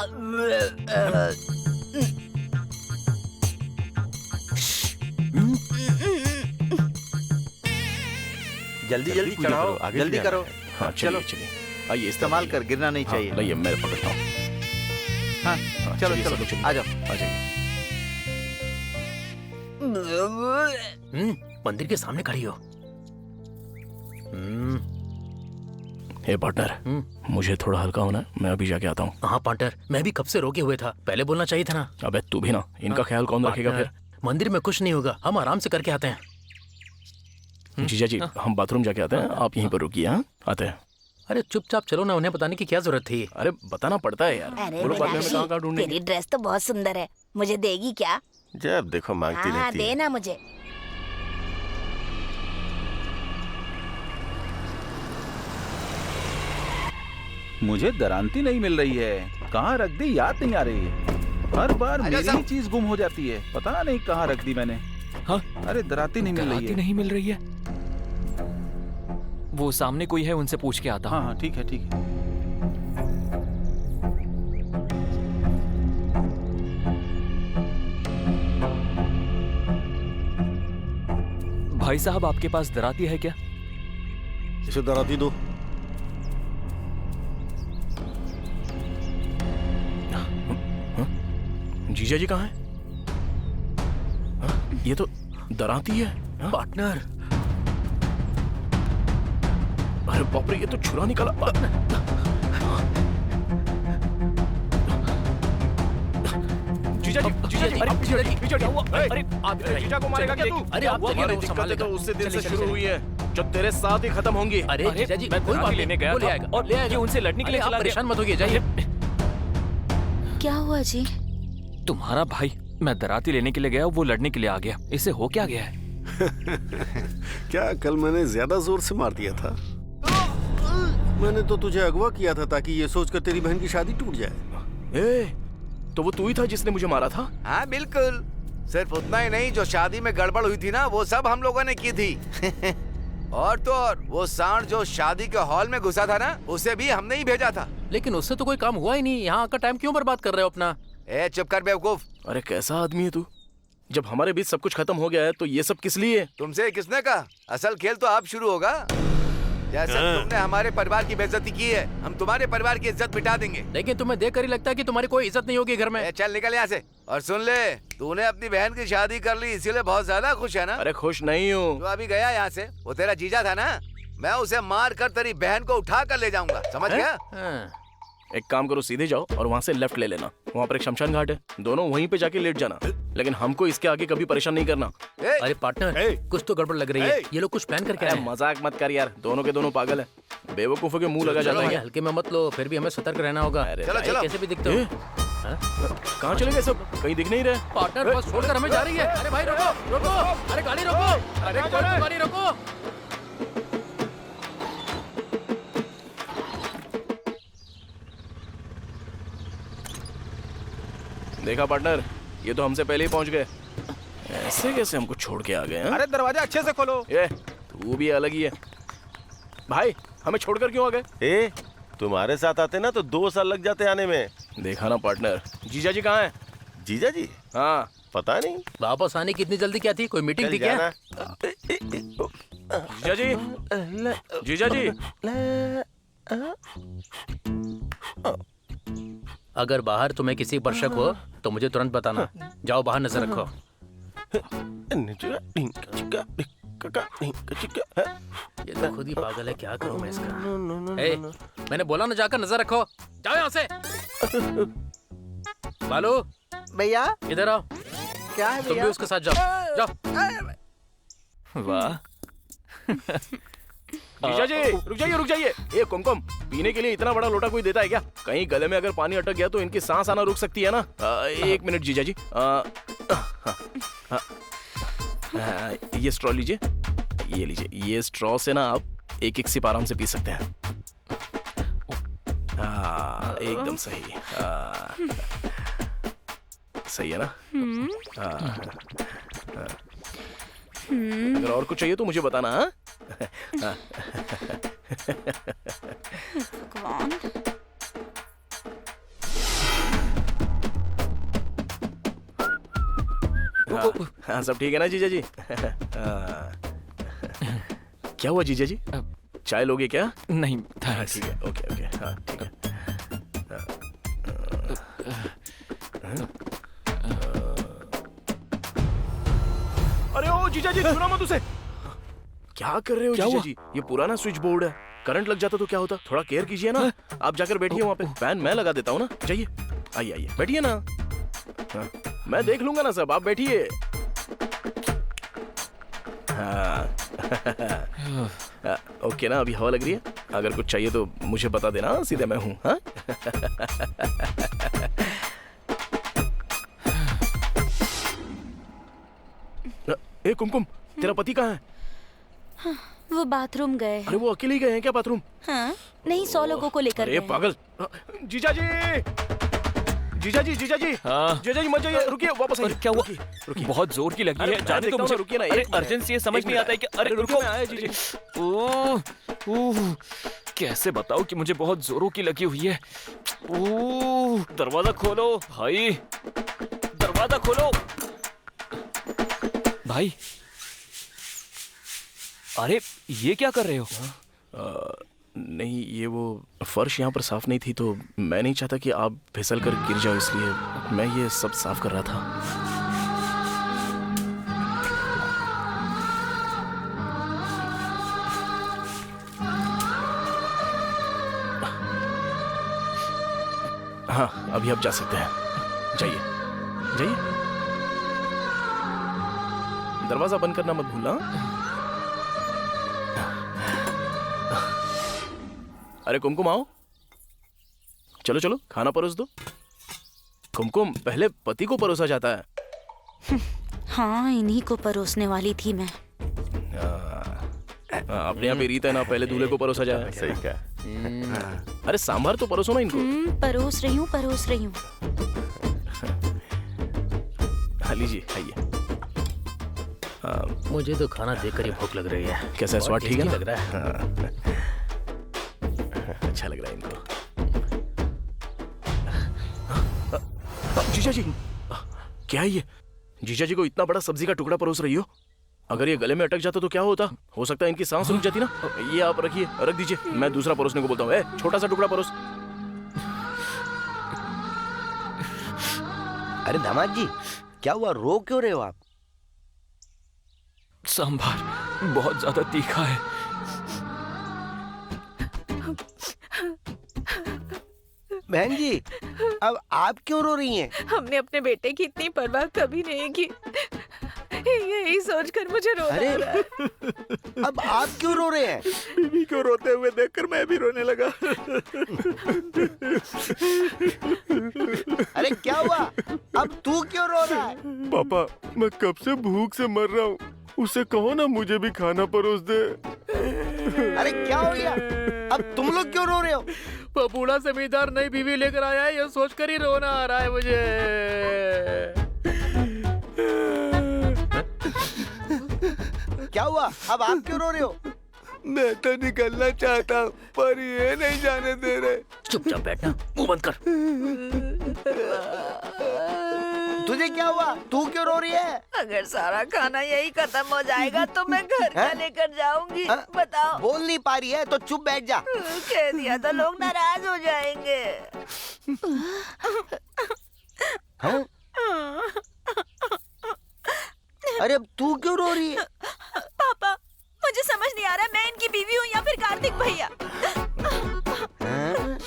जल्दी जल्दी चढ़ाओ, जल्दी करो। हाँ चलो चलिए। आइए इस्तेमाल कर, गिरना नहीं चाहिए। लाइए मैं पकड़ता हूँ। हाँ चलो चलिए, चलो सब लोग आ जाओ। आ जाइए। मंदिर के सामने खड़ी हो। हे पार्टनर, मुझे थोड़ा हल्का होना है, मैं अभी जाके आता हूँ। हाँ पार्टनर, मैं भी कब से रोके हुए था, पहले बोलना चाहिए था ना। अबे तू भी ना, इनका ख्याल कौन रखेगा फिर? मंदिर में कुछ नहीं होगा, हम आराम से करके आते हैं। जीजा जी, हम बाथरूम जाके आते हैं, आप यहीं पर रुकिए। हाँ आते हैं। अरे चुपचाप चलो ना, उन्हें बताने की क्या जरूरत थी? अरे बताना पड़ता है यार। अरे बोलो, बाद में हमें मीनाक्षी, कहाँ ढूंढेंगे? तेरी ड्रेस तो बहुत सुंदर है, मुझे देगी क्या? जब देखो मांगती हाँ रहती है। देना मुझे। मुझे दरांती नहीं मिल रही है, कहाँ रख दी याद नहीं आ रही है। हर बार मेरी ही चीज गुम हो जाती है, पता नहीं कहाँ रख दी मैंने। हाँ? अरे दराती नहीं मिल रही है। नहीं मिल रही है। वो सामने कोई है, उनसे पूछ के आता हूँ। हाँ ठीक है ठीक है। भाई साहब, आपके पास दराती है क्या? इसे दराती दो। जीजा जी कहाँ हैं? हाँ, ये तो दराती है। हाँ? पार्टनर, अरे बाप रे, ये तो छुरा निकाला। जीजा जी, अरे आप जीजा को मारेगा क्या तू? अरे आप हमारी दिक्कतें तो उससे दिन से शुरू हुई है जब तेरे साथ ही खत्म होंगी। अरे जीजा जी, मैं कोई बात लेने गया वो ले था आएगा और ये उनसे लड़ने के लिए आप चला परेशान मत होइए, जाइए। क्या हुआ जी? तुम्हारा भाई, मैं दराती लेने के लिए गया, वो लड़ने के लिए आ गया। इसे हो क्या गया है? क्या कल मैंने ज्यादा जोर से मार दिया था? मैंने तो तुझे अगवा किया था ताकि ये सोचकर तेरी बहन की शादी टूट जाए। तो वो तू ही था जिसने मुझे मारा था? हाँ बिल्कुल, सिर्फ उतना ही नहीं, जो शादी में गड़बड़ हुई थी ना, वो सब हम लोगों ने की थी। और तो और, वो सांड जो शादी के हॉल में घुसा था ना, उसे भी हमने ही भेजा था। लेकिन उससे तो कोई काम हुआ ही नहीं, यहाँ आकर टाइम क्यों बर्बाद कर रहे हो अपना? ए चुप कर बेवकूफ। अरे कैसा आदमी है तू? जब हमारे बीच सब कुछ खत्म हो गया है तो ये सब किस लिए? तुमसे किसने कहा? असल खेल तो अब शुरू होगा। जैसे तुमने हमारे परिवार की बेइज्जती की है, हम तुम्हारे परिवार की इज्जत मिटा देंगे। लेकिन तुम्हें देख कर ही लगता है कि तुम्हारी कोई इज्जत नहीं होगी घर में। चल निकल यहाँ से। और सुन ले, तूने अपनी बहन की शादी कर ली, इसीलिए बहुत ज्यादा खुश है ना? अरे खुश नहीं हूँ। तू अभी गया यहाँ से, वो तेरा जीजा था ना, मैं उसे मार कर तेरी बहन को उठा कर ले जाऊंगा, समझ गया? एक काम करो, सीधे जाओ और वहाँ से लेफ्ट ले लेना, वहाँ पर एक शमशान घाट है, दोनों वहीं पे जाके लेट जाना, लेकिन हमको इसके आगे कभी परेशान नहीं करना। अरे पार्टनर, कुछ तो गड़बड़ लग रही है, ये लोग कुछ प्लान करके आए हैं। मजाक मत कर यार, दोनों के दोनों पागल है, बेवकूफों के मुंह लगा जाता है। हल्के में मत लो, फिर भी हमें सतर्क रहना होगा। चलो चलो, कैसे भी दिखते हो। कहाँ चले गए सब? कहीं दिख नहीं रहे। पार्टनर बस छोड़कर हमें जा रही है। अरे भाई रोको रोको, अरे गाड़ी रोको, अरे गाड़ी रोको। देखा पार्टनर, ये तो हमसे पहले ही पहुंच गए। ऐसे कैसे हमको छोड़ के आ गए? अरे दरवाजा अच्छे से खोलो। ये तू भी अलग ही है भाई, हमें छोड़कर क्यों आ गए? तुम्हारे साथ आते ना तो 2 साल लग जाते आने में। देखा ना पार्टनर, जीजा जी कहाँ हैं? जीजा जी? हाँ पता नहीं। वापस आने की इतनी जल्दी क्या थी? कोई मीटिंग थी क्या? जीजा जी, जीजा जी। अगर बाहर तुम्हें किसी पर शक हो तो मुझे तुरंत बताना। जाओ बाहर नजर रखो। ये तो खुद ही पागल है, क्या करूं मैं इसका? मैंने बोला ना, जाकर नजर रखो। जाओ यहाँ से। बालू भैया इधर आओ। क्या है तुम भी भैया? उसके साथ जाओ। जाओ। वाह। जीजा जी रुक जाइए। ये कुमकुम, पीने के लिए इतना बड़ा लोटा कोई देता है क्या? कहीं गले में अगर पानी अटक गया तो इनकी सांस आना रुक सकती है ना। 1 मिनट जीजा जी। ये स्ट्रॉ लीजिए, ये लीजिए। ये स्ट्रॉ से ना आप एक सिप आराम से पी सकते हैं। एकदम सही। सही है ना? अगर और कुछ चाहिए तो मुझे बताना। भगवान। हाँ सब ठीक है ना जीजा जी? क्या हुआ जीजा जी? चाय लोगे क्या? नहीं हाँ ठीक है। ओके हाँ ठीक है। अरे ओ जीजा जी, छूना मत उसे। क्या कर रहे हो जीजा जी? ये पुराना स्विच बोर्ड है, करंट लग जाता तो क्या होता? थोड़ा केयर कीजिए ना। आप जाकर बैठिए वहाँ पे, फैन मैं लगा देता हूँ ना। जाइए, आइए बैठिए ना। हाँ, मैं देख लूंगा ना सब, आप बैठिए। हाँ। ओके ना, अभी हवा लग रही है। अगर कुछ चाहिए तो मुझे बता देना, सीधे मैं हूँ। हाँ? ए कुमकुम, तेरा पति कहाँ है? हाँ, वो बाथरूम गए। अरे वो अकेले ही गए हैं क्या बाथरूम? हाँ, नहीं 100 लोगों को लेकर अरे गए। पागल। जीजा जी हाँ। जीजा जी मत जाइए, रुकिए, वापस आइए। क्या हुआ? रुकिए। बहुत जोर की लगी है, जाने तो मुझे। रुकिए ना, अरे अर्जेंसी है, समझ नहीं आता है कि अरे रुको। ओह, कैसे बताओ कि मुझे बहुत जोरों की लगी हुई है। ओह, दरवाजा खोलो भाई, दरवाजा खोलो भाई। अरे ये क्या कर रहे हो? नहीं, ये वो फर्श यहाँ पर साफ नहीं थी तो मैं नहीं चाहता कि आप फिसल कर गिर जाओ, इसलिए मैं ये सब साफ कर रहा था। हाँ, अभी आप जा सकते हैं। जाइए जाइए, दरवाजा बंद करना मत भूलना। अरे कुमकुम आओ, चलो चलो खाना परोस दो। कुमकुम, पहले पति को परोसा जाता है। हाँ, इन्हीं को परोसने वाली थी मैं। अपने यहाँ पे रीत है ना, पहले दूल्हे को परोसा जाए। सही कहा। अरे सांभर तो परोसो ना इनको। परोस रही हूँ। लीजिए खाइए। मुझे तो खाना देखकर ही भूख लग रही है। कैसा है, स्वाद ठीक है ना? लग रहा है। अच्छा लग रहा है इनको। जीजा जी, क्या है ये? जीजा जी को इतना बड़ा सब्जी का टुकड़ा परोस रही हो? अगर ये गले में अटक जाता तो क्या होता? हो सकता है इनकी सांस रुक जाती ना। ये आप रखिए, रख दीजिए, मैं दूसरा परोसने को बोलता हूँ। छोटा सा टुकड़ा परोस। अरे दामाद जी, क्या हुआ? रो क्यों रहे हो आप? सांभर बहुत ज्यादा तीखा है। बहन जी, अब आप क्यों रो रही हैं? हमने अपने बेटे की इतनी परवाह कभी नहीं की। यही सोचकर मुझे रोना आ रहा है। अब आप क्यों रो रहे हैं? बीवी को रोते हुए देखकर मैं भी रोने लगा। अरे क्या हुआ? अब तू क्यों रो रहा है? पापा, मैं कब से भूख से मर रहा हूँ, उसे कहो ना मुझे भी खाना परोस दे। अरे क्या हो गया? अब तुम लोग क्यों रो रहे हो? वो बूढ़ा जमींदार नई बीवी लेकर आया है, ये सोचकर ही रोना आ रहा है मुझे। क्या हुआ? अब आप क्यों रो रहे हो? मैं तो निकलना चाहता हूँ पर ये नहीं जाने दे रहे। चुपचाप बैठना, मुंह बंद कर। तुझे क्या हुआ? तू क्यों रो रही है? अगर सारा खाना यही खत्म हो जाएगा तो मैं घर क्या लेकर जाऊंगी? बताओ। बोल नहीं पा रही है तो चुप बैठ जा। कह दिया तो लोग नाराज हो जाएंगे। हाँ? अरे अब तू क्यों रो रही है? पापा, मुझे समझ नहीं आ रहा मैं इनकी बीवी हूँ या फिर कार्तिक भैया।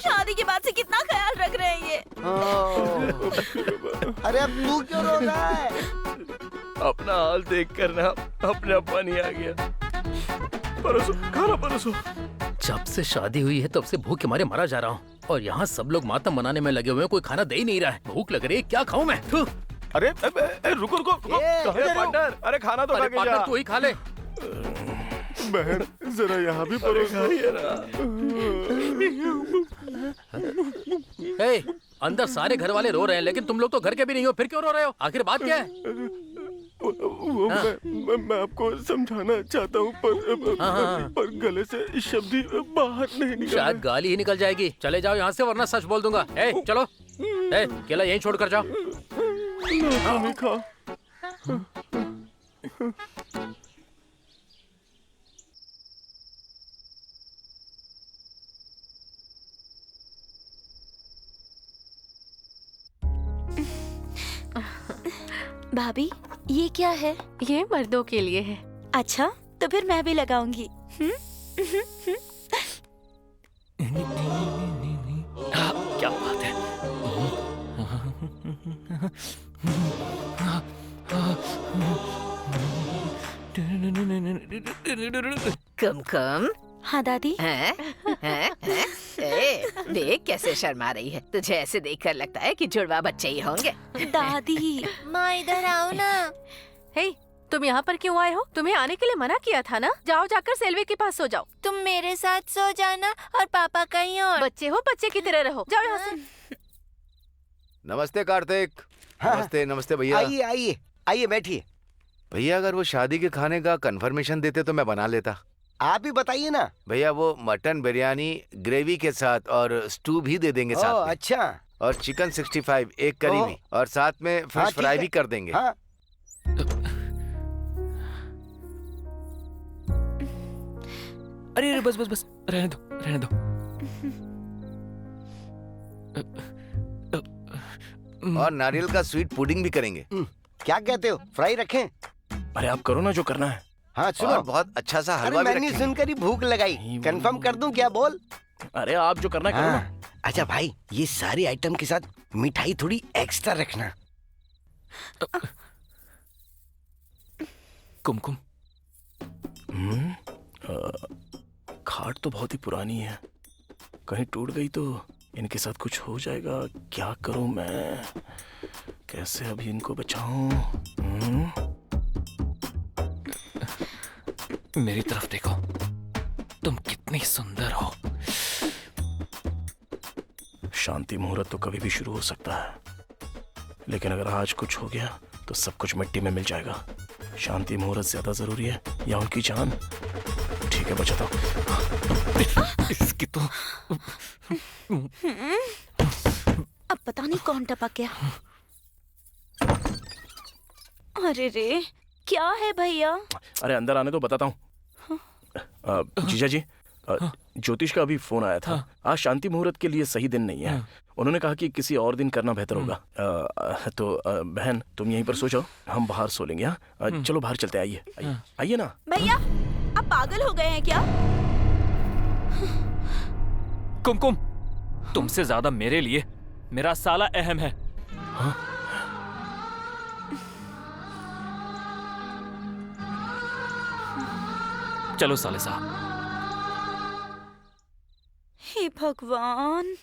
शादी के बाद से कितना ख्याल रख रहे हैं ये। अरे अब तू क्यों रो रहा है? अपना हाल देख कर ना अपने पानी आ गया। परसों खाना परसों। जब से शादी हुई है तब से भूख के मारे मरा जा रहा हूँ और यहाँ सब लोग मातम मनाने में लगे हुए हैं, कोई खाना दे ही नहीं रहा है। भूख लग रही है, क्या खाऊं मैं? अरे रुको रुको पार्टनर, अरे खाना तो खा के जा। तू ही खा ले। बहन जरा यहाँ भी परोसिए ना। अंदर सारे घर वाले रो रहे हैं लेकिन तुम लोग तो घर के भी नहीं हो, फिर क्यों रो रहे हो? आखिर बात क्या है? मैं आपको समझाना चाहता हूँ पर गले से शब्द ही बाहर नहीं निकल। शायद गाली ही निकल जाएगी। चले जाओ यहाँ से वरना सच बोल दूंगा। चलो केला यहीं छोड़ कर जाओ। भाभी ये क्या है? ये मर्दों के लिए है। अच्छा तो फिर मैं भी लगाऊंगी। क्या बात है। कुमकुम। हाँ दादी। देख कैसे शर्मा रही है। तुझे ऐसे देखकर लगता है कि जुड़वा बच्चे ही होंगे। दादी माँ इधर आओ ना। हे, तुम यहाँ पर क्यों आए हो? तुम्हें आने के लिए मना किया था ना। जाओ जाकर सेल्वी के पास सो जाओ। तुम मेरे साथ सो जाना और पापा कहीं और। बच्चे हो, बच्चे की तरह रहो। जाओ यहाँ से। नमस्ते कार्तिक। नमस्ते नमस्ते भैया। आइए आइए आइए बैठिए। भैया अगर वो शादी के खाने का कंफर्मेशन देते तो मैं बना लेता। आप ही बताइए ना। भैया वो मटन बिरयानी ग्रेवी के साथ और स्टू भी दे देंगे साथ में। अच्छा। और चिकन 65 एक करी में और साथ में फिश फ्राई भी कर देंगे। हाँ। अरे बस बस बस रहने दो रहने दो। और नारियल का स्वीट पुडिंग भी करेंगे। क्या कहते हो, फ्राई रखें? अरे आप करो ना जो करना है। हाँ सुनो, और बहुत अच्छा सा हलवा भी मैंने रखेंगे। सुनकर ही भूख लगाई। कंफर्म कर दूं क्या? बोल। अरे आप जो करना करो ना। अच्छा भाई, ये सारे आइटम के साथ मिठाई थोड़ी एक्स्ट्रा रखना। कुमकुम। खाट तो बहुत ही पुरानी है, कहीं टूट गई तो इनके साथ कुछ हो जाएगा। क्या करूं मैं, कैसे अभी इनको बचाऊं? मेरी तरफ देखो, तुम कितनी सुंदर हो। शांति मुहूर्त तो कभी भी शुरू हो सकता है, लेकिन अगर आज कुछ हो गया तो सब कुछ मिट्टी में मिल जाएगा। शांति मुहूर्त ज्यादा जरूरी है या उनकी जान? ठीक है बचाता हूँ। इसकी तो अब पता नहीं कौन टपक गया। अरे रे, क्या है भैया? अरे अंदर आने तो बताता हूँ। जीजा जी, ज्योतिष का अभी फोन आया था। आज शांति मुहूर्त के लिए सही दिन नहीं है। उन्होंने कहा कि किसी और दिन करना बेहतर होगा। तो बहन तुम यहीं पर सो जाओ, हम बाहर सो लेंगे। चलो बाहर चलते, आइए आइए आइए ना। भैया आप पागल हो गए हैं क्या? कुमकुम, तुमसे ज्यादा मेरे लिए मेरा साला अहम है। चलो साले साहब। हे भगवान।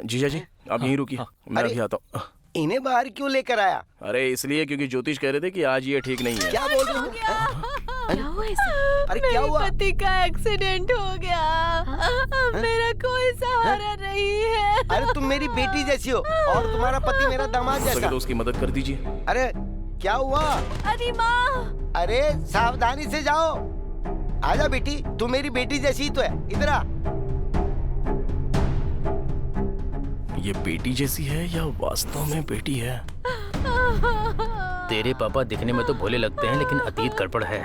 जीजा जी आप यहीं रुकिए, मैं अभी आता हूँ। इन्हें बाहर क्यों लेकर आया? अरे इसलिए क्योंकि ज्योतिष कह रहे थे कि आज ये ठीक नहीं है। क्या बोल रहे हो? क्या हुआ इसे? अरे क्या हुआ? मेरे पति का एक्सीडेंट हो गया। मेरा कोई सहारा नहीं है। अरे तुम मेरी बेटी जैसी हो और तुम्हारा पति मेरा दामाद जैसा। तो उसकी मदद कर दीजिए। अरे क्या हुआ? अरे माँ। अरे सावधानी से जाओ। आजा बेटी, तू मेरी बेटी जैसी ही तो है। इधर आ। ये बेटी जैसी है या वास्तव में बेटी है? तेरे पापा दिखने में तो भोले लगते हैं लेकिन अतीत गड़बड़ है।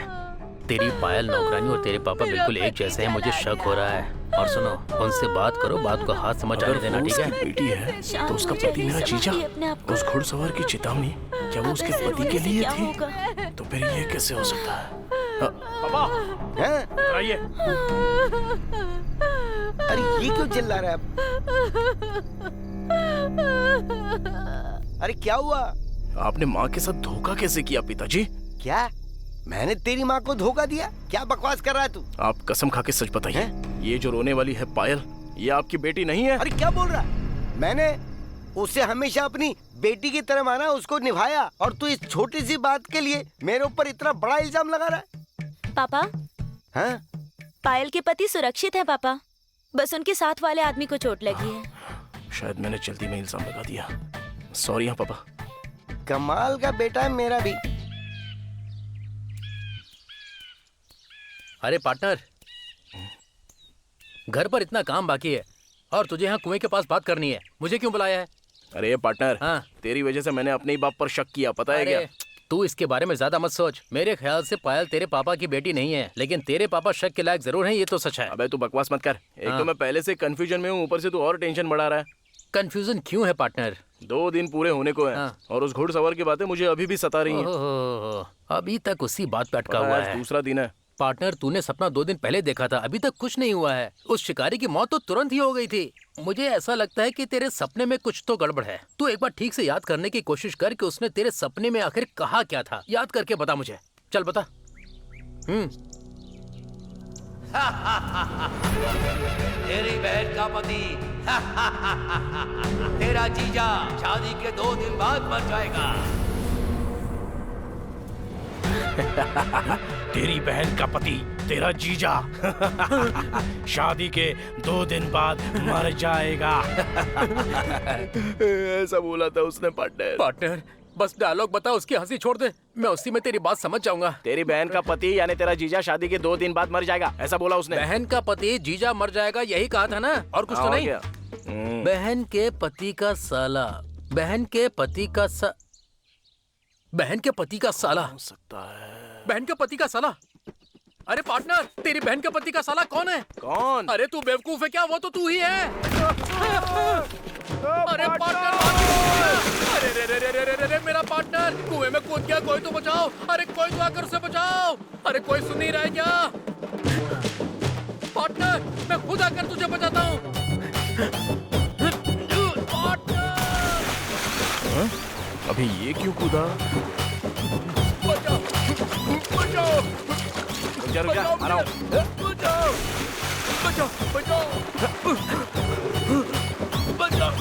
तेरी पायल नौकरानी और तेरे पापा बिल्कुल एक जैसे हैं, मुझे शक हो रहा है। और सुनो, उनसे बात करो, बात को हाथ समझ आने देना, ठीक है? बेटी है तो उसका पति मेरा जीजा। उस घुड़सवार की चेतावनी क्या वो उसके पति के लिए थी? तो फिर ये कैसे हो सकता है? पापा आइए। अरे ये क्यों चिल्ला रहा है? अरे क्या हुआ? आपने माँ के साथ धोखा कैसे किया पिताजी? क्या मैंने तेरी माँ को धोखा दिया? क्या बकवास कर रहा है तू? आप कसम खा के सच बताइए, ये जो रोने वाली है पायल, ये आपकी बेटी नहीं है? अरे क्या बोल रहा है? मैंने उसे हमेशा अपनी बेटी की तरह माना, उसको निभाया, और तू इस छोटी सी बात के लिए मेरे ऊपर इतना बड़ा इल्जाम लगा रहा है? पापा, हाँ? पायल के पति सुरक्षित है पापा, बस उनके साथ वाले आदमी को चोट लगी है। शायद मैंने जल्दी में इल्जाम लगा दिया। सॉरी हाँ पापा। कमाल का बेटा है मेरा भी। अरे पार्टनर, घर पर इतना काम बाकी है और तुझे यहाँ कुएं के पास बात करनी है, मुझे क्यों बुलाया है? अरे पार्टनर, हाँ? तेरी वजह से मैंने अपने ही बाप पर शक किया, पता है क्या? तू इसके बारे में ज्यादा मत सोच। मेरे ख्याल से पायल तेरे पापा की बेटी नहीं है, लेकिन तेरे पापा शक के लायक जरूर हैं, ये तो सच है। अबे तू बकवास मत कर। एक तो मैं पहले से कंफ्यूजन में हूँ, ऊपर से तू और टेंशन बढ़ा रहा है। कंफ्यूजन क्यों है पार्टनर? 2 दिन पूरे होने को हैं, और उस घुड़सवार की बातें मुझे अभी भी सता रही हैं। अभी तक उसी बात पे अटका हुआ है। दूसरा दिन है पार्टनर, तूने सपना 2 दिन पहले देखा था, अभी तक कुछ नहीं हुआ है। उस शिकारी की मौत तो तुरंत ही हो गई थी। मुझे ऐसा लगता है कि तेरे सपने में कुछ तो गड़बड़ है। तू एक बार ठीक से याद करने की कोशिश कर कि उसने तेरे सपने में आखिर कहा क्या था। याद करके बता मुझे, चल बता। तेरी बहन का पति तेरा जीजा शादी के 2 दिन बाद मर जाएगा। तेरी बहन का पति तेरा जीजा शादी के 2 दिन बाद मर जाएगा। ऐसा बोला था उसने पार्टनर। बस डायलॉग बता, उसकी हंसी छोड़ दे, मैं उसी में तेरी बात समझ जाऊंगा। तेरी बहन का पति यानी तेरा जीजा शादी के 2 दिन बाद मर जाएगा, ऐसा बोला उसने। बहन का पति जीजा मर जाएगा, यही कहा था ना, और कुछ तो नहीं। बहन के पति का साला, बहन के पति का बहन के पति का साला हो सकता है। बहन के पति का साला? अरे पार्टनर, तेरी बहन के पति का साला कौन है? कौन? अरे तू बेवकूफ है क्या? वो तो तू ही है। अरे पार्टनर, अरे रे रे रे रे रे मेरा पार्टनर कुएं में कूद गया, कोई तो बचाओ। अरे कोई तो आकर उसे बचाओ। अरे कोई सुन नहीं रहा है क्या? पार्टनर, मैं खुद आकर तुझे बचाता हूँ। अभी ये क्यों कूदा? बचाओ, बचाओ, रुक जा, आ रहा हूँ। बचाओ, बचाओ, बचाओ,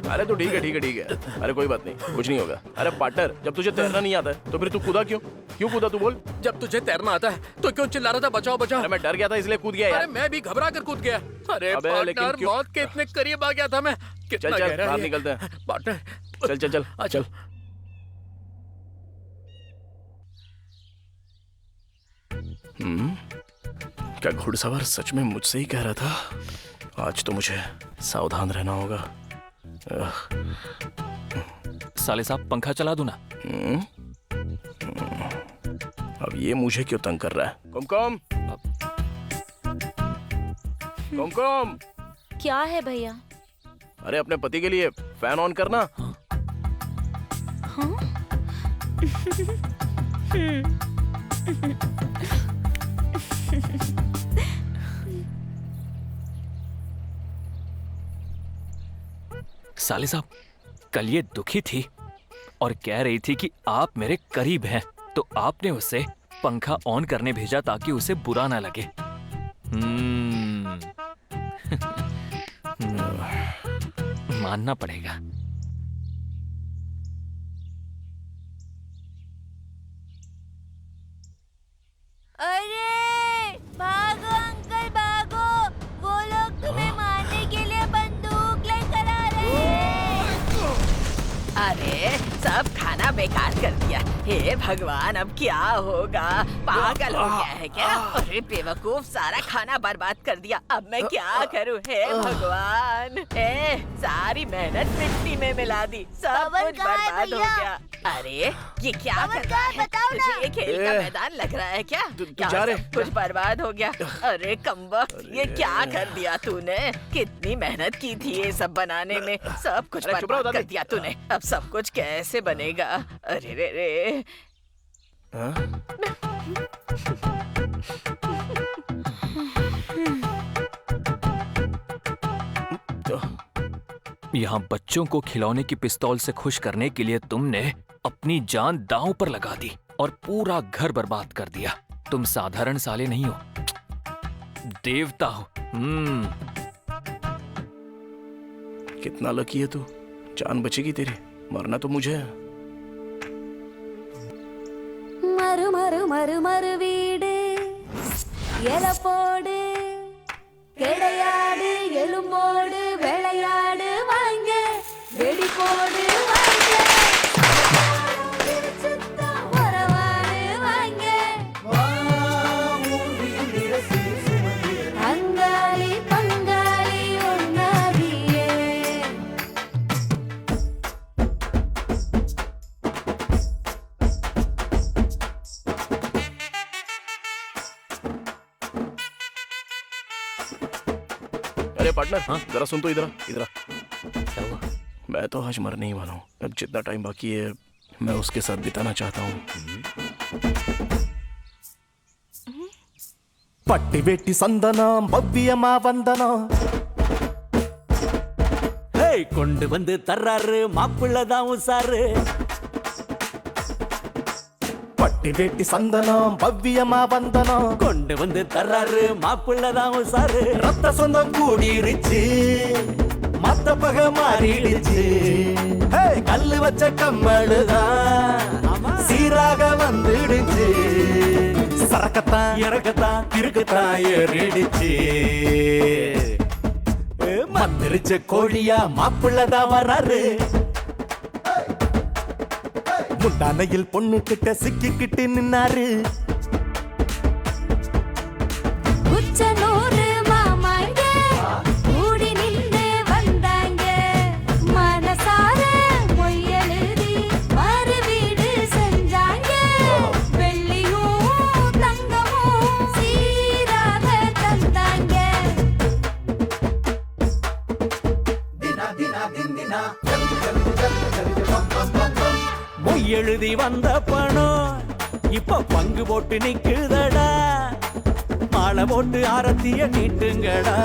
अरे तो ठीक है। अरे कोई बात नहीं, कुछ नहीं होगा। अरे पार्टनर, जब तुझे तैरना नहीं आता है तो फिर तू कूदा क्यों कूदा तू बोल? जब तुझे तैरना आता है तो क्यों चिल्ला रहा था बचाओ बचाओ? अरे मैं डर गया था इसलिए कूद गया यार। अरे मैं भी घबरा कर कूद गया। अरे पार्टनर, मौत के इतने करीब आ गया था मैं। कितना चल गहरा बाहर है निकलते हैं। पार्टनर, चल। क्या घुड़सवार सच में मुझसे ही कह रहा था? आज तो मुझे सावधान रहना होगा। साले साहब, पंखा चला दूं ना? अब ये मुझे क्यों तंग कर रहा है? कुमकुम, कुमकुम। क्या है भैया? अरे अपने पति के लिए फैन ऑन करना। साले साहब, कल ये दुखी थी और कह रही थी कि आप मेरे करीब हैं, तो आपने उसे पंखा ऑन करने भेजा ताकि उसे बुरा ना लगे। मानना पड़ेगा। अरे भागो अंकल भागो, वो लोग तुम्हें मारने के लिए बंदूक लेकर आ रहे हैं। अरे सब खाना बेकार कर दिया। हे भगवान, अब क्या होगा? पागल हो गया है क्या? अरे बेवकूफ, सारा खाना बर्बाद कर दिया। अब मैं क्या करूं? हे भगवान, सारी मेहनत मिट्टी में मिला दी, सब कुछ बर्बाद हो गया। अरे ये क्या कर रहा है? तुझे ये खेल का मैदान लग रहा है क्या? क्या सब कुछ बर्बाद हो गया? अरे कमबख्त, ये क्या कर दिया तूने? कितनी मेहनत की थी ये सब बनाने में, सब कुछ बर्बाद कर दिया तूने। अब सब कुछ कैसे बनेगा? अरे रे रे। यहाँ बच्चों को खिलौने की पिस्तौल से खुश करने के लिए तुमने अपनी जान दांव पर लगा दी और पूरा घर बर्बाद कर दिया। तुम साधारण साले नहीं हो, देवता हो। कितना लकी है तू, जान बचेगी तेरी, मरना तो मुझे है। மறு மறு மறு மறு வீடு எல போடு கிடையாடு எலும்போடு விளையாடு வாங்க வெடி போடு வாங்க உறவாடு வாங்க அங்காளி பங்காளி ஒன்னாதியே अरे पार्टनर, हाँ जरा सुन तो, इधर इधर। मैं तो आज मरने ही वाला हूँ। अब जितना टाइम बाकी है मैं उसके साथ बिताना चाहता हूँ। பட்டி வெட்டி சந்தனம் பவ்யமா வந்தனம் கொண்டு வந்து தர்றாரு மாப்பிள்ளதான் உசாரு. பட்டி வெட்டி சந்தனம் பவ்யமா வந்தனம் கொண்டு வந்து தர்றாரு மாப்பிள்ளதான் உசாரு. ரத்த சொந்தம் கூடிருச்சு, மத்த பக மாறிடுச்சு. கல்லு வச்ச கம்மழுதான் சீராக வந்துடுச்சு. சரக்கத்தான் இறக்கத்தான் திருக்கத்தான் ஏறிடுச்சு. மந்திரிச்ச கோழியா மாப்பிள்ளதான் வர்றாரு. முந்தானையில் பொண்ணு கிட்ட சிக்கிக்கிட்டு நின்னாரு. உச்சனூரு மாமாங்க கூடி நின்று வந்தாங்க. மனசார மொய்யெழுதி மறு வீடு செஞ்சாங்க. வெள்ளியும் தங்கமும் சீராக தந்தாங்க. மொய் எழுதி வந்த பணம் இப்ப பங்கு போட்டு நிக்குதடா. மாலை போட்டு ஆரத்திய நீட்டுங்கடா.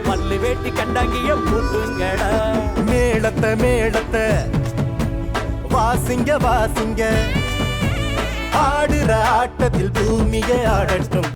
பல்லு வேட்டி கண்டாங்கிய பூட்டுங்கடா. மேளத்தை மேளத்தை வாசிங்க வாசிங்க. ஆடுற ஆட்டத்தில் பூமிய ஆடட்டும்.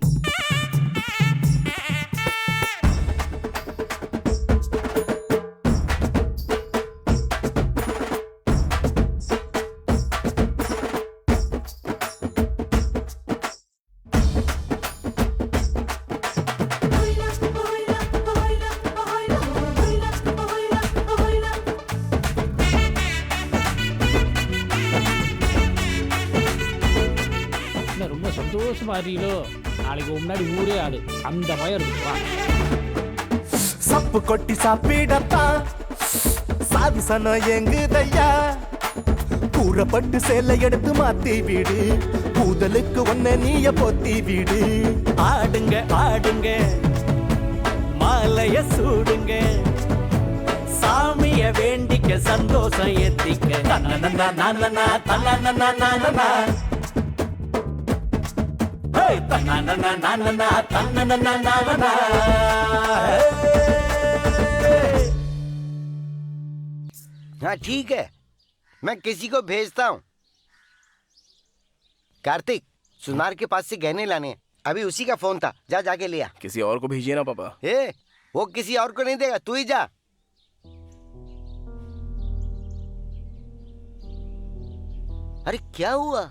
ரொம்ப சந்தோஷமா இருக்கீங்களோ? நாளைக்கு முன்னாடி ஊரே ஆடு அந்த பயம் இருக்குப்பா. சப்பு கொட்டி சாப்பிடத்தான் சாதி சனம் எங்குதையா. கூறப்பட்டு சேலை எடுத்து மாத்தி வீடு. கூதலுக்கு ஒன்ன நீய பொத்தி வீடு. ஆடுங்க ஆடுங்க மாலைய சூடுங்க. சாமிய வேண்டிக்க சந்தோஷம் ஏத்திக்க. தன்னனா நானனா தன்னனா நானனா हाँ ठीक है, मैं किसी को भेजता हूँ। कार्तिक, सुनार के पास से गहने लाने हैं। अभी उसी का फोन था, जा जाके लिया। किसी और को भेजिए ना पापा। वो किसी और को नहीं देगा, तू ही जा। अरे क्या हुआ?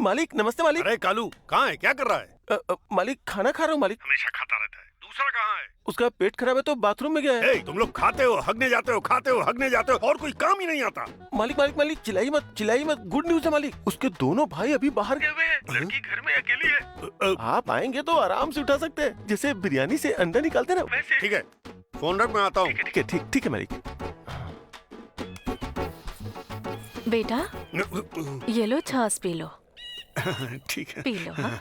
मालिक नमस्ते मालिक। अरे कालू कहाँ है, क्या कर रहा है? मालिक खाना खा रहा हूँ मालिक। हमेशा खाता रहता है। दूसरा कहाँ है? उसका पेट खराब है तो बाथरूम में गया है। तुम लोग खाते हो, हगने जाते हो, खाते हो, हगने जाते हो, और कोई काम ही नहीं आता। मालिक मालिक मालिक चिल्लाइए मत, चिल्लाइए मत। गुड न्यूज है मालिक, उसके दोनों भाई अभी बाहर गए हुए हैं। लड़की घर में अकेली है। आप आएंगे तो आराम से उठा सकते हैं, जैसे बिरयानी से अंडा निकालते ना वैसे। ठीक है, फोन रख, मैं आता हूँ। ठीक है मालिक। बेटा ये लो, छाछ पी लो। ठीक है, पी लो। हाँ?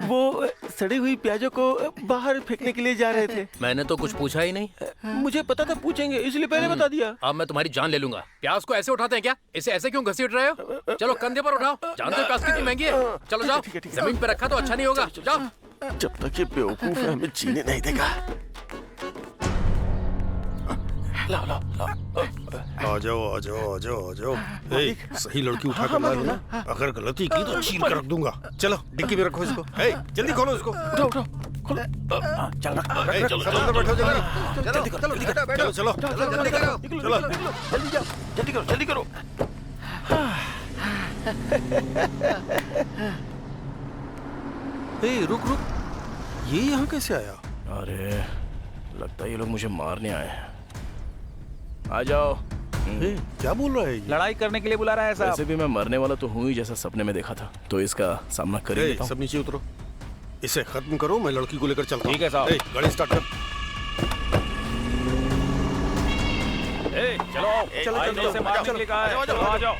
वो सड़ी हुई प्याजों को बाहर फेंकने के लिए जा रहे थे। मैंने तो कुछ पूछा ही नहीं। मुझे पता था पूछेंगे, इसलिए पहले बता दिया। अब मैं तुम्हारी जान ले लूंगा। प्याज को ऐसे उठाते हैं क्या? इसे ऐसे क्यों घसीट रहे हो? चलो कंधे पर उठाओ। जानते हो प्याज कितनी महंगी है? चलो जाओ, जमीन पे रखा तो अच्छा नहीं होगा। जाओ। जब तक ये बेवकूफ हमें जीने नहीं देगा। लाओ लाओ लाओ। आ जाओ आ जाओ आ जाओ आ जाओ। ए, सही लड़की उठा कर ला लो ना। अगर गलती की तो छीन कर रख दूंगा। चलो डिक्की में रखो इसको। ए, जल्दी खोलो इसको। उठाओ उठाओ खोलो। चल रख। सब अंदर बैठो जल्दी। जल्दी करो जल्दी करो। चलो जल्दी करो चलो जल्दी जाओ जल्दी करो जल्दी करो। ए, रुक रुक, ये यहाँ कैसे आया? अरे लगता है ये लोग मुझे मारने आए हैं। आ जाओ। क्या बोल रहा है ये? लड़ाई करने के लिए बुला रहा है साहब। वैसे भी मैं मरने वाला तो हूँ ही, जैसा सपने में देखा था, तो इसका सामना कर ही लेता हूँ। सब नीचे उतरो, इसे खत्म करो, मैं लड़की को लेकर चलता हूँ। ठीक है साहब। गाड़ी स्टार्ट कर। चलो से मारने के लिए कहा है। चलो आ जाओ।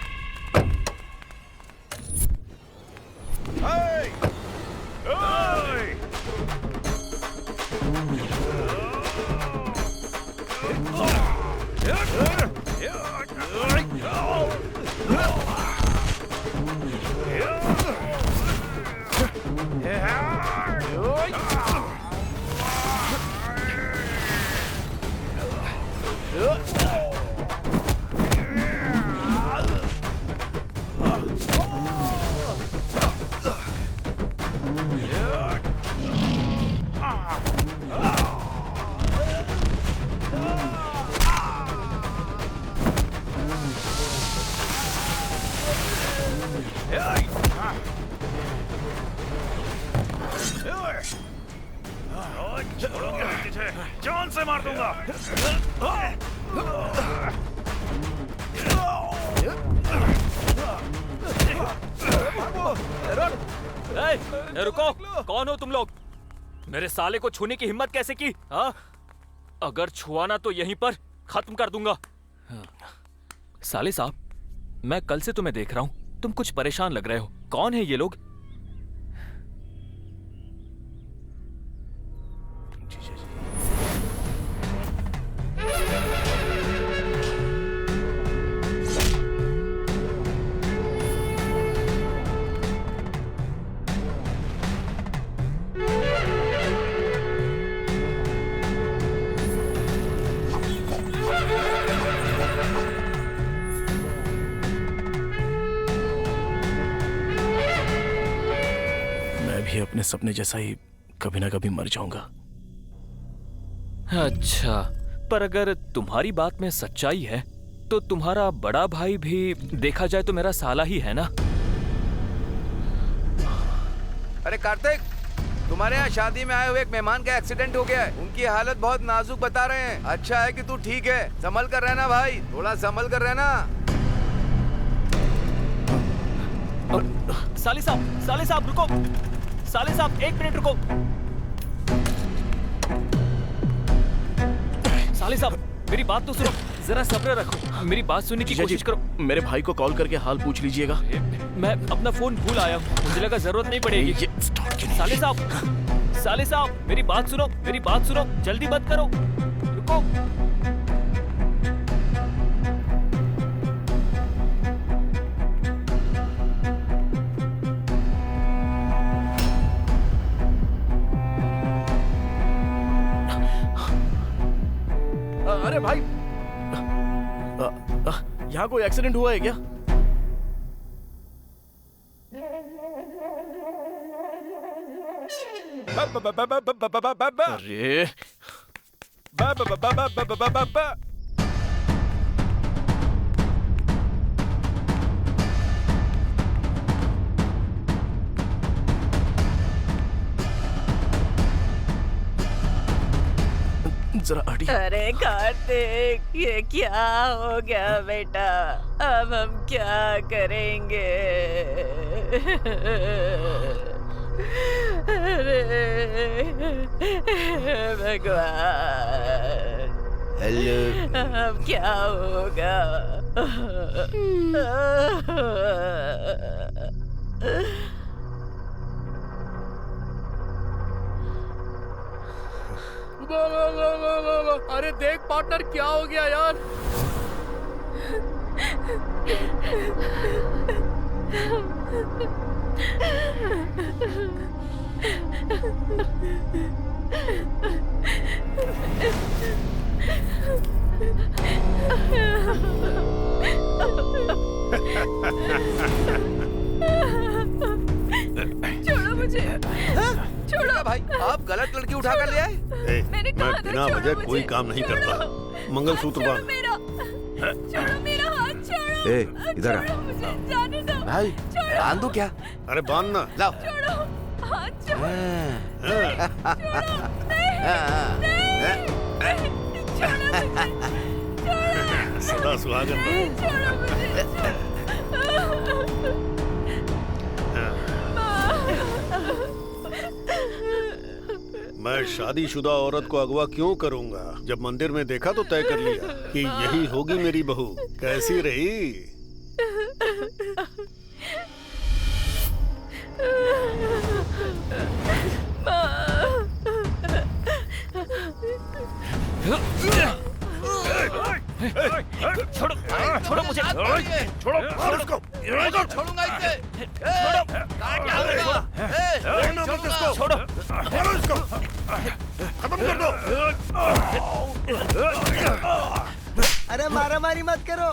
जान से मार दूंगा। रुको, कौन हो तुम लोग? मेरे साले को छूने की हिम्मत कैसे की? हाँ? अगर छुआ ना तो यहीं पर खत्म कर दूंगा। साले साहब, मैं कल से तुम्हें देख रहा हूं, तुम कुछ परेशान लग रहे हो। कौन है ये लोग? अपने सपने जैसा ही कभी ना कभी मर जाऊंगा। अच्छा, पर अगर तुम्हारी बात में सच्चाई है तो तुम्हारा बड़ा भाई भी देखा जाए तो मेरा साला ही है ना? अरे कार्तिक, तुम्हारे यहाँ शादी में आए हुए एक मेहमान का एक्सीडेंट हो गया है। उनकी हालत बहुत नाजुक बता रहे हैं। अच्छा है कि तू ठीक है। संभल कर रहना भाई, थोड़ा संभल कर रहना। साले साहब रुको। साले साहब 1 मिनट रुको। साले साहब मेरी बात तो सुनो, जरा सब्र रखो, मेरी बात सुनने की कोशिश करो। मेरे भाई को कॉल करके हाल पूछ लीजिएगा। मैं अपना फोन भूल आया हूँ, मुझे लगा जरूरत नहीं पड़ेगी। साले साहब मेरी बात सुनो, जल्दी मत करो, रुको। अरे भाई, यहाँ कोई एक्सीडेंट हुआ है क्या? अरे जरा हटी। अरे कार्तिक, ये क्या हो गया बेटा? अब हम क्या करेंगे? अरे भगवान, हेलो, अब क्या होगा? अरे देख पार्टनर क्या हो गया यार। छोड़ो मुझे, छोड़ो भाई, आप गलत लड़की उठा कर ले आए। मैंने मैं बिना वजह कोई काम नहीं करता। मंगलसूत्र बांध। छोड़ो मेरा हाथ, छोड़ो। इधर आ जाने दो भाई, बांध दो क्या? अरे बांधना। लाओ। छोड़ो हाथ, छोड़ो। सदा सुहागन मैं शादीशुदा औरत को अगवा क्यों करूंगा? जब मंदिर में देखा तो तय कर लिया कि यही होगी मेरी बहू। कैसी रही? छोड़ो छोड़ो मुझे, छोड़ो उसको, छोड़ूंगा इसे। छोड़ो इसको, खत्म कर दो। अरे मारा मारी मत करो।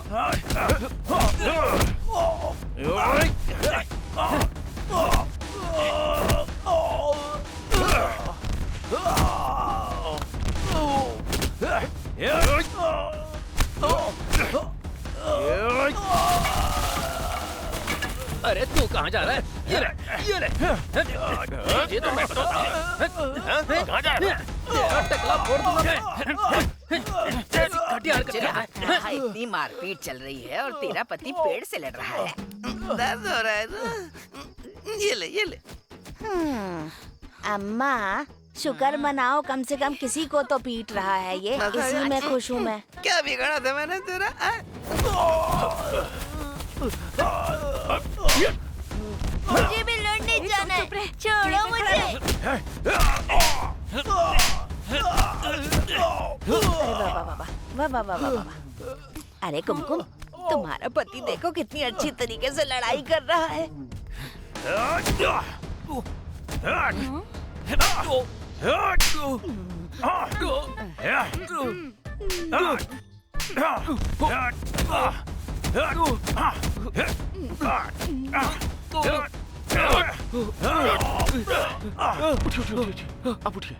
अरे तू कहाँ जा रहा है? ये ले, ये ले। ये तो मैं बताता हूँ। कहाँ जा रहा है? टकला फोड़ दूंगा मैं। यहाँ इतनी मारपीट चल रही है और तेरा पति पेड़ से लड़ रहा है। दर्द हो रहा है ना? ये ले, ये ले। अम्मा शुक्र मनाओ, कम से कम किसी को तो पीट रहा है ये। इसी में खुश हूँ मैं। क्या बिगाड़ा था मैंने तेरा? मुझे भी लड़ने जाना है, छोड़ो मुझे। वाह वाह वाह वाह वाह। अरे कुमकुम, तुम्हारा पति देखो कितनी अच्छी तरीके से लड़ाई कर रहा है। अब उठिए।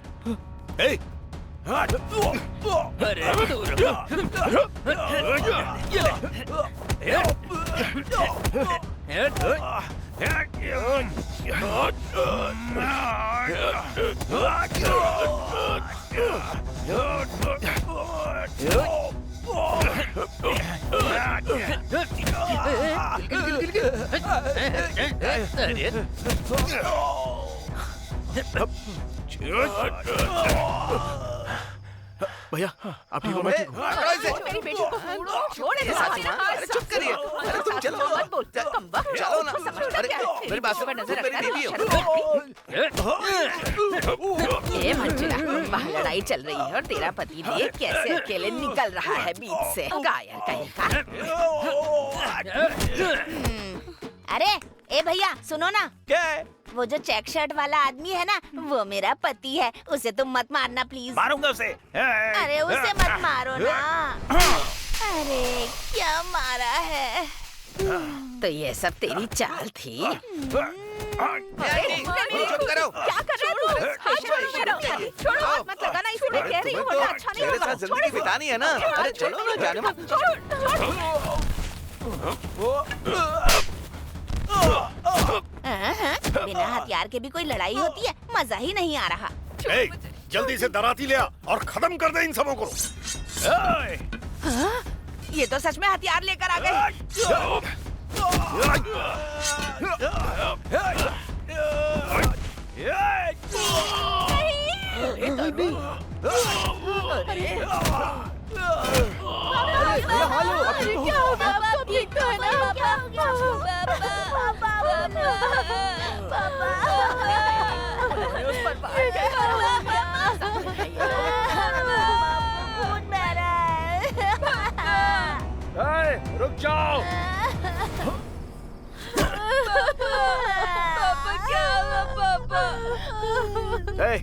भैया आप ठीक हो? मैं ठीक हूँ। मेरी बेटी को छोड़ दे। अरे चुप करिए। अरे तुम चलो मत बोल, चलो ना। अरे मेरी बात सुनो, नजर मेरी बीवी हो। ये मंजुला, वहाँ लड़ाई चल रही है और तेरा पति देख कैसे अकेले निकल रहा है बीच से। कायर कहीं का। अरे ए भैया सुनो ना। क्या? वो जो चेक शर्ट वाला आदमी है ना, वो मेरा पति है। उसे तुम मत मारना प्लीज। मारूंगा उसे। अरे उसे मत मारो ना। अरे क्या मारा है? तो ये सब तेरी चाल थी। चुप करो। क्या कर रहे हो? हाथ छोड़ो, छोड़ो, हाथ मत लगाना। इसे मैं कह रही हूँ, अच्छा नहीं मेरे होगा। साथ जिंदगी बितानी है ना। अरे चलो ना, जाने मत। बिना हथियार के भी कोई लड़ाई होती है? मजा ही नहीं आ रहा। जल्दी से दराती ले आ और खत्म कर दे इन सबों को। ये तो सच में हथियार लेकर आ गए। ए,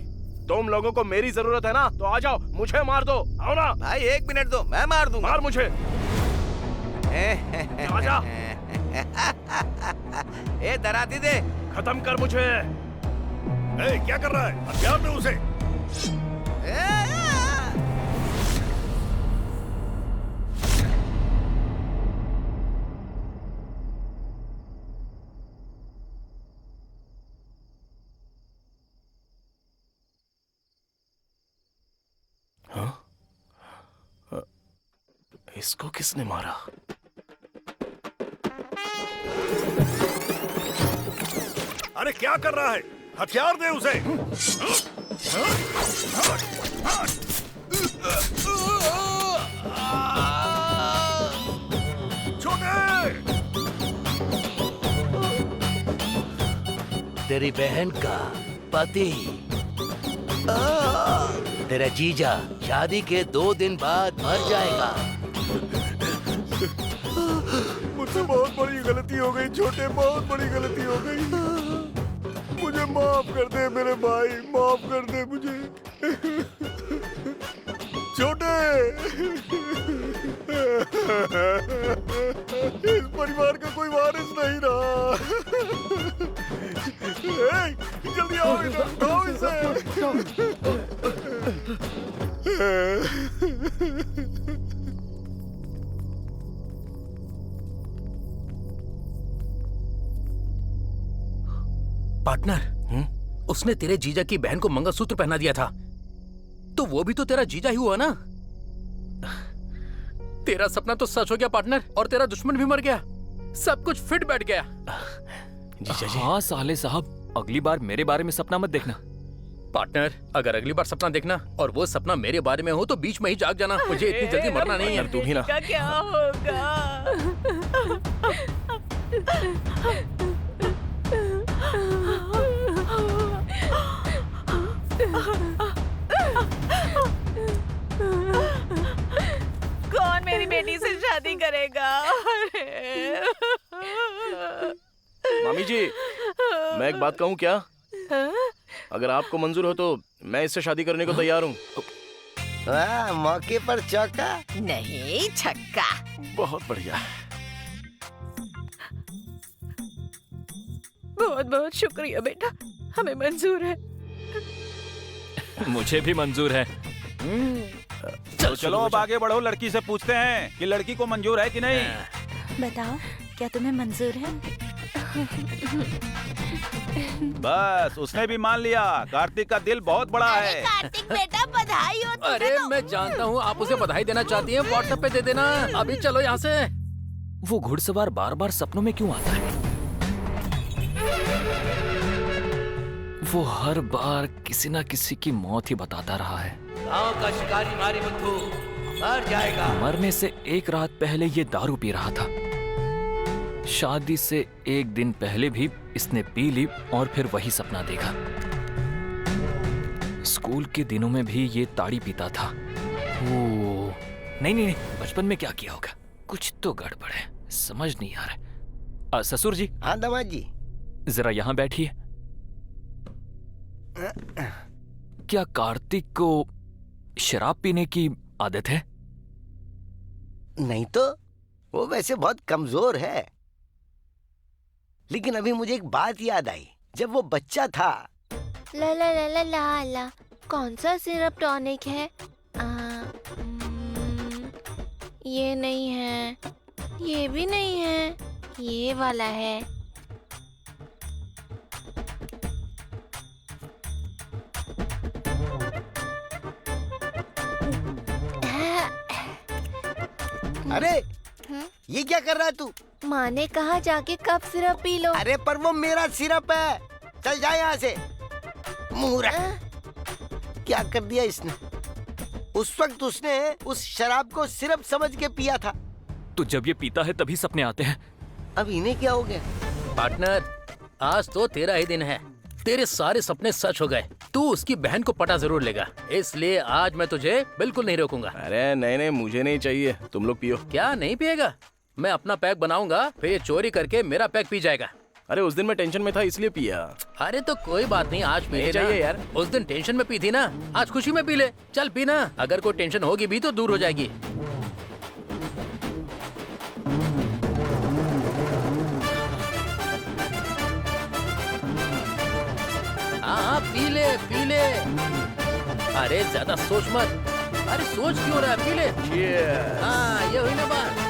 तुम लोगों को मेरी जरूरत है ना, तो आ जाओ, मुझे मार दो। आओ ना भाई, 1 मिनट दो, मैं मार दूंगा। मार मुझे। आजा। ए डराती दे, खत्म कर मुझे। क्या कर रहा है? हथियार दे उसे। इसको किसने मारा? अरे क्या कर रहा है? हथियार दे उसे। छोटे! तेरी बहन का पति, तेरा जीजा शादी के 2 दिन बाद मर जाएगा। मुझसे बहुत बड़ी गलती हो गई छोटे, बहुत बड़ी गलती हो गई। मुझे माफ कर दे मेरे भाई, माफ कर दे मुझे। छोटे, इस परिवार का कोई वारिस नहीं रहा। जल्दी आओ इधर, उठाओ इसे। पार्टनर, उसने तेरे जीजा की बहन को मंगलसूत्र पहना दिया था, तो वो भी तो तेरा जीजा ही हुआ ना। तेरा सपना तो सच हो गया पार्टनर, और तेरा दुश्मन भी मर गया। सब कुछ फिट बैठ गया। जीजा जी। हाँ साले साहब, अगली बार मेरे बारे में सपना मत देखना। पार्टनर, अगर अगली बार सपना देखना और वो सपना मेरे बारे में हो तो बीच में ही जाग जाना। मुझे इतनी जल्दी मरना नहीं है। तू भी ना। क्या होगा? कौन मेरी बेटी से शादी करेगा? मामी जी, मैं एक बात कहूँ क्या? अगर आपको मंजूर हो तो मैं इससे शादी करने को तैयार हूँ। मौके पर चौका नहीं, छक्का। बहुत बढ़िया। बहुत बहुत शुक्रिया बेटा, हमें मंजूर है। मुझे भी मंजूर है। तो चलो अब आगे बढ़ो, लड़की से पूछते हैं कि लड़की को मंजूर है कि नहीं। बताओ, क्या तुम्हें मंजूर है? बस उसने भी मान लिया। कार्तिक का दिल बहुत बड़ा है। कार्तिक बेटा, बधाई हो तुम्हें। अरे मैं जानता हूँ आप उसे बधाई देना चाहती हैं, व्हाट्सएप पे दे देना। अभी चलो यहाँ से। वो घुड़सवार बार बार सपनों में क्यों आता है? वो हर बार किसी ना किसी की मौत ही बताता रहा है। गांव का शिकारी मारी मुत्थू मर जाएगा। मरने से एक रात पहले ये दारू पी रहा था। शादी से एक दिन पहले भी इसने पी ली और फिर वही सपना देखा। स्कूल के दिनों में भी ये ताड़ी पीता था। ओ, नहीं, बचपन में क्या किया होगा? कुछ तो गड़बड़ है, समझ नहीं आ रहा। ससुर जी। हाँ दामाद जी। जरा यहाँ बैठिए। क्या कार्तिक को शराब पीने की आदत है? नहीं तो, वो वैसे बहुत कमजोर है। लेकिन अभी मुझे एक बात याद आई। जब वो बच्चा था। ला ला ला ला ला ला, कौन सा सिरप टॉनिक है? ये नहीं है, ये भी नहीं है, ये वाला है। अरे ये क्या कर रहा है तू? माँ ने कहा जाके कप सिरप पी लो। अरे पर वो मेरा सिरप है, चल जा यहाँ से। मूर्ख, क्या कर दिया इसने? उस वक्त उसने उस शराब को सिरप समझ के पिया था। तो जब ये पीता है तभी सपने आते हैं। अब इन्हें क्या हो गया? पार्टनर, आज तो तेरा ही दिन है। तेरे सारे सपने सच हो गए। तू उसकी बहन को पटा जरूर लेगा, इसलिए आज मैं तुझे बिल्कुल नहीं रोकूंगा। अरे नहीं, मुझे नहीं चाहिए, तुम लोग पियो। क्या नहीं पिएगा? मैं अपना पैक बनाऊंगा, फिर ये चोरी करके मेरा पैक पी जाएगा। अरे उस दिन मैं टेंशन में था इसलिए पिया। अरे तो कोई बात नहीं, आज पी नहीं ले चाहिए यार। उस दिन टेंशन में पी थी ना, आज खुशी में पी ले। चल पीना, अगर कोई टेंशन होगी भी तो दूर हो जाएगी। हाँ पी ले पी ले। अरे ज्यादा सोच मत। अरे सोच क्यों रहा है, पी ले। हाँ ये हुई ना बात।